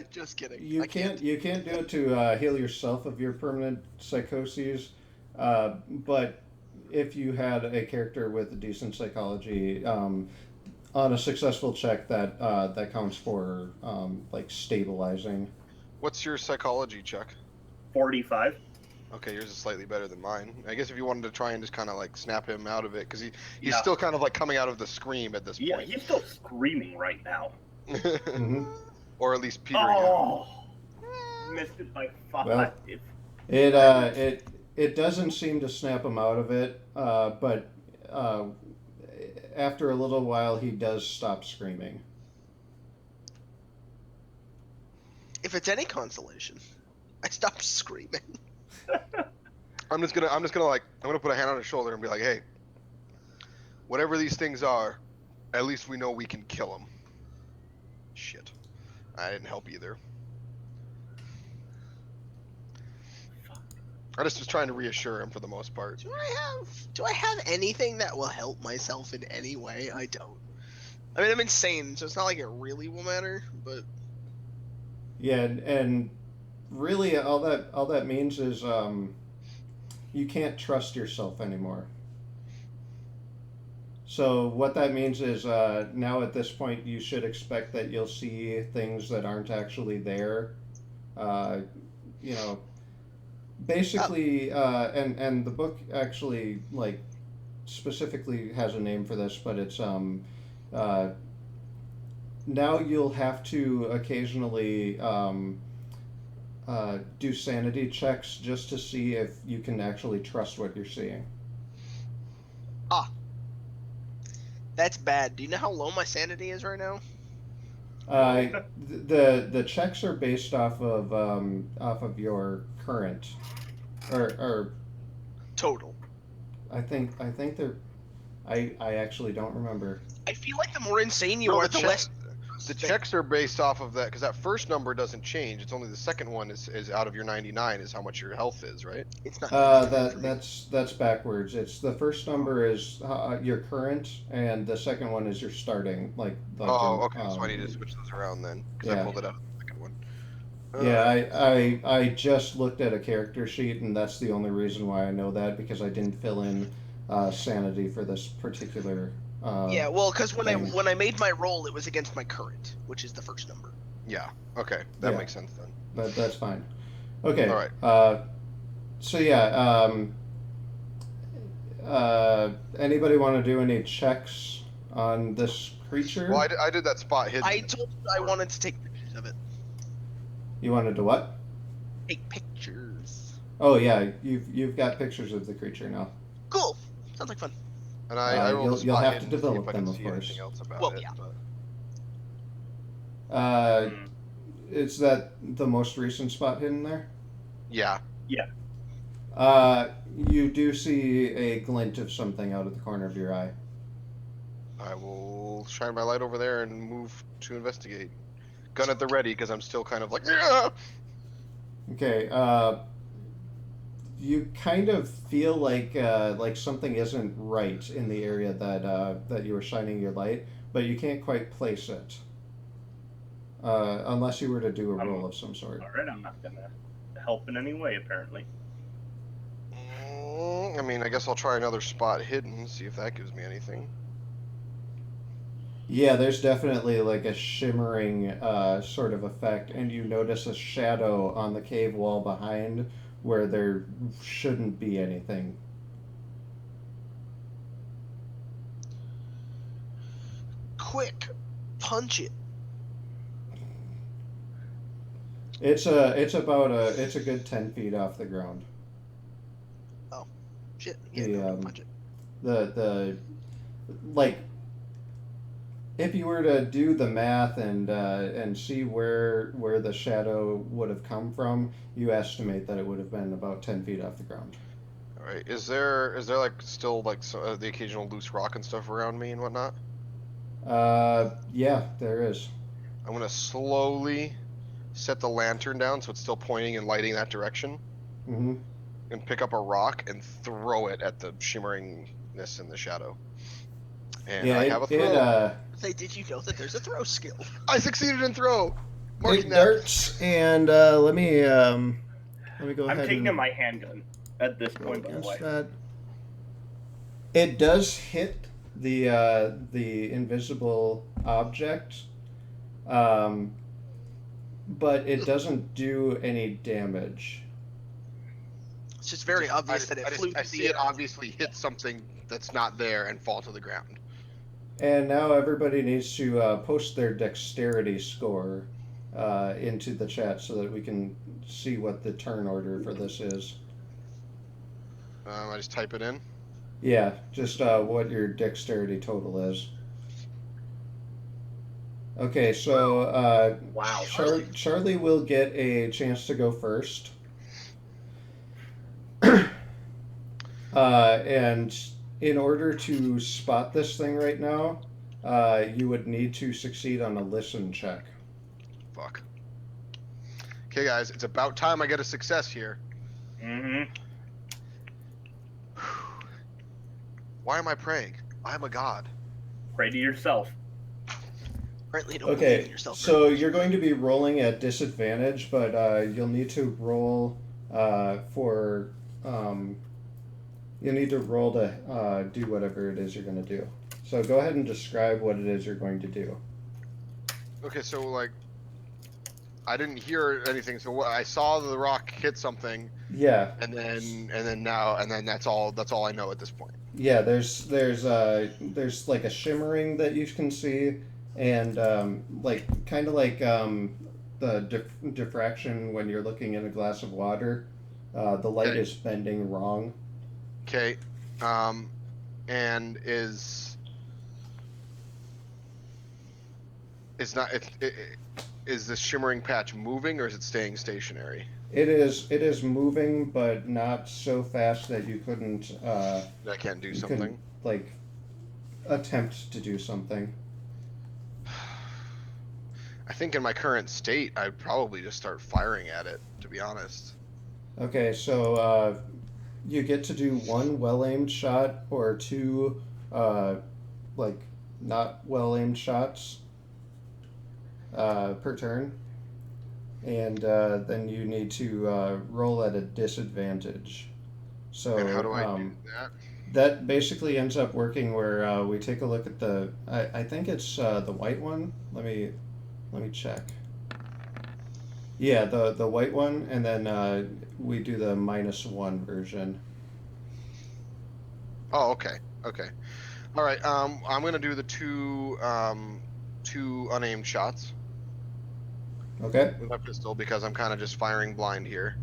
Just kidding. You can't do it to heal yourself of your permanent psychoses, but if you had a character with a decent psychology, on a successful check, that counts for like stabilizing. What's your psychology check? 45. Okay, yours is slightly better than mine. I guess if you wanted to try and just kind of like snap him out of it, because he's still kind of like coming out of the scream at this point. Yeah, he's still screaming right now. Mm-hmm. Or at least petering out. Missed it by 5. Well, it doesn't seem to snap him out of it, but after a little while he does stop screaming. If it's any consolation, I stopped screaming. I'm just gonna put a hand on his shoulder and be like, hey, whatever these things are, at least we know we can kill them. Shit, I didn't help either. I just was trying to reassure him for the most part. Do I have anything that will help myself in any way? I don't. I mean, I'm insane, so it's not like it really will matter, but Yeah, and really all that means is you can't trust yourself anymore. So what that means is now at this point you should expect that you'll see things that aren't actually there. You know, basically, and the book actually like specifically has a name for this, but it's now you'll have to occasionally do sanity checks just to see if you can actually trust what you're seeing. That's bad. Do you know how low my sanity is right now? The checks are based off of your current, or Total. I think they're. I actually don't remember. I feel like the more insane you No, are, the less. The checks are based off of that, because that first number doesn't change. It's only the second one is out of your 99 is how much your health is, right? It's not. That's backwards. It's the first number is your current, and the second one is your starting. Oh, okay. So I need to switch those around then, because yeah. I pulled it out of the second one. Yeah, I just looked at a character sheet, and that's the only reason why I know that, because I didn't fill in sanity for this particular. Yeah, well, because when thing. I made my roll, it was against my current, which is the first number. Yeah. Okay, that Yeah. makes sense then. But that's fine. Okay. All right. So yeah. Anybody want to do any checks on this creature? Well, I did that spot hidden. I told you I wanted to take pictures of it. You wanted to what? Take pictures. Oh yeah, you've got pictures of the creature now. Cool. Sounds like fun. And I rolled the you'll spot have hidden to develop see if I them, can of see course. anything else about Well, it, yeah. but- Is that the most recent spot hidden there? Yeah. You do see a glint of something out of the corner of your eye. I will shine my light over there and move to investigate. Gun at the ready, because I'm still kind of like, yeah! Okay. You kind of feel like something isn't right in the area that you were shining your light, but you can't quite place it. Unless you were to do a roll of some sort. Alright, I'm not gonna help in any way, apparently. I mean, I guess I'll try another spot hidden, see if that gives me anything. Yeah, there's definitely like a shimmering sort of effect, and you notice a shadow on the cave wall behind where there shouldn't be anything. Quick, punch it. It's a good 10 feet off the ground. Shit. Yeah, The, no, punch it. The like, if you were to do the math and see where the shadow would have come from, you estimate that it would have been about 10 feet off the ground. All right, is there like still like the occasional loose rock and stuff around me and whatnot? Yeah, there is. I'm gonna slowly set the lantern down so it's still pointing and lighting that direction, Mm-hmm. and pick up a rock and throw it at the shimmeringness in the shadow. And Yeah, I have a throw. Say, did you know that there's a throw skill? I succeeded in throw. It Marking that. darts, and let me go I'm ahead taking and my handgun at this go point, by the against way. that. It does hit the invisible object, but it doesn't do any damage. It's just very obvious that it flew I through see the it air. obviously hit something that's not there and fall to the ground. And now everybody needs to post their dexterity score into the chat so that we can see what the turn order for this is. I just type it in. Yeah, just what your dexterity total is. Okay, so Wow. Charlie will get a chance to go first. And in order to spot this thing right now, you would need to succeed on a listen check. Fuck. Okay, guys, it's about time I get a success here. Mm-hmm. Why am I praying? I am a god. Pray to yourself. Apparently, you don't believe in Okay, yourself. so you're going to be rolling at disadvantage, but you'll need to roll for you'll need to roll to do whatever it is you're going to do. So go ahead and describe what it is you're going to do. Okay, so like, I didn't hear anything. So what, I saw the rock hit something. Yeah. and then that's all I know at this point. Yeah, there's like a shimmering that you can see, and like kind of like the diffraction when you're looking in a glass of water. The light Okay. is bending wrong. Okay. And is not is this shimmering patch moving or is it staying stationary? It is moving, but not so fast that I can't do you couldn't something. like attempt to do something. I think in my current state, I'd probably just start firing at it, to be honest. Okay, so you get to do one well aimed shot or two uh, like not well aimed shots per turn, and then you need to roll at a disadvantage. And how So do I do that? that basically ends up working where we take a look at the. I think it's the white one. Let me check. Yeah, the white one, and then we do the -1 version. Oh, okay, okay, all right. I'm gonna do the two unaimed shots Okay. with my pistol because I'm kind of just firing blind here,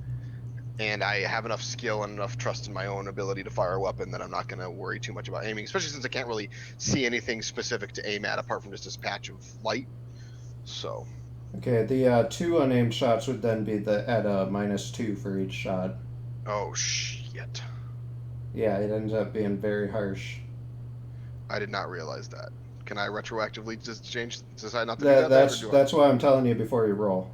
and I have enough skill and enough trust in my own ability to fire a weapon that I'm not gonna worry too much about aiming, especially since I can't really see anything specific to aim at apart from just this patch of light. So. Okay. The two unaimed shots would then be at a -2 for each shot. Oh shit. Yeah, it ends up being very harsh. I did not realize that. Can I retroactively just decide not to do That that then, or that's do I? that's why I'm telling you before you roll.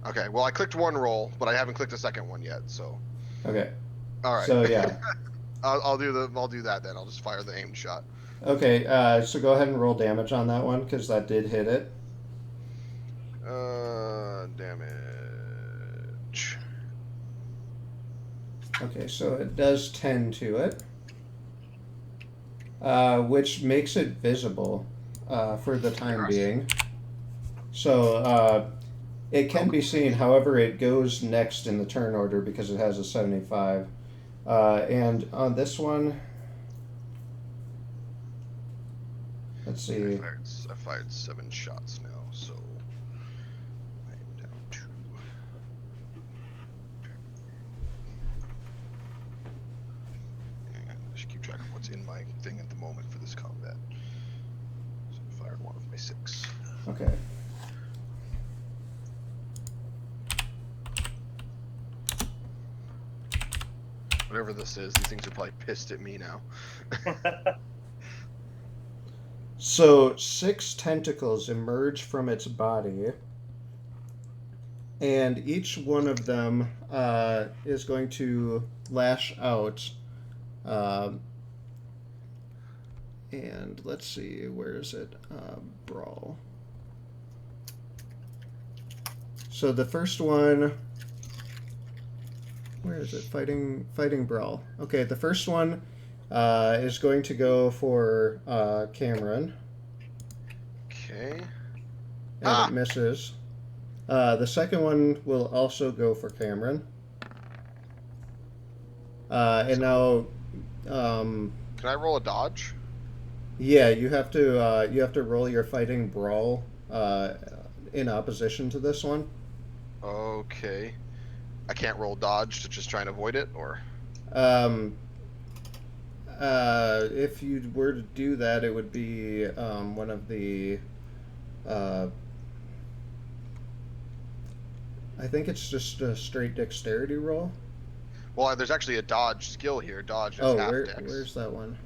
Okay, well I clicked one roll, but I haven't clicked a second one yet. So, Okay. all right. So yeah. I'll do that then. I'll just fire the aimed shot. Okay. So go ahead and roll damage on that one because that did hit it. Damage. Okay, so it does 10 to it, which makes it visible for the time being. So it can be seen, however, it goes next in the turn order because it has a 75. And on this one, let's see. I fired 7 shots now, so I am down 2. And I should keep track of what's in my thing at the moment for this combat. So I fired 1 of my 6. Okay. Whatever this is, these things are probably pissed at me now. So 6 tentacles emerge from its body, and each one of them is going to lash out. And let's see, where is it? Brawl. So the first one, where is it? Fighting brawl. Okay, the first one is going to go for Cameron, Okay. and it misses. The second one will also go for Cameron. And now, Can I roll a dodge? yeah, you have to roll your fighting brawl in opposition to this one. Okay. I can't roll dodge to just try and avoid it, or? If you were to do that, it would be one of the. I think it's just a straight dexterity roll. Well, there's actually a dodge skill here. Dodge is Oh, half dex. where's that one?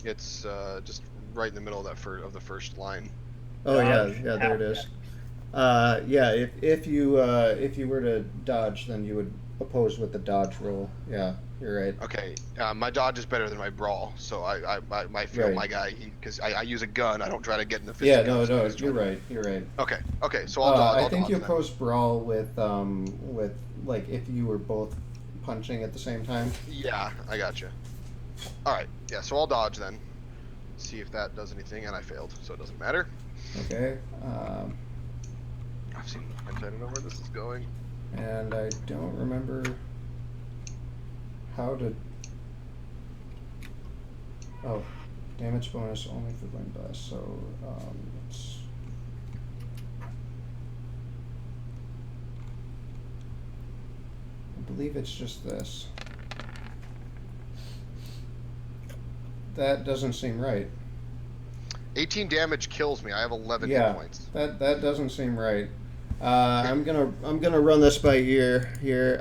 It's just right in the middle of of the first line. Oh Dodge, yeah, there it half is. Yeah, if you were to dodge, then you would oppose with the dodge roll. Yeah, you're right. Okay, my dodge is better than my brawl, so I feel Right. my guy, because I use a gun. I don't try to get in the Yeah, fisticuffs. no, I just try you're to- right. You're right. Okay, so I'll dodge. I I'll think dodge you then. oppose brawl with like if you were both punching at the same time. Yeah, I gotcha. All right, yeah, so I'll dodge then. See if that does anything, and I failed, so it doesn't matter. Okay. I don't know where this is going. And I don't remember. how did... Oh, damage bonus only for wind blast, so, it's... I believe it's just this. That doesn't seem right. 18 damage kills me. I have 11 Yeah, hit points. that doesn't seem right. I'm gonna run this by ear here.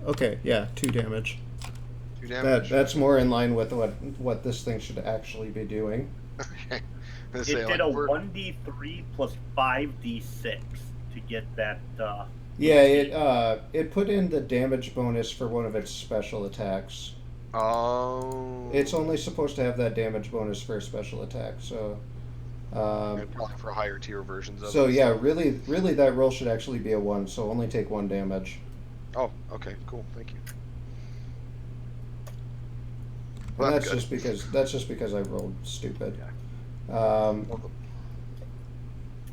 Okay, yeah, 2 damage. 2 damage. That's more in line with what this thing should actually be doing. Okay. It did a 1d3 plus 5d6 to get that. Yeah, it put in the damage bonus for one of its special attacks. Oh. It's only supposed to have that damage bonus for a special attack, so. And probably for higher tier versions of it. So yeah, really, that roll should actually be a 1. So only take 1 damage. Oh, okay, cool, thank you. And Well, that's good. just because I rolled stupid. Welcome.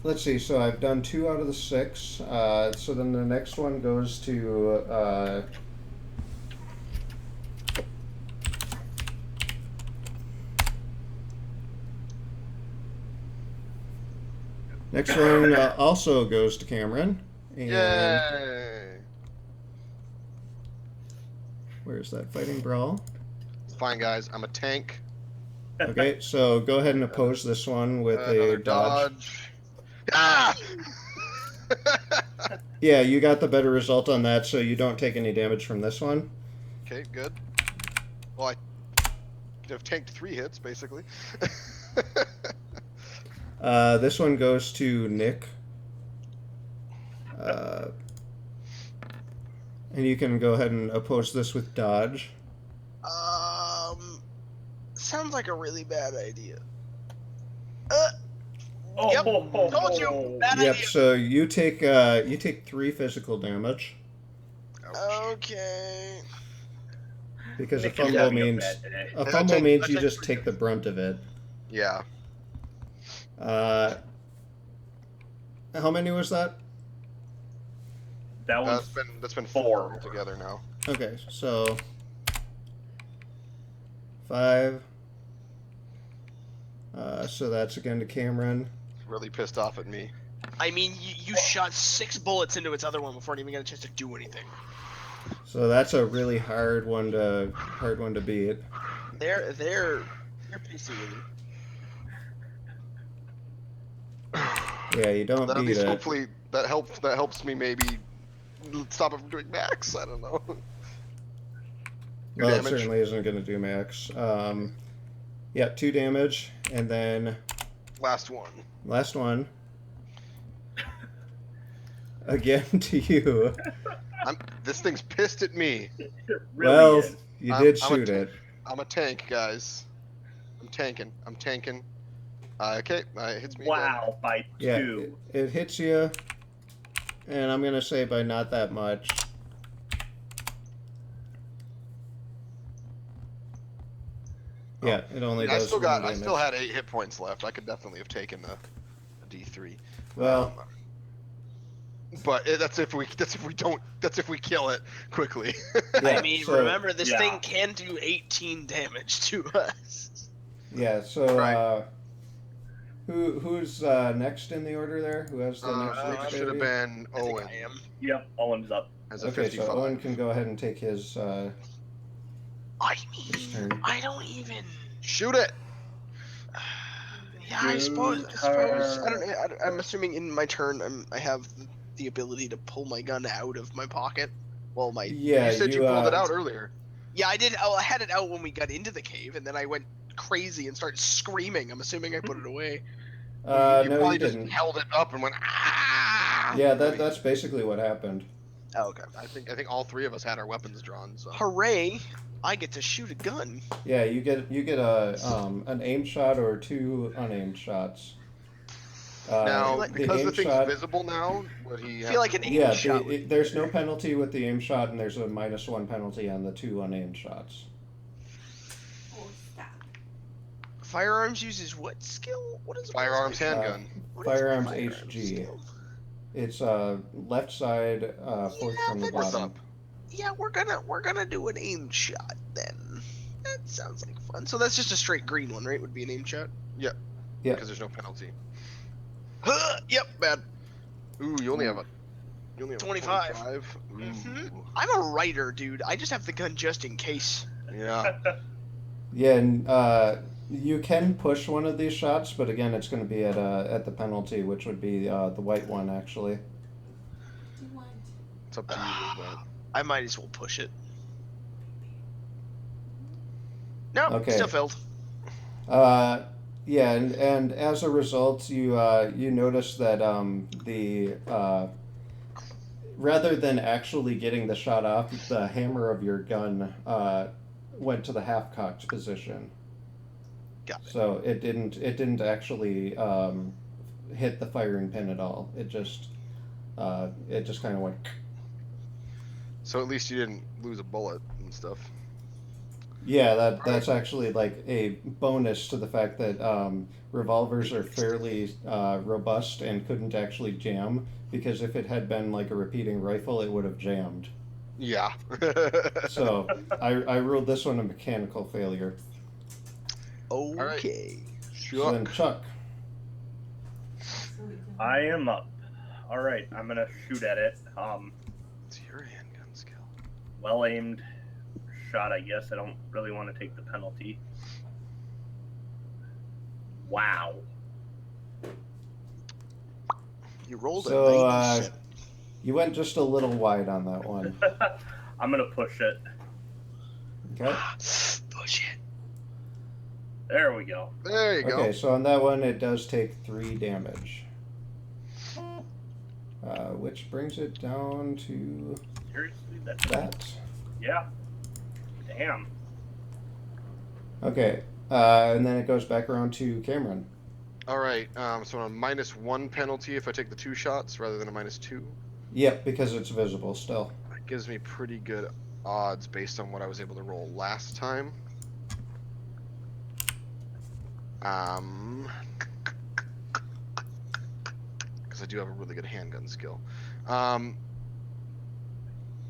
Let's see. So I've done 2 out of the 6. So then the next one goes to. Next one also goes to Cameron. And Yay! where's that fighting brawl? It's fine, guys. I'm a tank. Okay, so go ahead and oppose this one with Another a dodge. Ah! Yeah, you got the better result on that, so you don't take any damage from this one. Okay, good. Well, I could have tanked 3 hits, basically. This one goes to Nick. And you can go ahead and oppose this with dodge. Sounds like a really bad idea. Oh, Yep, ho, ho, told you. ho. Bad Yep. idea. So you take 3 physical damage Okay. because a Nick is fumble having a means bad day. a I fumble take- means I you take just 3 take the brunt of it. Yeah. How many was that? That was That's been 4 4. altogether now. Okay, so 5. So that's again to Cameron. Really pissed off at me. I mean, you shot 6 bullets into its other one before it even got a chance to do anything. So that's a really hard one to beat. They're pissy with me. Yeah, you don't At beat least it. hopefully that helps me maybe stop it from doing max. I don't know. Well, it damage. certainly isn't going to do max. Yeah, 2 damage, and then Last one. last one. Again to you. This thing's pissed at me. It really Well, is. you I'm- did I'm a shoot tank. it. I'm a tank, guys. I'm tanking. Okay, it hits me. again. Wow, by Yeah, 2. it hits you, and I'm going to say by not that much. Yeah, it only I does still 1 I damage. still had 8 hit points left. I could definitely have taken a D3. Well, but that's if we kill it quickly. yeah, I mean, so, remember, this Yeah. thing can do 18 damage to us. Yeah, so Right. who's next in the order there? Who has the next It Rich should have baby? been I think Owen I am. Yep, Owen's up. as a Okay, 55. so Owen can go ahead and take his I turn. mean, I don't even. Shoot it. Yeah, I suppose. I don't Turn. know. I'm assuming in my turn, I have the ability to pull my gun out of my pocket. Well, my Yeah, You said you pulled it out earlier. yeah, I did. Oh, I had it out when we got into the cave, and then I went crazy and started screaming. I'm assuming I put it away. You No, probably you just didn't. held it up and went ah. Yeah, that's basically what happened. Oh, okay. I think all 3 of us had our weapons drawn. So Hooray! I get to shoot a gun. Yeah, you get a an aim shot or 2 unaimed shots. now like- because the aim thing's shot, visible now, would he? I feel like an aim yeah, shot. there's no penalty with the aim shot, and there's a -1 penalty on the 2 unaimed shots. Oh, stop. Firearms uses what skill? What is Firearms handgun. What is my Firearms firearms HG. skill? It's left side, fourth from the Fourth bottom. up. Yeah, we're gonna do an aim shot then. That sounds like fun. So that's just a straight green one, right? Would be an aim shot. Yep. Because there's no penalty. Yep, bad. Ooh, you only have a 25. 25. Ooh. I'm a writer, dude. I just have the gun just in case. Yeah. Yeah, and you can push one of these shots, but again, it's going to be at the penalty, which would be the white one actually. Do you want? It's up to you. But... I might as well push it. No, Okay. still failed. Yeah, and as a result, you notice that the rather than actually getting the shot off, the hammer of your gun went to the half-cocked position. Got it. So it didn't actually hit the firing pin at all. It just kind of went. So at least you didn't lose a bullet and stuff. Yeah, that's actually like a bonus to the fact that revolvers are fairly robust and couldn't actually jam, because if it had been like a repeating rifle, it would have jammed. Yeah. So I ruled this one a mechanical failure. Okay. So then Chuck. So we can- I am up. All right, I'm gonna shoot at it. It's your handgun skill. Well aimed shot, I guess. I don't really want to take the penalty. Wow. You rolled So, a 97. You went just a little wide on that one. I'm gonna push it. Okay. Push it. There we go. There you go. Okay, so on that one, it does take 3 damage. Which brings it down to Seriously, that's that. yeah. Damn. Okay, and then it goes back around to Cameron. All right. So on a -1 penalty if I take the 2 shots rather than a -2. Yep, because it's visible still. That gives me pretty good odds based on what I was able to roll last time. Because I do have a really good handgun skill.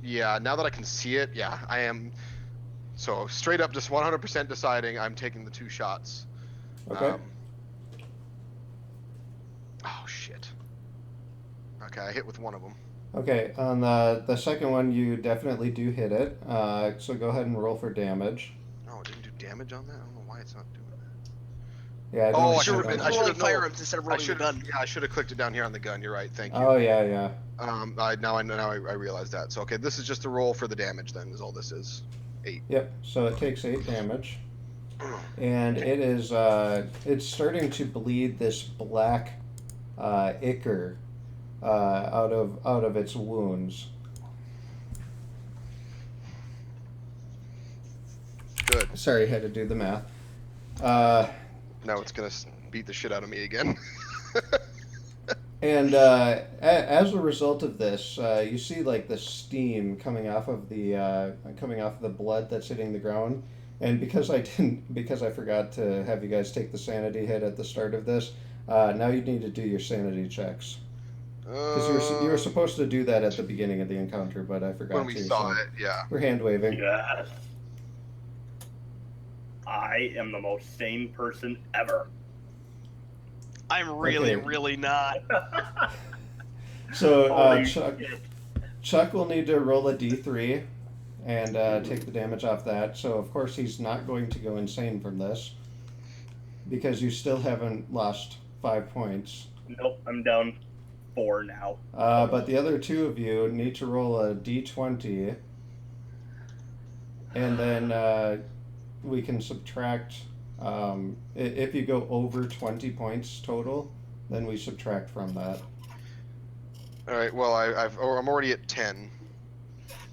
Yeah, now that I can see it, yeah, I am. So straight up, just 100% deciding I'm taking the 2 shots. Okay. Oh shit. Okay, I hit with one of them. Okay, on the second one, you definitely do hit it. So go ahead and roll for damage. Oh, it didn't do damage on that. I don't know why it's not doing that. Yeah. I don't Oh, I think should've so. been- You're I rolling should've known. firearms instead of rolling the gun. Yeah, I should have clicked it down here on the gun. You're right. Thank you. Oh yeah, yeah. Now I realize that. So okay, this is just a roll for the damage. Then is all this is. 8. Yep. So it takes 8 damage, and it is it's starting to bleed this black ichor out of its wounds. Good. Sorry, had to do the math. Now it's gonna beat the shit out of me again. And as a result of this, you see like the steam coming off of the blood that's hitting the ground. And because I forgot to have you guys take the sanity hit at the start of this, now you need to do your sanity checks. Because you were supposed to do that at the beginning of the encounter, but I forgot when we to. saw So it, yeah. we're hand waving. Yes. I am the most sane person ever. I'm really, Okay. really not. So Holy Chuck, shit. Chuck will need to roll a d3 and take the damage off that. So of course he's not going to go insane from this because you still haven't lost 5 points. Nope, I'm down 4 now. But the other 2 of you need to roll a d20, and then we can subtract. If you go over 20 points total, then we subtract from that. All right. Well, I'm already at 10,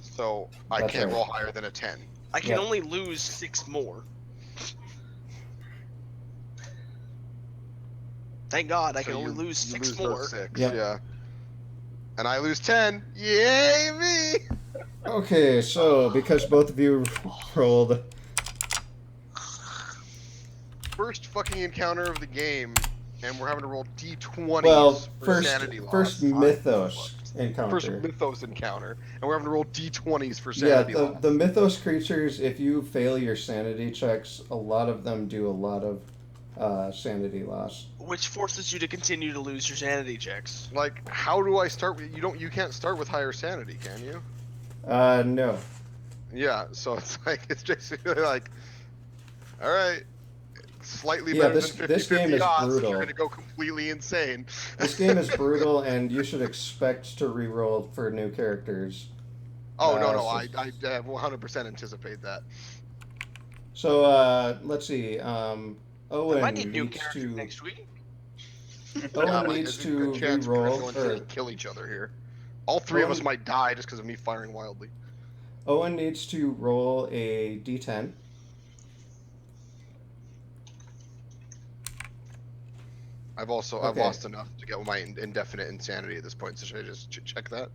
so I That's can't right. roll higher than a 10. I can Yep. only lose 6 more. Thank God, I So can only you lose 6 lose more. those 6. Yep. Yeah. And I lose 10. Yay me! Okay, so because both of you rolled first fucking encounter of the game, and we're having to roll d20s Well, for sanity loss. first I'm mythos fucked. encounter. First mythos encounter, and we're having to roll d20s for Yeah, sanity loss. the mythos creatures, if you fail your sanity checks, a lot of them do a lot of sanity loss. Which forces you to continue to lose your sanity checks. Like, how do I start with you can't start with higher sanity, can you? No. Yeah, so it's like it's basically like, all right, slightly Yeah, better this- than 50-50 this game is odds, brutal. you're gonna go completely insane. This game is brutal, and you should expect to reroll for new characters. Oh no, so- I 100% anticipate that. So let's see. I Owen might need new needs characters to. next week. Owen Yeah, like, needs there's a good to chance we're gonna go reroll. in Or and kill each other here. All three of us Owen- might die just because of me firing wildly. Owen needs to roll a d10. I've Okay. lost enough to get my indefinite insanity at this point. So should I just check that?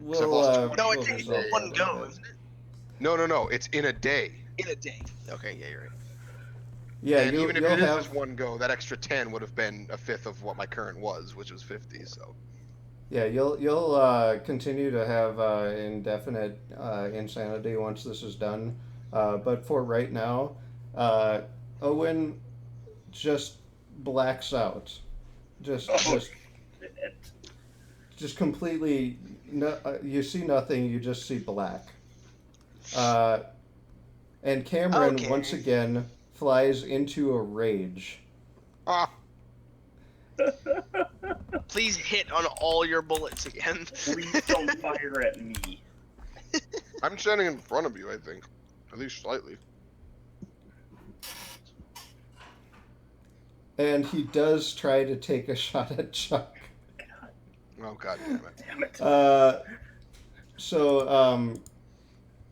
We'll, lost uh, 20 No, we'll it takes resolve one that go, later. isn't it? No. It's in a day. In a day. Okay, yeah, you're right. Yeah, and even if you'll it is have. just one go, that extra 10 would have been a fifth of what my current was, which was 50. So Yeah, you'll continue to have indefinite insanity once this is done. But for right now, Owen just blacks out. Just completely. No, you see nothing. You just see black. And Cameron Okay. once again flies into a rage. ah, Please hit on all your bullets again. Please don't fire at me. I'm standing in front of you. I think, at least slightly. And he does try to take a shot at Chuck. Oh god damn it! Damn it. So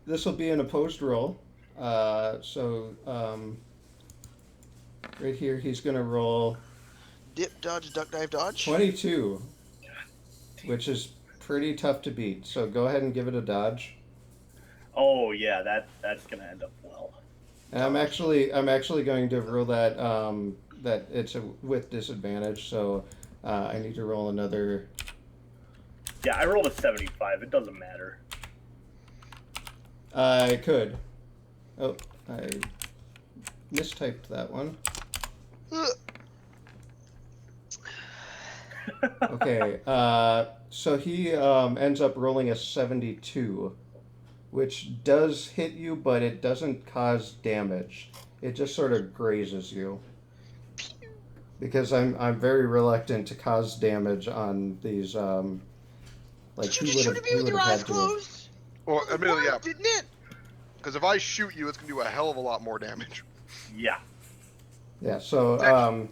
this will be an opposed roll. Right here, he's going to roll Dip, dodge, duck, dive, dodge. 22, which is pretty tough to beat. So go ahead and give it a dodge. Oh yeah, that's gonna end up well. And I'm actually going to rule that that it's with disadvantage. So I need to roll another. Yeah, I rolled a 75. It doesn't matter. I could. Oh, I mistyped that one. Okay, so he ends up rolling a 72, which does hit you, but it doesn't cause damage. It just sort of grazes you. Because I'm very reluctant to cause damage on these. Like Did you just shoot at me with your eyes closed? Well, admittedly, yeah. Didn't it? Because if I shoot you, it's gonna do a hell of a lot more damage. Yeah. Yeah. So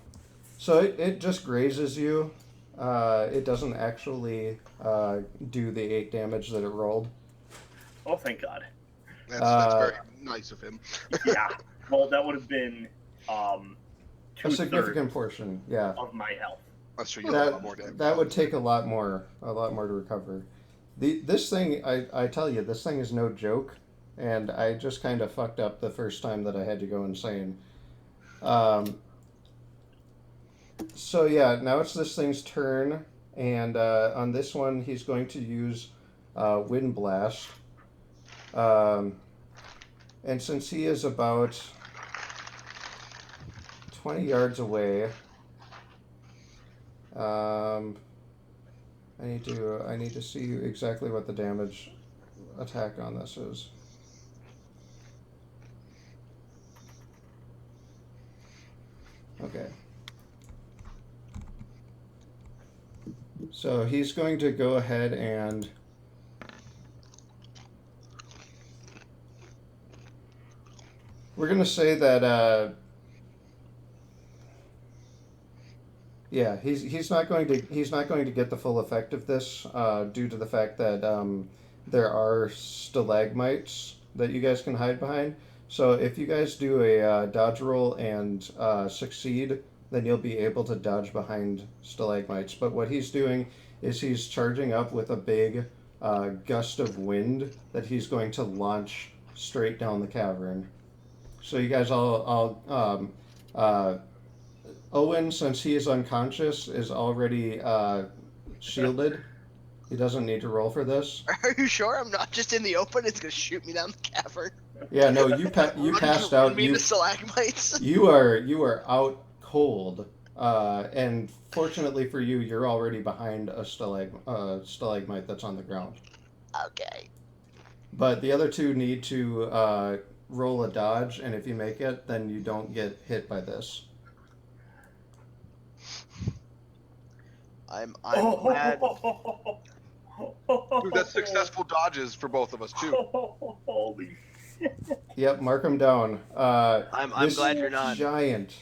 it just grazes you. It doesn't actually do the 8 damage that it rolled. Oh, thank God. That's very nice of him. Yeah. Well, that would have been A 2/3 significant portion, yeah. of my health. That's true. You have a lot more damage. That would take a lot more to recover. This thing, I tell you, this thing is no joke, and I just kind of fucked up the first time that I had to go insane. So yeah, now it's this thing's turn, and on this one he's going to use Wind Blast. And since he is about 20 yards away, I need to see exactly what the damage attack on this is. Okay. So he's going to go ahead and we're going to say that yeah, he's not going to get the full effect of this due to the fact that there are stalagmites that you guys can hide behind. So if you guys do a dodge roll and succeed, then you'll be able to dodge behind stalagmites. But what he's doing is he's charging up with a big gust of wind that he's going to launch straight down the cavern. So you guys all Owen, since he is unconscious, is already shielded. He doesn't need to roll for this. Are you sure I'm not just in the open? It's gonna shoot me down the cavern. Yeah, no, you Run passed run out. me to stalagmites. You are out cold, and fortunately for you, you're already behind a stalagmite that's on the ground. Okay. But the other two need to roll a dodge, and if you make it, then you don't get hit by this. I'm glad. Dude, that's successful dodges for both of us too. Holy shit. Yep, mark them down. I'm This glad you're not giant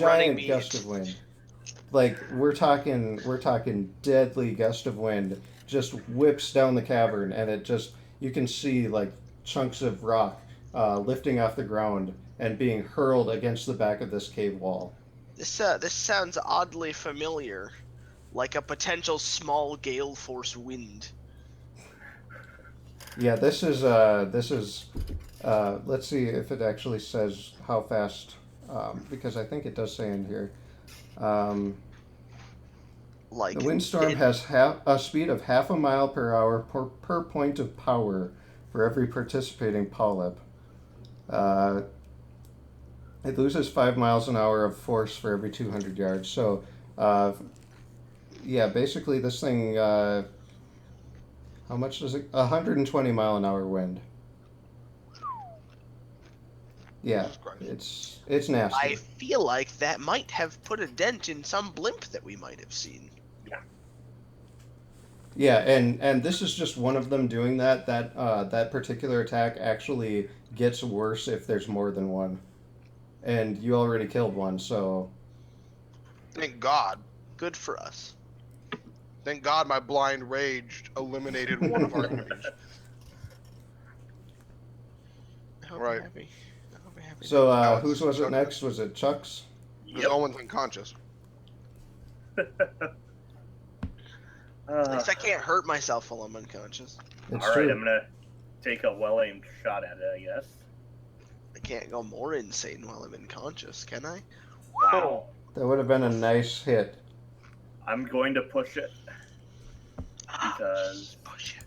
running me. gust of wind. Like we're talking deadly gust of wind just whips down the cavern, and it just you can see like chunks of rock lifting off the ground and being hurled against the back of this cave wall. This sounds oddly familiar, like a potential small gale force wind. Yeah, this is let's see if it actually says how fast, because I think it does say in here. Like The windstorm has a speed of half a mile per hour per point of power for every participating polyp. It loses 5 miles an hour of force for every 200 yards. So, yeah, basically this thing, how much does it? 120 mile an hour wind. Yeah, Jesus Christ. it's nasty. I feel like that might have put a dent in some blimp that we might have seen. Yeah, and this is just one of them doing that. That particular attack actually gets worse if there's more than one. And you already killed one, so Thank God. Good for us. Thank God my blind rage eliminated one of our enemies. I hope Right. you're happy. I hope you're happy. so Now it's whose was it Chuck. next? Was it Chuck's? Because Yep. Owen's unconscious. At least I can't hurt myself while I'm unconscious. It's All right, true. I'm gonna take a well-aimed shot at it, I guess. I can't go more insane while I'm unconscious, can I? Wow. That would have been a nice hit. I'm going to push it because Push it.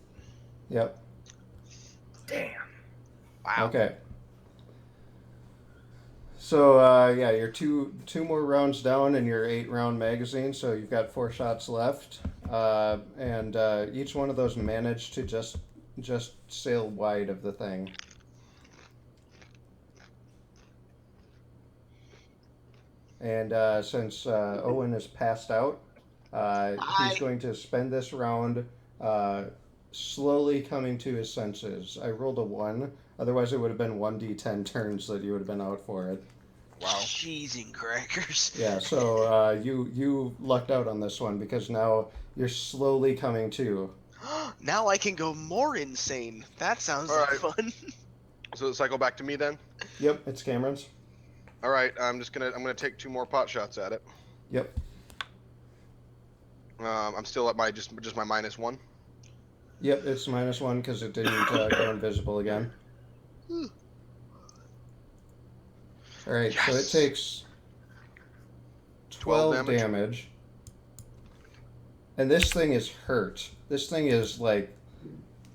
Yep. damn. Wow. Okay. So yeah, you're two more rounds down in your 8-round magazine, so you've got 4 shots left, and each one of those managed to just sail wide of the thing. And since Owen is passed out, he's going to spend this round slowly coming to his senses. I rolled a 1. Otherwise, it would have been 1d10 turns that you would have been out for it. Wow. Cheese and crackers. Yeah, so you lucked out on this one because now you're slowly coming to. Now I can go more insane. That sounds like Alright. fun. So does that go back to me then? Yep, it's Cameron's. All right, I'm gonna take 2 more pot shots at it. Yep. I'm still at my just my -1. Yep, it's -1 because it didn't go invisible again. All right, so it Yes. takes 12 damage. damage. And this thing is hurt. This thing is like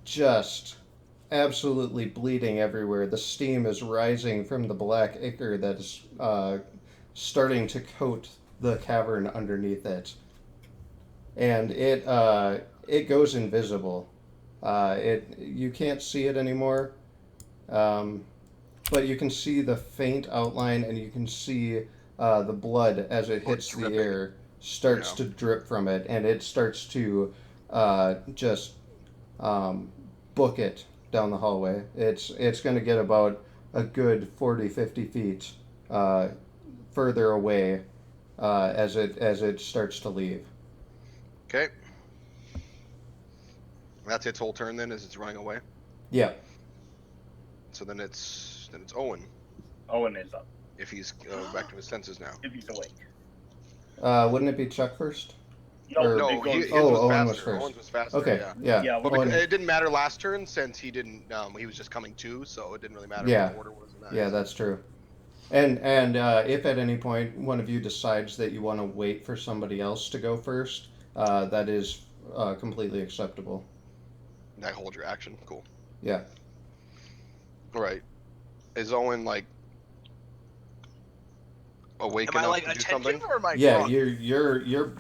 just absolutely bleeding everywhere. The steam is rising from the black ichor that is starting to coat the cavern underneath it. And it goes invisible. You can't see it anymore. But you can see the faint outline, and you can see the blood as it hits the dripping. air starts Yeah. to drip from it, and it starts to just book it down the hallway. It's going to get about a good 40-50 feet further away as it starts to leave. Okay. That's its whole turn then, as it's running away. Yeah. So then it's Owen, Owen is up if he's back to his senses now. if he's awake. Wouldn't it be Chuck first? Or- No, goes. his Oh, was Owen was faster. first. Owen's was faster. Okay, Yeah. yeah. Yeah, But Owen- it didn't matter last turn since he didn't. He was just coming too, so it didn't really matter Yeah. what the order was. In that. Yeah, that's true. And if at any point one of you decides that you want to wait for somebody else to go first, that is completely acceptable. That hold your action. Cool. Yeah. All right. Is Owen like awake Am I enough like to do attentive something? or am I Yeah, groggy?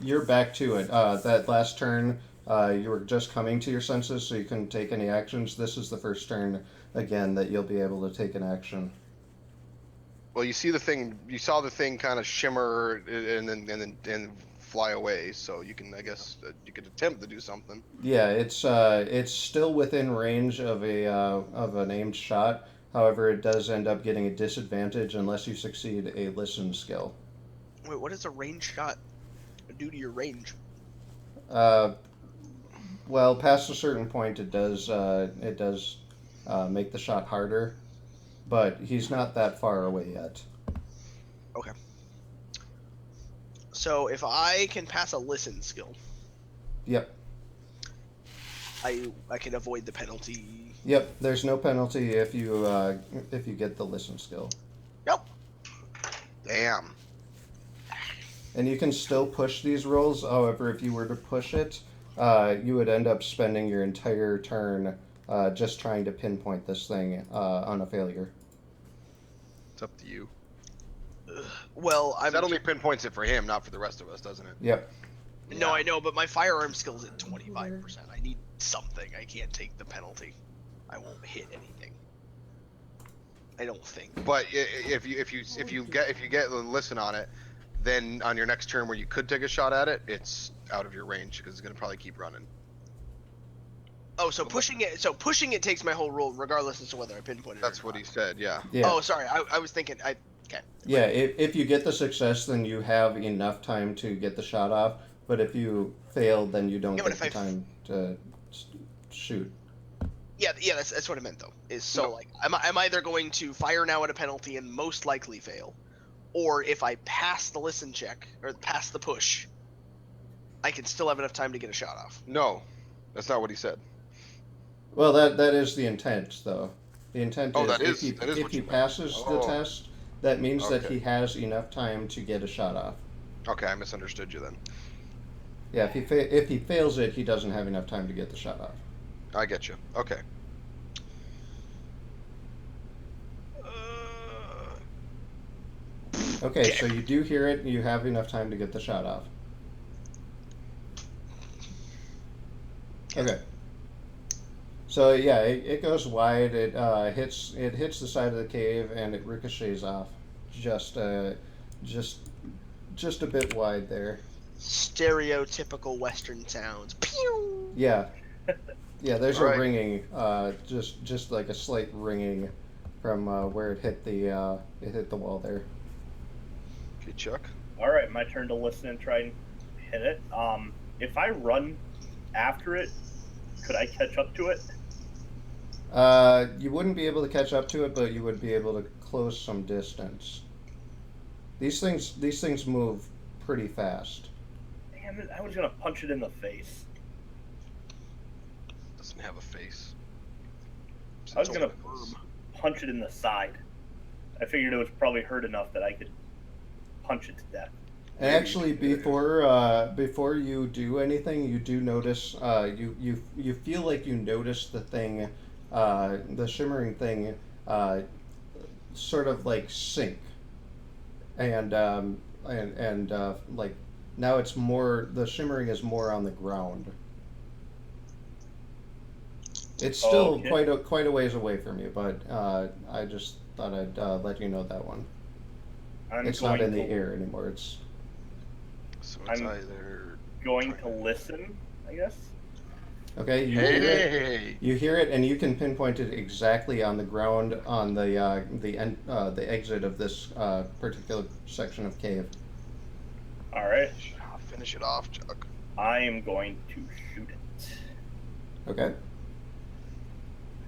you're back to it. That last turn, you were just coming to your senses, so you couldn't take any actions. This is the first turn again that you'll be able to take an action. Well, you see the thing. You saw the thing kind of shimmer and then fly away. So you can, I guess, you could attempt to do something. Yeah, it's still within range of an aimed shot. However, it does end up getting a disadvantage unless you succeed a listen skill. Wait, what does a range shot do to your range? Well, past a certain point, it does make the shot harder, but he's not that far away yet. Okay. So if I can pass a listen skill, Yep. I can avoid the penalty. Yep. There's no penalty if you get the listen skill, Nope. Damn. and you can still push these rolls. However, if you were to push it, you would end up spending your entire turn just trying to pinpoint this thing on a failure. It's up to you. Well, I'm That only pinpoints it for him, not for the rest of us, doesn't it? Yep. no, I know, but my firearm skill's at 25%. I need something. I can't take the penalty. I won't hit anything. I don't think. But if you get the listen on it, then on your next turn where you could take a shot at it, it's out of your range because it's gonna probably keep running. Oh, so pushing it. So pushing it takes my whole roll, regardless as to whether I pinpoint it. That's or what not. he said. Yeah. Yeah. Oh, sorry. I was thinking. Okay. Yeah, if you get the success, then you have enough time to get the shot off. But if you fail, then you don't Yeah, but get if the I f- time to shoot. Yeah. That's what I meant though. Is so No. like I'm either going to fire now at a penalty and most likely fail, or if I pass the listen check or pass the push, I can still have enough time to get a shot off. No, that's not what he said. Well, that is the intent, though. The intent Oh, is that if is- he that is if what he you meant. passes the Oh. test, that means that Okay. he has enough time to get a shot off. Okay, I misunderstood you then. Yeah, if he fails it, he doesn't have enough time to get the shot off. I get you. Okay. Okay, so you do hear it, and you have enough time to get the shot off. Okay. So yeah, it goes wide. It hits the side of the cave, and it ricochets off, just a bit wide there. Stereotypical Western sounds. Pew! Yeah, yeah. There's Alright. a ringing, just like a slight ringing from where it hit the wall there. Okay, Chuck. All right, my turn to listen and try and hit it. If I run after it, could I catch up to it? You wouldn't be able to catch up to it, but you would be able to close some distance. These things move pretty fast. Damn it! I was gonna punch it in the face. Doesn't have a face. I was It's gonna a verb. punch it in the side. I figured it was probably hurt enough that I could punch it to death. And actually, before you do anything, you do notice you feel like you notice the thing, the shimmering thing, sort of like sink, and like now it's more, the shimmering is more on the ground. It's still Okay. quite a ways away from you, but I just thought I'd let you know that one. It's not in the air anymore. It's So it's I'm- either. Going to listen, I guess. okay. You hear it. Hey! You hear it, and you can pinpoint it exactly on the ground on the exit of this particular section of cave. All right, Finish it off, Chuck. I am going to shoot it. Okay.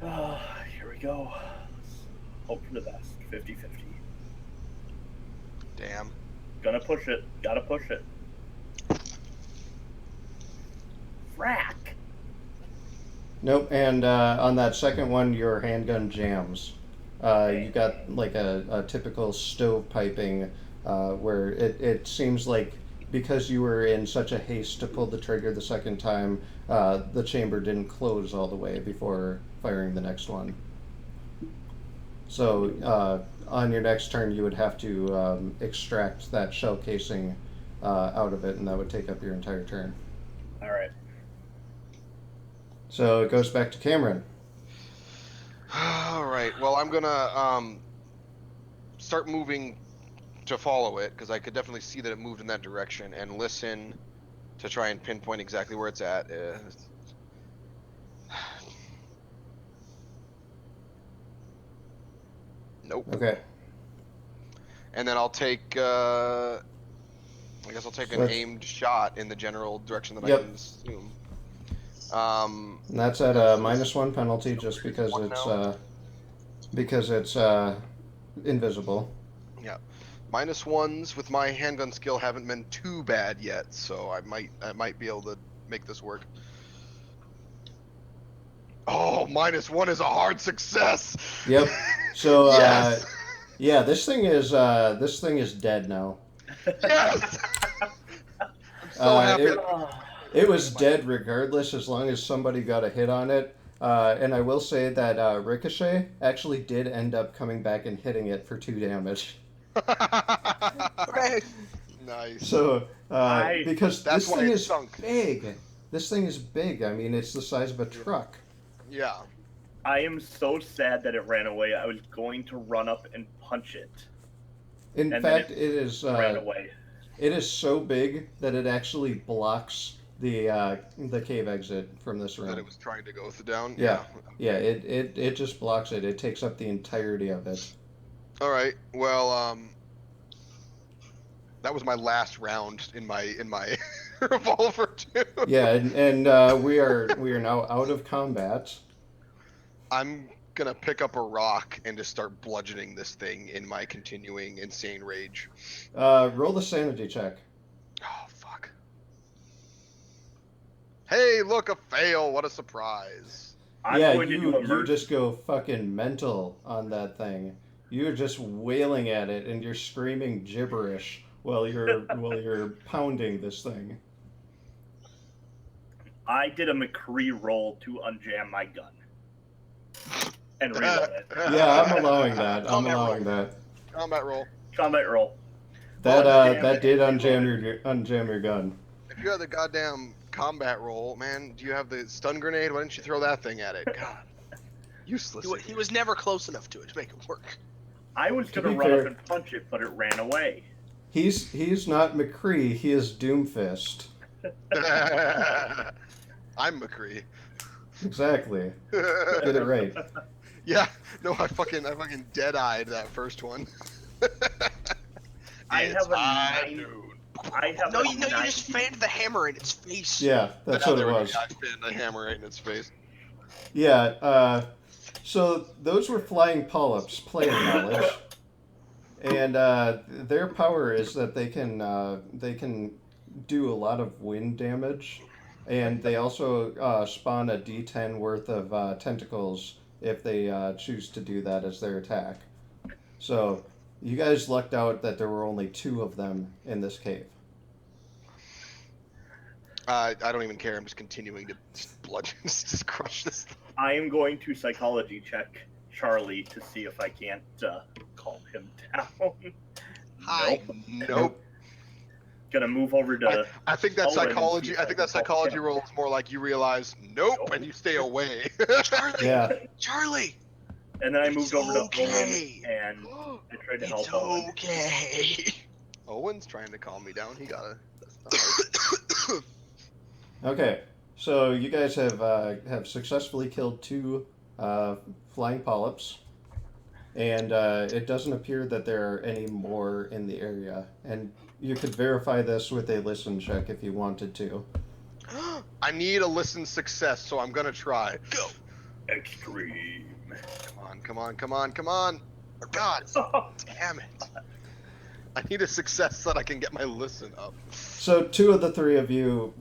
Here we go. Let's hope for the best. 50-50. Damn. Gonna push it. Gotta push it. crack. Nope. And on that second one, your handgun jams. You got like a typical stove piping where it seems like because you were in such a haste to pull the trigger the second time, the chamber didn't close all the way before firing the next one. So on your next turn, you would have to extract that shell casing out of it, and that would take up your entire turn. All right. So it goes back to Cameron. All right. Well, I'm gonna start moving to follow it because I could definitely see that it moved in that direction, and listen to try and pinpoint exactly where it's at. Nope. Okay. And then I'll take. I guess I'll take So an that's- aimed shot in the general direction that Yep. I can assume. And that's at a -1 penalty just because it's invisible. Yeah, -1s with my handgun skill haven't been too bad yet, so I might be able to make this work. Oh, -1 is a hard success. Yep. So Yes. yeah, this thing is dead now. Yes. I'm so happy. It was dead regardless as long as somebody got a hit on it. And I will say that Ricochet actually did end up coming back and hitting it for 2 damage. Okay. Nice. So because That's this why thing it is sunk. big. This thing is big. I mean, it's the size of a truck. Yeah. I am so sad that it ran away. I was going to run up and punch it. In And fact, then it is ran away. it is so big that it actually blocks the cave exit from this room. That it was trying to go down. Yeah. Yeah, it just blocks it. It takes up the entirety of it. All right. Well, that was my last round in my revolver too. Yeah, and we are now out of combat. I'm gonna pick up a rock and just start bludgeoning this thing in my continuing insane rage. Roll the sanity check. Oh fuck. Hey, look, a fail! What a surprise. I'm Yeah, going to do a you mercy. just go fucking mental on that thing. You're just wailing at it and you're screaming gibberish while you're pounding this thing. I did a McCree roll to unjam my gun and reload it. Yeah, I'm allowing that. I'm Combat allowing roll. that. Combat roll. Combat roll. That did unjam your gun. If you had the goddamn combat roll, man, do you have the stun grenade? Why didn't you throw that thing at it? God. Useless. He was never close enough to it to make it work. I was To going to be run fair- up and punch it, but it ran away. He's not McCree. He is Doomfist. I'm McCree. Exactly. Get it right. Yeah, no, I fucking dead-eyed that first one. I It's have a high 9. noon. I have No, a you 9. just fanned the hammer in its face. Yeah, that's what it There we go. was. I pinned a hammer right in its face. Yeah, so those were flying polyps, player knowledge. And their power is that they can do a lot of wind damage, and they also spawn a D10 worth of tentacles if they choose to do that as their attack. So you guys lucked out that there were only 2 of them in this cave. I don't even care. I'm just continuing to just bludgeon, just crush this thing. I am going to psychology check Charlie to see if I can't calm him down. Hi. Nope. Gonna move over to. I think that Owen and psychology. see if I I think can that psychology help him. roll is more like you realize nope, and you stay away. Charlie. Yeah. Charlie. And then I moved It's over to okay. Owen and I tried to It's help Owen. okay. Owen's trying to calm me down. He got a. That's not Okay, so you guys have successfully killed 2 flying polyps, and it doesn't appear that there are any more in the area. And you could verify this with a listen check if you wanted to. I need a listen success, so I'm gonna try. Go. Extreme. Come on. Oh, God damn it. I need a success so that I can get my listen up. So 2 of the 3 of you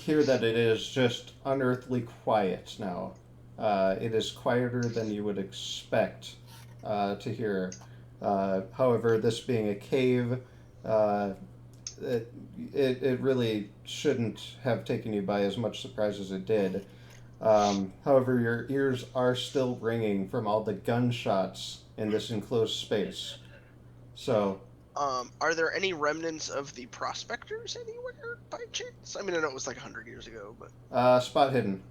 hear that it is just unearthly quiet now. It is quieter than you would expect to hear. However, this being a cave, uh, it really shouldn't have taken you by as much surprise as it did. However, your ears are still ringing from all the gunshots in this enclosed space. So, Are there any remnants of the prospectors anywhere by chance? I mean, I know it was like 100 years ago, but spot hidden.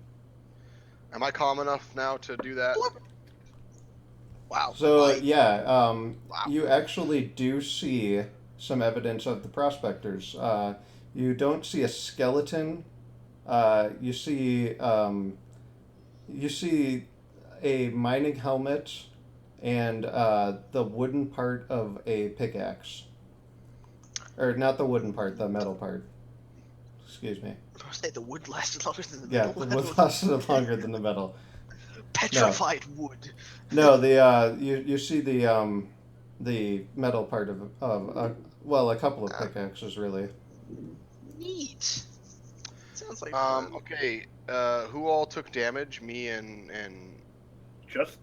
Am I calm enough now to do that? wow. So, I- yeah, wow. you actually do see some evidence of the prospectors. You don't see a skeleton. You see a mining helmet and the wooden part of a pickaxe. Or not the wooden part, the metal part. Excuse me. I was say the wood lasted longer than the Yeah, metal. the wood lasted longer than the metal. Petrified wood. No, you see the metal part of well, a couple of pickaxes really. Neat. Sounds like fun. Okay. Who all took damage? Me and Just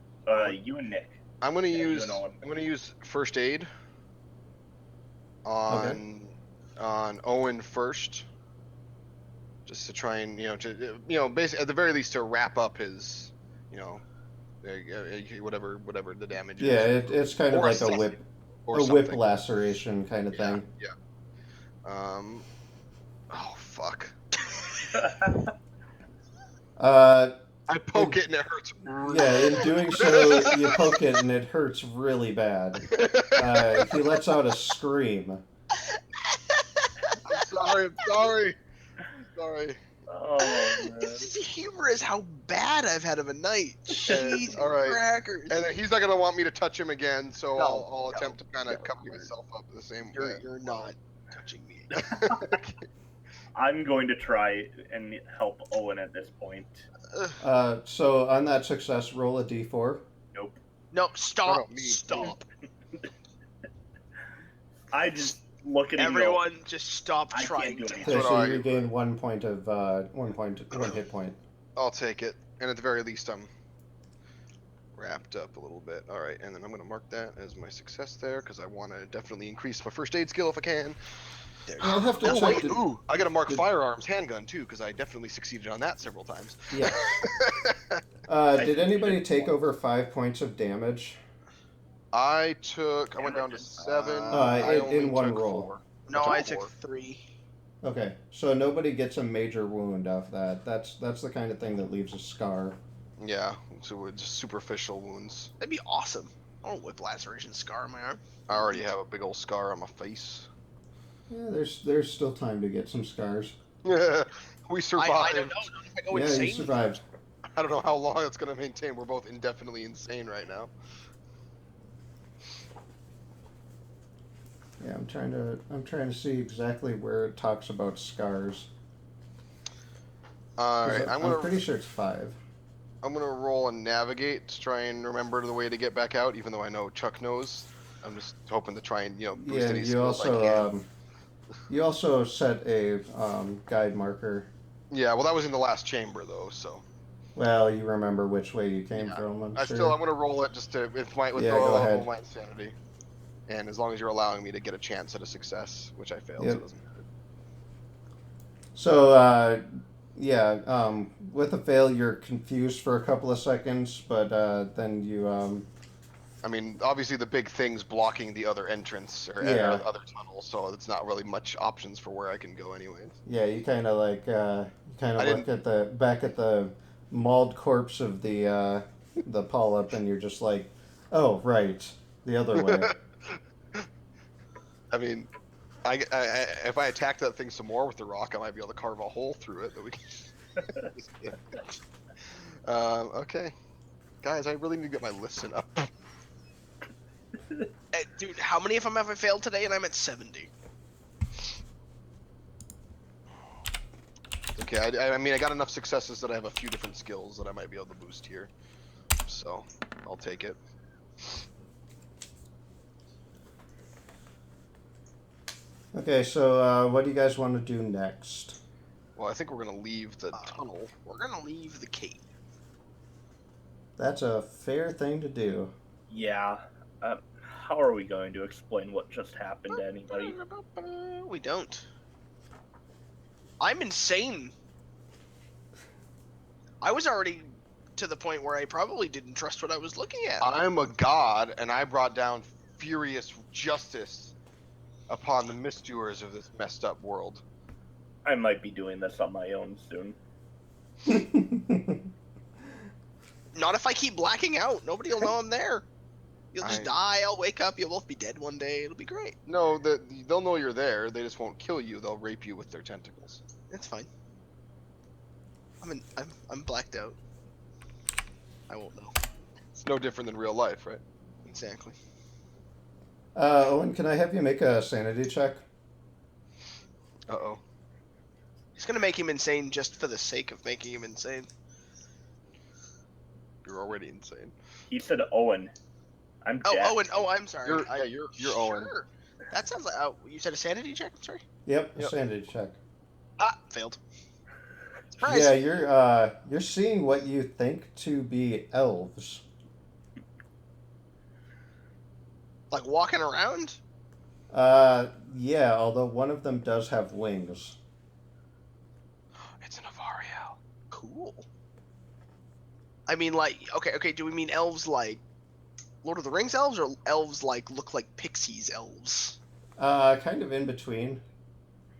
you and Nick. I'm gonna Yeah, you use and Owen. I'm gonna use first aid on Owen first, just to try and basically at the very least to wrap up his whatever the damage Yeah, is. it's kind of Or like a something. whip Or a whip something. laceration kind of thing. Yeah. Oh fuck. I poke it and it hurts. Yeah, in doing so, you poke it and it hurts really bad. He lets out a scream. I'm sorry. Oh man. It's humorous how bad I've had of a night. Jeez, all right. crackers. And he's not gonna want me to touch him again, so No, I'll no, attempt to kind of no, cover myself up the same way. You're not touching me. I'm going to try and help Owen at this point. So on that success, roll a d4. Nope. No, stop. No, me. Stop. I just look at him. Everyone, just stop I can't trying do to anything. help. Okay, So so I- you regain 1 point of one hit point. I'll take it, and at the very least, I'm wrapped up a little bit. All right, and then I'm gonna mark that as my success there because I want to definitely increase my first aid skill if I can. There's I'll have to Oh check. wait, the- ooh, I gotta mark did- firearms handgun too because I definitely succeeded on that several times. Yeah. Did anybody take over 5 points of damage? I went down to 7. I in only one took roll. 4. No, I took four. 3. Okay, so nobody gets a major wound off that. That's the kind of thing that leaves a scar. Yeah, so it's just superficial wounds. That'd be awesome. I want a whip laceration scar on my arm. I already have a big old scar on my face. Yeah, there's still time to get some scars. We survived. I don't know. Not if I go Yeah, insane. you survived. I don't know how long it's gonna maintain. We're both indefinitely insane right now. Yeah, I'm trying to see exactly where it talks about scars. All 'Cause right, I'm pretty sure it's 5. I'm gonna roll and navigate to try and remember the way to get back out, even though I know Chuck knows. I'm just hoping to try and boost Yeah, any you skills I also can. you also set a guide marker. Yeah, well that was in the last chamber though, so Well, you remember which way you came Yeah. from. I'm I'm sure. gonna roll it just to with Yeah, the go ahead. level of my insanity, and as long as you're allowing me to get a chance at a success, which I failed, so Yep. it doesn't matter. So with a fail, you're confused for a couple of seconds, but then you I mean, obviously the big thing's blocking the other entrance or Yeah. other tunnel, so it's not really much options for where I can go anyways. yeah, you kind of I look at the back at the mauled corpse of the polyp, and you're just like, oh right, the other way. I mean, if I attack that thing some more with the rock, I might be able to carve a hole through it that we can. Okay, guys, I really need to get my listen up. Hey, dude, how many of them have I failed today? And I'm at 70. Okay, I mean, I got enough successes that I have a few different skills that I might be able to boost here, so I'll take it. Okay, so what do you guys want to do next? Well, I think we're gonna leave the tunnel. We're gonna leave the cave. That's a fair thing to do. Yeah. How are we going to explain what just happened to anybody? We don't. I'm insane. I was already to the point where I probably didn't trust what I was looking at. I'm a god, and I brought down furious justice upon the misdoers of this messed up world. I might be doing this on my own soon. Not if I keep blacking out. Nobody will know I'm there. You'll just die. I'll wake up. You'll both be dead one day. It'll be great. No, they'll know you're there. They just won't kill you. They'll rape you with their tentacles. That's fine. I'm blacked out. I won't know. It's no different than real life, right? Exactly. Owen, can I have you make a sanity check? Uh-oh. It's gonna make him insane just for the sake of making him insane. You're already insane. He said Owen. I'm Oh, Jack. Owen. Oh, I'm sorry. You're Owen. Sure. That sounds like. Oh, you said a sanity check. I'm sorry. Yep, a Yep. sanity check. Ah, failed. Surprise. Yeah, you're seeing what you think to be elves. Like walking around. Yeah, although one of them does have wings. It's an Avariel. Cool. I mean, like, okay. Do we mean elves like Lord of the Rings elves, or elves like look like pixies elves? Kind of in between.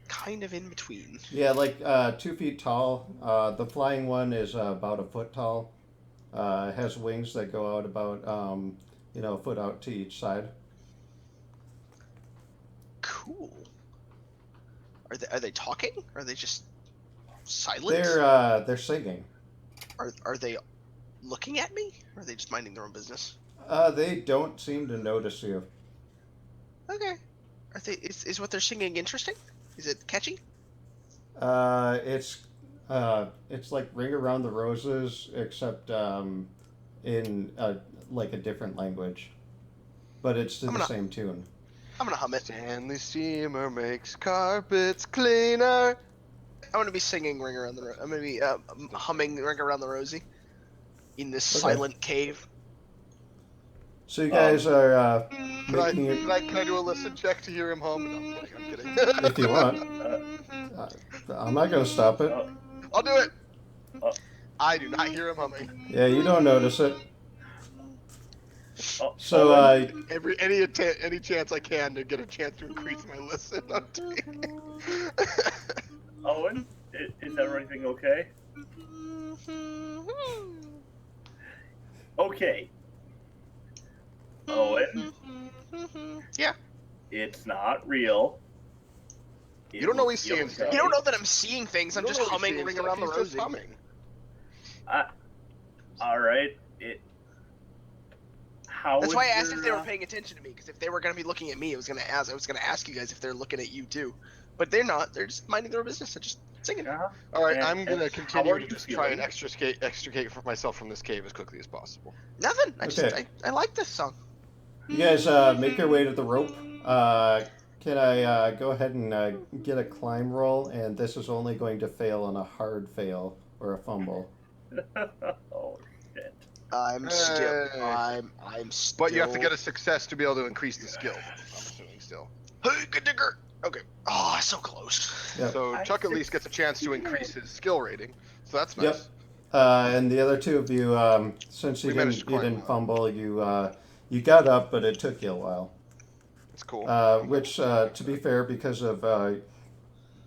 Kind of in between. Yeah, like 2 feet tall. The flying one is about a foot tall. Has wings that go out about a foot out to each side. Cool. Are they talking? Are they just silent? They're singing. Are they looking at me? Or are they just minding their own business? They don't seem to notice you. Okay. Are they? Is what they're singing interesting? Is it catchy? It's like Ring Around the Roses, except in like a different language, but it's to the same tune. I'm gonna hum it. Stanley Steamer makes carpets cleaner. I'm gonna be singing "Ring Around the." I'm gonna be humming "Ring Around the Rosie" in this Okay. silent cave. So you guys are Can I, making it can I do a listen check to hear him hum? No, I'm kidding. if you want. I'm not gonna stop it. I'll do it. Uh, I do not hear him humming. Yeah, you don't notice it. So Owen, Any chance I can to get a chance to increase my listen, I'm taking. Owen, is everything okay? Okay. Owen, Yeah. it's not real. You don't know he's It will seeing be stuff. You don't know that I'm seeing things. I'm You just don't know he's humming seeing "Ring stuff, Around the he's just Rosie." humming. All right. How That's is why I asked your, if they were paying attention to me, because if they were gonna be looking at me, I was gonna ask you guys if they're looking at you too. But they're not. They're just minding their own business. They're just singing. Uh-huh. All right, And- I'm gonna and continue how are to you just try and feeling? extricate myself from this cave as quickly as possible. Nothing. Okay. I like this song. you guys make your way to the rope. Can I go ahead and get a climb roll? And this is only going to fail on a hard fail or a fumble. Oh shit. I'm still. But you have to get a success to be able to increase the skill. I'm assuming still. Hey, good digger. Okay. Oh, so close. Yep. So I Chuck at least gets a chance to increase his skill rating. So that's nice. Yep. And the other two of you, since you We managed to climb didn't up. fumble, you got up, but it took you a while. It's cool. Which, to be fair, because of your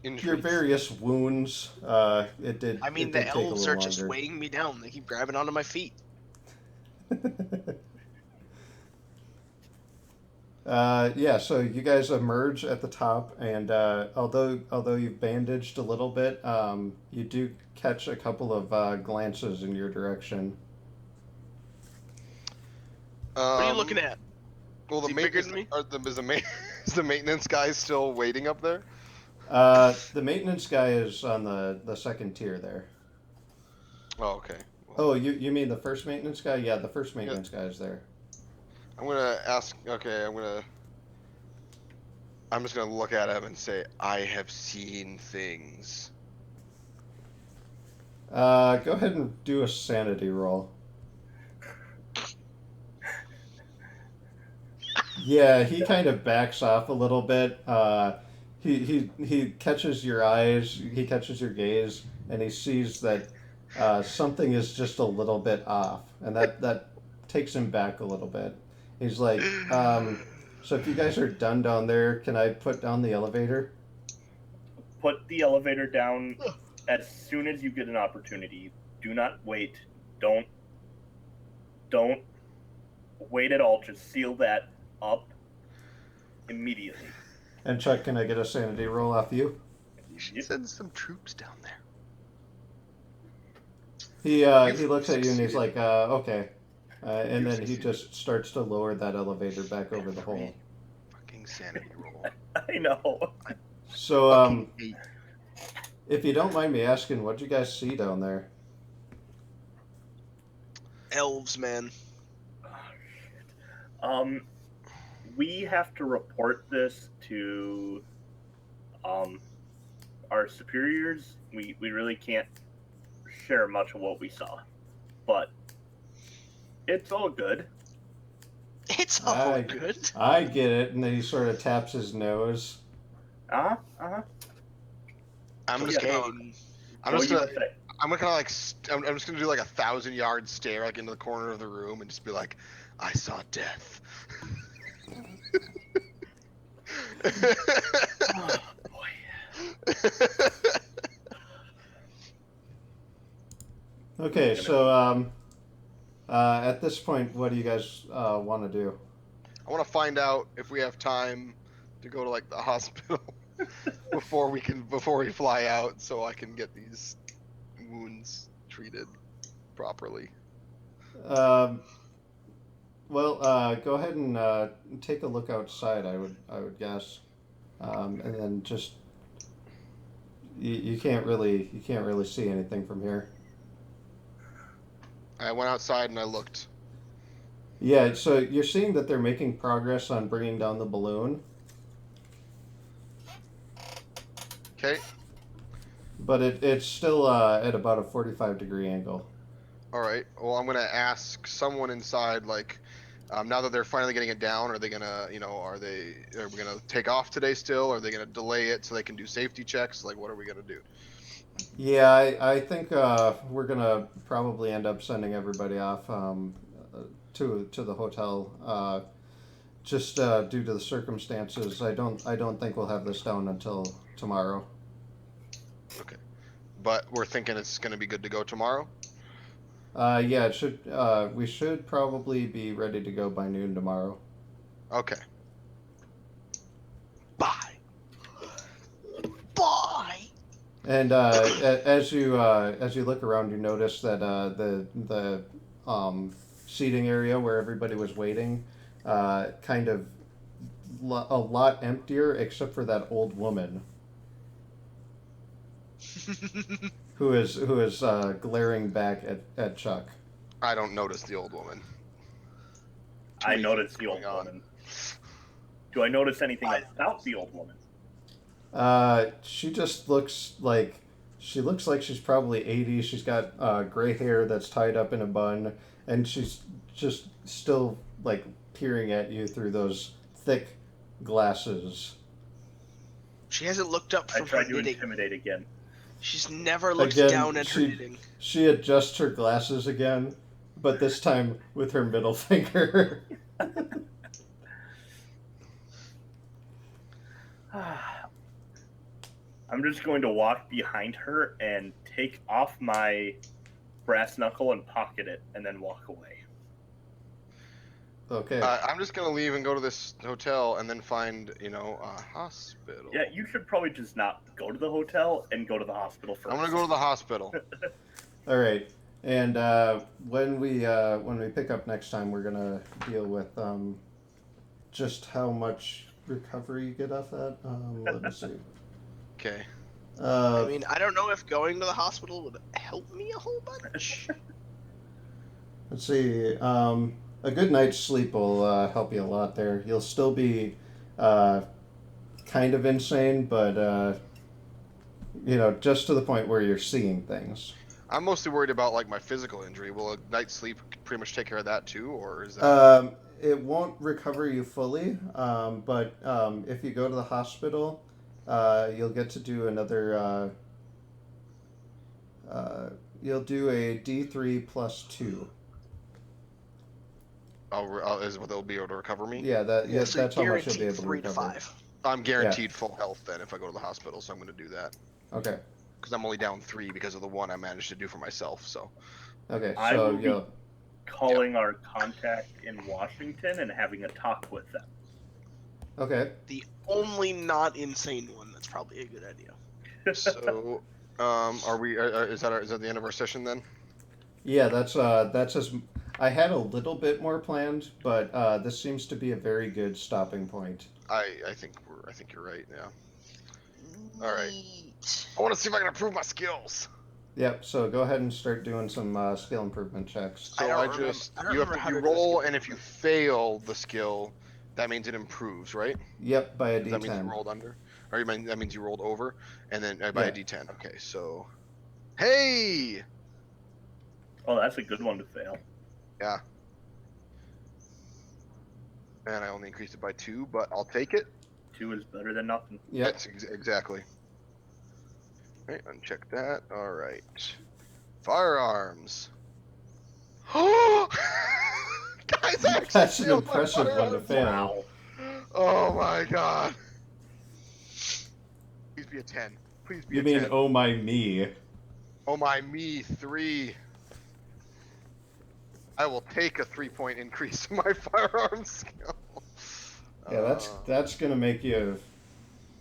Injuries. various wounds, it did. I mean, it the did take a elves little are just longer. weighing me down. They keep grabbing onto my feet. Yeah, so you guys emerge at the top, and although you've bandaged a little bit, you do catch a couple of glances in your direction. What are you looking at? Well, the Is he bigger maintenance than me? is the maintenance guy still waiting up there? The maintenance guy is on the second tier there. Oh, okay. Oh, you mean the first maintenance guy? Yeah, the first maintenance guy is there. I'm gonna ask. Okay, I'm just gonna look at him and say, "I have seen things." Go ahead and do a sanity roll. Yeah, he kind of backs off a little bit. He catches your eyes, he catches your gaze, and he sees that something is just a little bit off, and that takes him back a little bit. He's like, so if you guys are done down there, can I put down the elevator? Put the elevator down as soon as you get an opportunity. Do not wait. Don't wait at all. Just seal that up immediately. And Chuck, can I get a sanity roll off you? You should send some troops down there. He looks at you and he's like, okay. And then he just starts to lower that elevator back over the hole. Fucking sanity roll. I know. So, if you don't mind me asking, what'd you guys see down there? Elves, man. We have to report this to our superiors. We really can't share much of what we saw, but it's all good. It's all good. I get it. And then he sort of taps his nose. I'm just Yeah. gonna do like 1,000-yard stare like into the corner of the room and just be like, I saw death. Oh boy. Okay, so at this point, what do you guys want to do? I want to find out if we have time to go to like the hospital before we fly out, so I can get these wounds treated properly. Well, go ahead and take a look outside. I would guess, and then just you can't really see anything from here. I went outside and I looked. Yeah, so you're seeing that they're making progress on bringing down the balloon. Okay. But it's still at about a 45-degree angle. All right. Well, I'm gonna ask someone inside, like, now that they're finally getting it down, are they gonna, are we gonna take off today still? Are they gonna delay it so they can do safety checks? Like, what are we gonna do? Yeah, I think we're gonna probably end up sending everybody off to the hotel. Just due to the circumstances, I don't think we'll have this down until tomorrow. Okay. But we're thinking it's gonna be good to go tomorrow. Yeah, it should. We should probably be ready to go by noon tomorrow. Okay. Bye. And as you look around, you notice that the seating area where everybody was waiting, kind of a lot emptier, except for that old woman who is glaring back at Chuck. I don't notice the old woman. I noticed the old woman. Do I notice anything about the old woman? She just looks like she's probably 80. She's got gray hair that's tied up in a bun, and she's just still like peering at you through those thick glasses. She hasn't looked up I from her tried to knitting. intimidate again. She's never looked Again, down at her knitting. She adjusts her glasses again, but this time with her middle finger. I'm just going to walk behind her and take off my brass knuckle and pocket it, and then walk away. Okay. I'm just gonna leave and go to this hotel and then find, a hospital. Yeah, you should probably just not go to the hotel and go to the hospital first. I'm gonna go to the hospital. All right. And when we pick up next time, we're gonna deal with just how much recovery you get off that. Let me see. Okay. I mean, I don't know if going to the hospital would help me a whole bunch. Let's see. A good night's sleep will help you a lot there. You'll still be kind of insane, but just to the point where you're seeing things. I'm mostly worried about like my physical injury. Will a night's sleep pretty much take care of that too, or is that? It won't recover you fully, but if you go to the hospital, you'll get to do another. You'll do a D3 plus 2. Is what they'll be able to recover me? Yeah, So that's how much you'll be guaranteed able to 3 to recover. 5. I'm guaranteed full health then if I go to the hospital, so I'm going to do that. Okay. Because I'm only down 3 because of the one I managed to do for myself. So. Okay. I So will be calling our contact in Washington and having a talk with them. Okay. The only not insane one. That's probably a good idea. So, are we? Is that the end of our session then? Yeah, that's as I had a little bit more planned, but this seems to be a very good stopping point. I think you're right. Yeah. All right. Neat. I want to see if I can improve my skills. Yep. So go ahead and start doing some skill improvement checks. So I you don't roll, and if you fail the skill, that means it improves, right? Yep, by a That means you D10. rolled under, or that means you rolled over, and then by Yeah. a D10. Okay, so, hey, Oh, that's a good one to fail. yeah, and I only increased it by 2, but I'll take it. 2 is better than nothing. Yep. That's exactly. All right, uncheck that. All right, firearms. Oh, guys, I actually That's an failed my impressive one to firearms. fail. Wow. Oh my god. Please be a 10. Please be You a mean 10. oh my me? Oh my me, 3. I will take a 3-point increase in my firearms skill. Yeah, that's gonna make you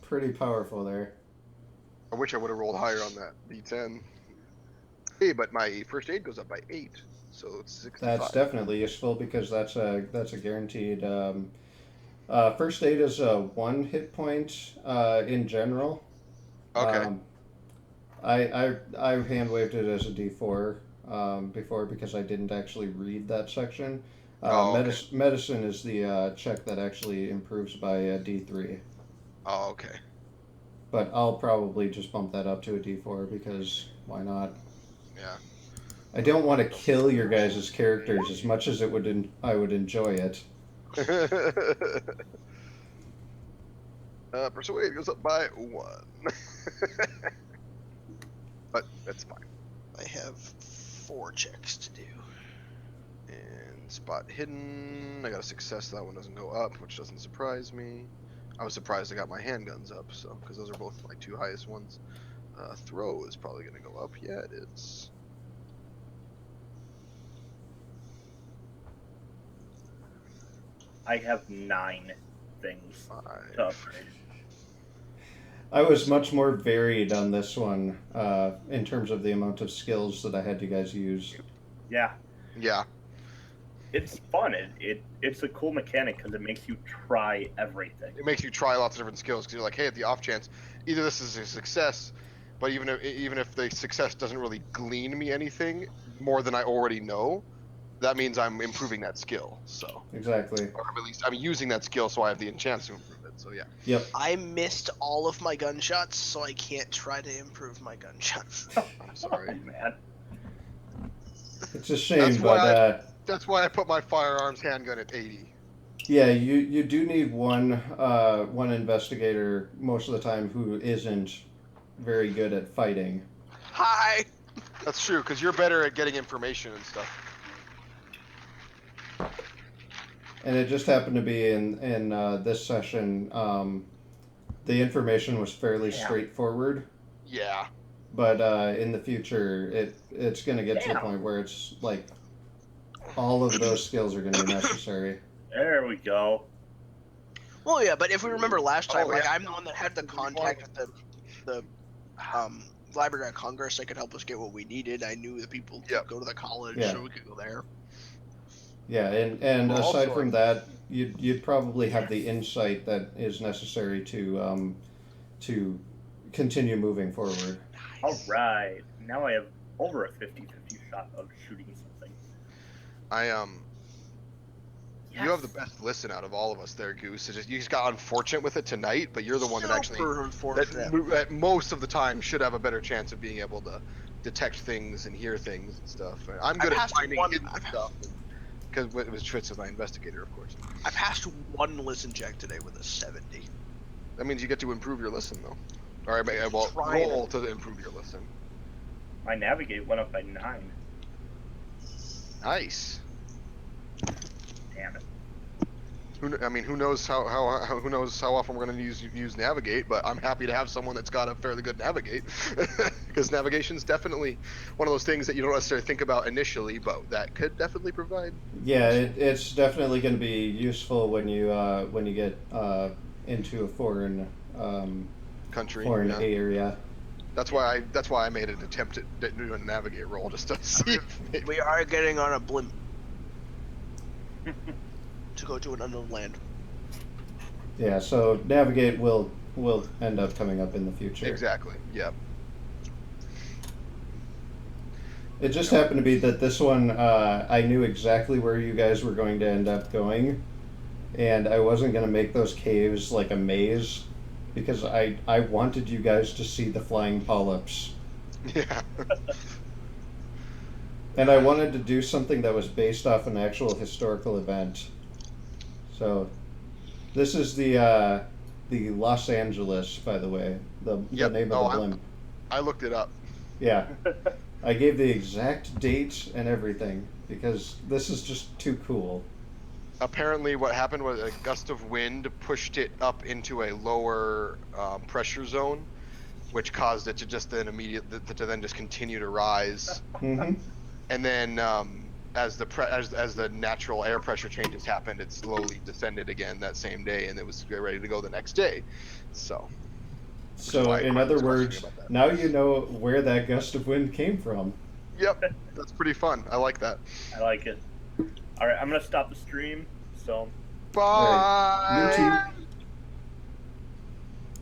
pretty powerful there. I wish I would have rolled higher on that D10. Hey, but my first aid goes up by 8, so it's 65. That's definitely useful because that's a guaranteed. First aid is a 1 hit point in general. Okay. I hand waved it as a D4 before because I didn't actually read that section. Okay. Medicine is the check that actually improves by a D3. Oh, okay. But I'll probably just bump that up to a D4 because why not? Yeah. I don't want to kill your guys' characters as much as I would enjoy it. Persuade goes up by 1. But that's fine. I have 4 checks to do. And spot hidden. I got a success. That one doesn't go up, which doesn't surprise me. I was surprised I got my handguns up, so because those are both my 2 highest ones. Throw is probably going to go up. Yeah, it is. I have 9 things 5. to upgrade. I was much more varied on this one in terms of the amount of skills that I had you guys use. Yeah, Yeah. it's fun. It's a cool mechanic because it makes you try everything. It makes you try lots of different skills because you're like, hey, at the off chance, either this is a success, but even if the success doesn't really glean me anything more than I already know, that means I'm improving that skill. So, Exactly. or at least I'm using that skill, so I have the chance to improve it. So yeah. Yep. I missed all of my gunshots, so I can't try to improve my gunshots. I'm sorry. Oh, man. It's a shame, That's why I put my firearms handgun at 80. yeah, you do need one investigator most of the time who isn't very good at fighting. Hi! That's true, because you're better at getting information and stuff. And it just happened to be in this session. The information was fairly straightforward, Yeah. but in the future, it's going to get to the point where it's like all of those skills are going to be necessary. There we go. Well, yeah, but if we remember last time, Oh, like yeah. I'm the one that had the contact with the Library of Congress that could help us get what we needed. I knew the people could go to the college, Yeah. so we could go there. Yeah, and Well, aside also, from that, you'd probably have the insight that is necessary to continue moving forward. All right. Now I have over a 50-50 shot of shooting something. You have the best listen out of all of us there, Goose. You just got unfortunate with it tonight, but you're the one that actually Super unfortunate. that most of the time should have a better chance of being able to detect things and hear things and stuff. And I'm I good at passed finding one- hidden stuff because it was Tritz as my investigator, of course. I passed one listen check today with a 70. That means you get to improve your listen, though. Or well, Trying roll to improve your listen. My navigate went up by 9. Nice. Damn it. Who knows who knows how often we're going to use navigate? But I'm happy to have someone that's got a fairly good navigate, because navigation's definitely one of those things that you don't necessarily think about initially, but that could definitely provide. Yeah, it's definitely going to be useful when you get into a foreign Country. foreign Yeah. area. That's why I made an attempt at doing a navigate roll just to see. If We are getting on a blimp to go to an unknown land. Yeah, so navigate will end up coming up in the future. Exactly. Yep. It just happened to be that this one, I knew exactly where you guys were going to end up going, and I wasn't going to make those caves like a maze, because I wanted you guys to see the flying polyps. Yeah. And I wanted to do something that was based off an actual historical event. So, this is the Los Angeles, by the way, the Yep. name of the blimp. I looked it up. Yeah. I gave the exact date and everything, because this is just too cool. Apparently, what happened was a gust of wind pushed it up into a lower pressure zone, which caused it to just then just continue to rise. Mm-hmm. And then as the natural air pressure changes happened, it slowly descended again that same day, and it was ready to go the next day. So So, why in Carl other was questioning words, about that. now you know where that gust of wind came from. Yep, that's pretty fun. I like that. I like it. Alright, I'm gonna stop the stream, so Bye. You too.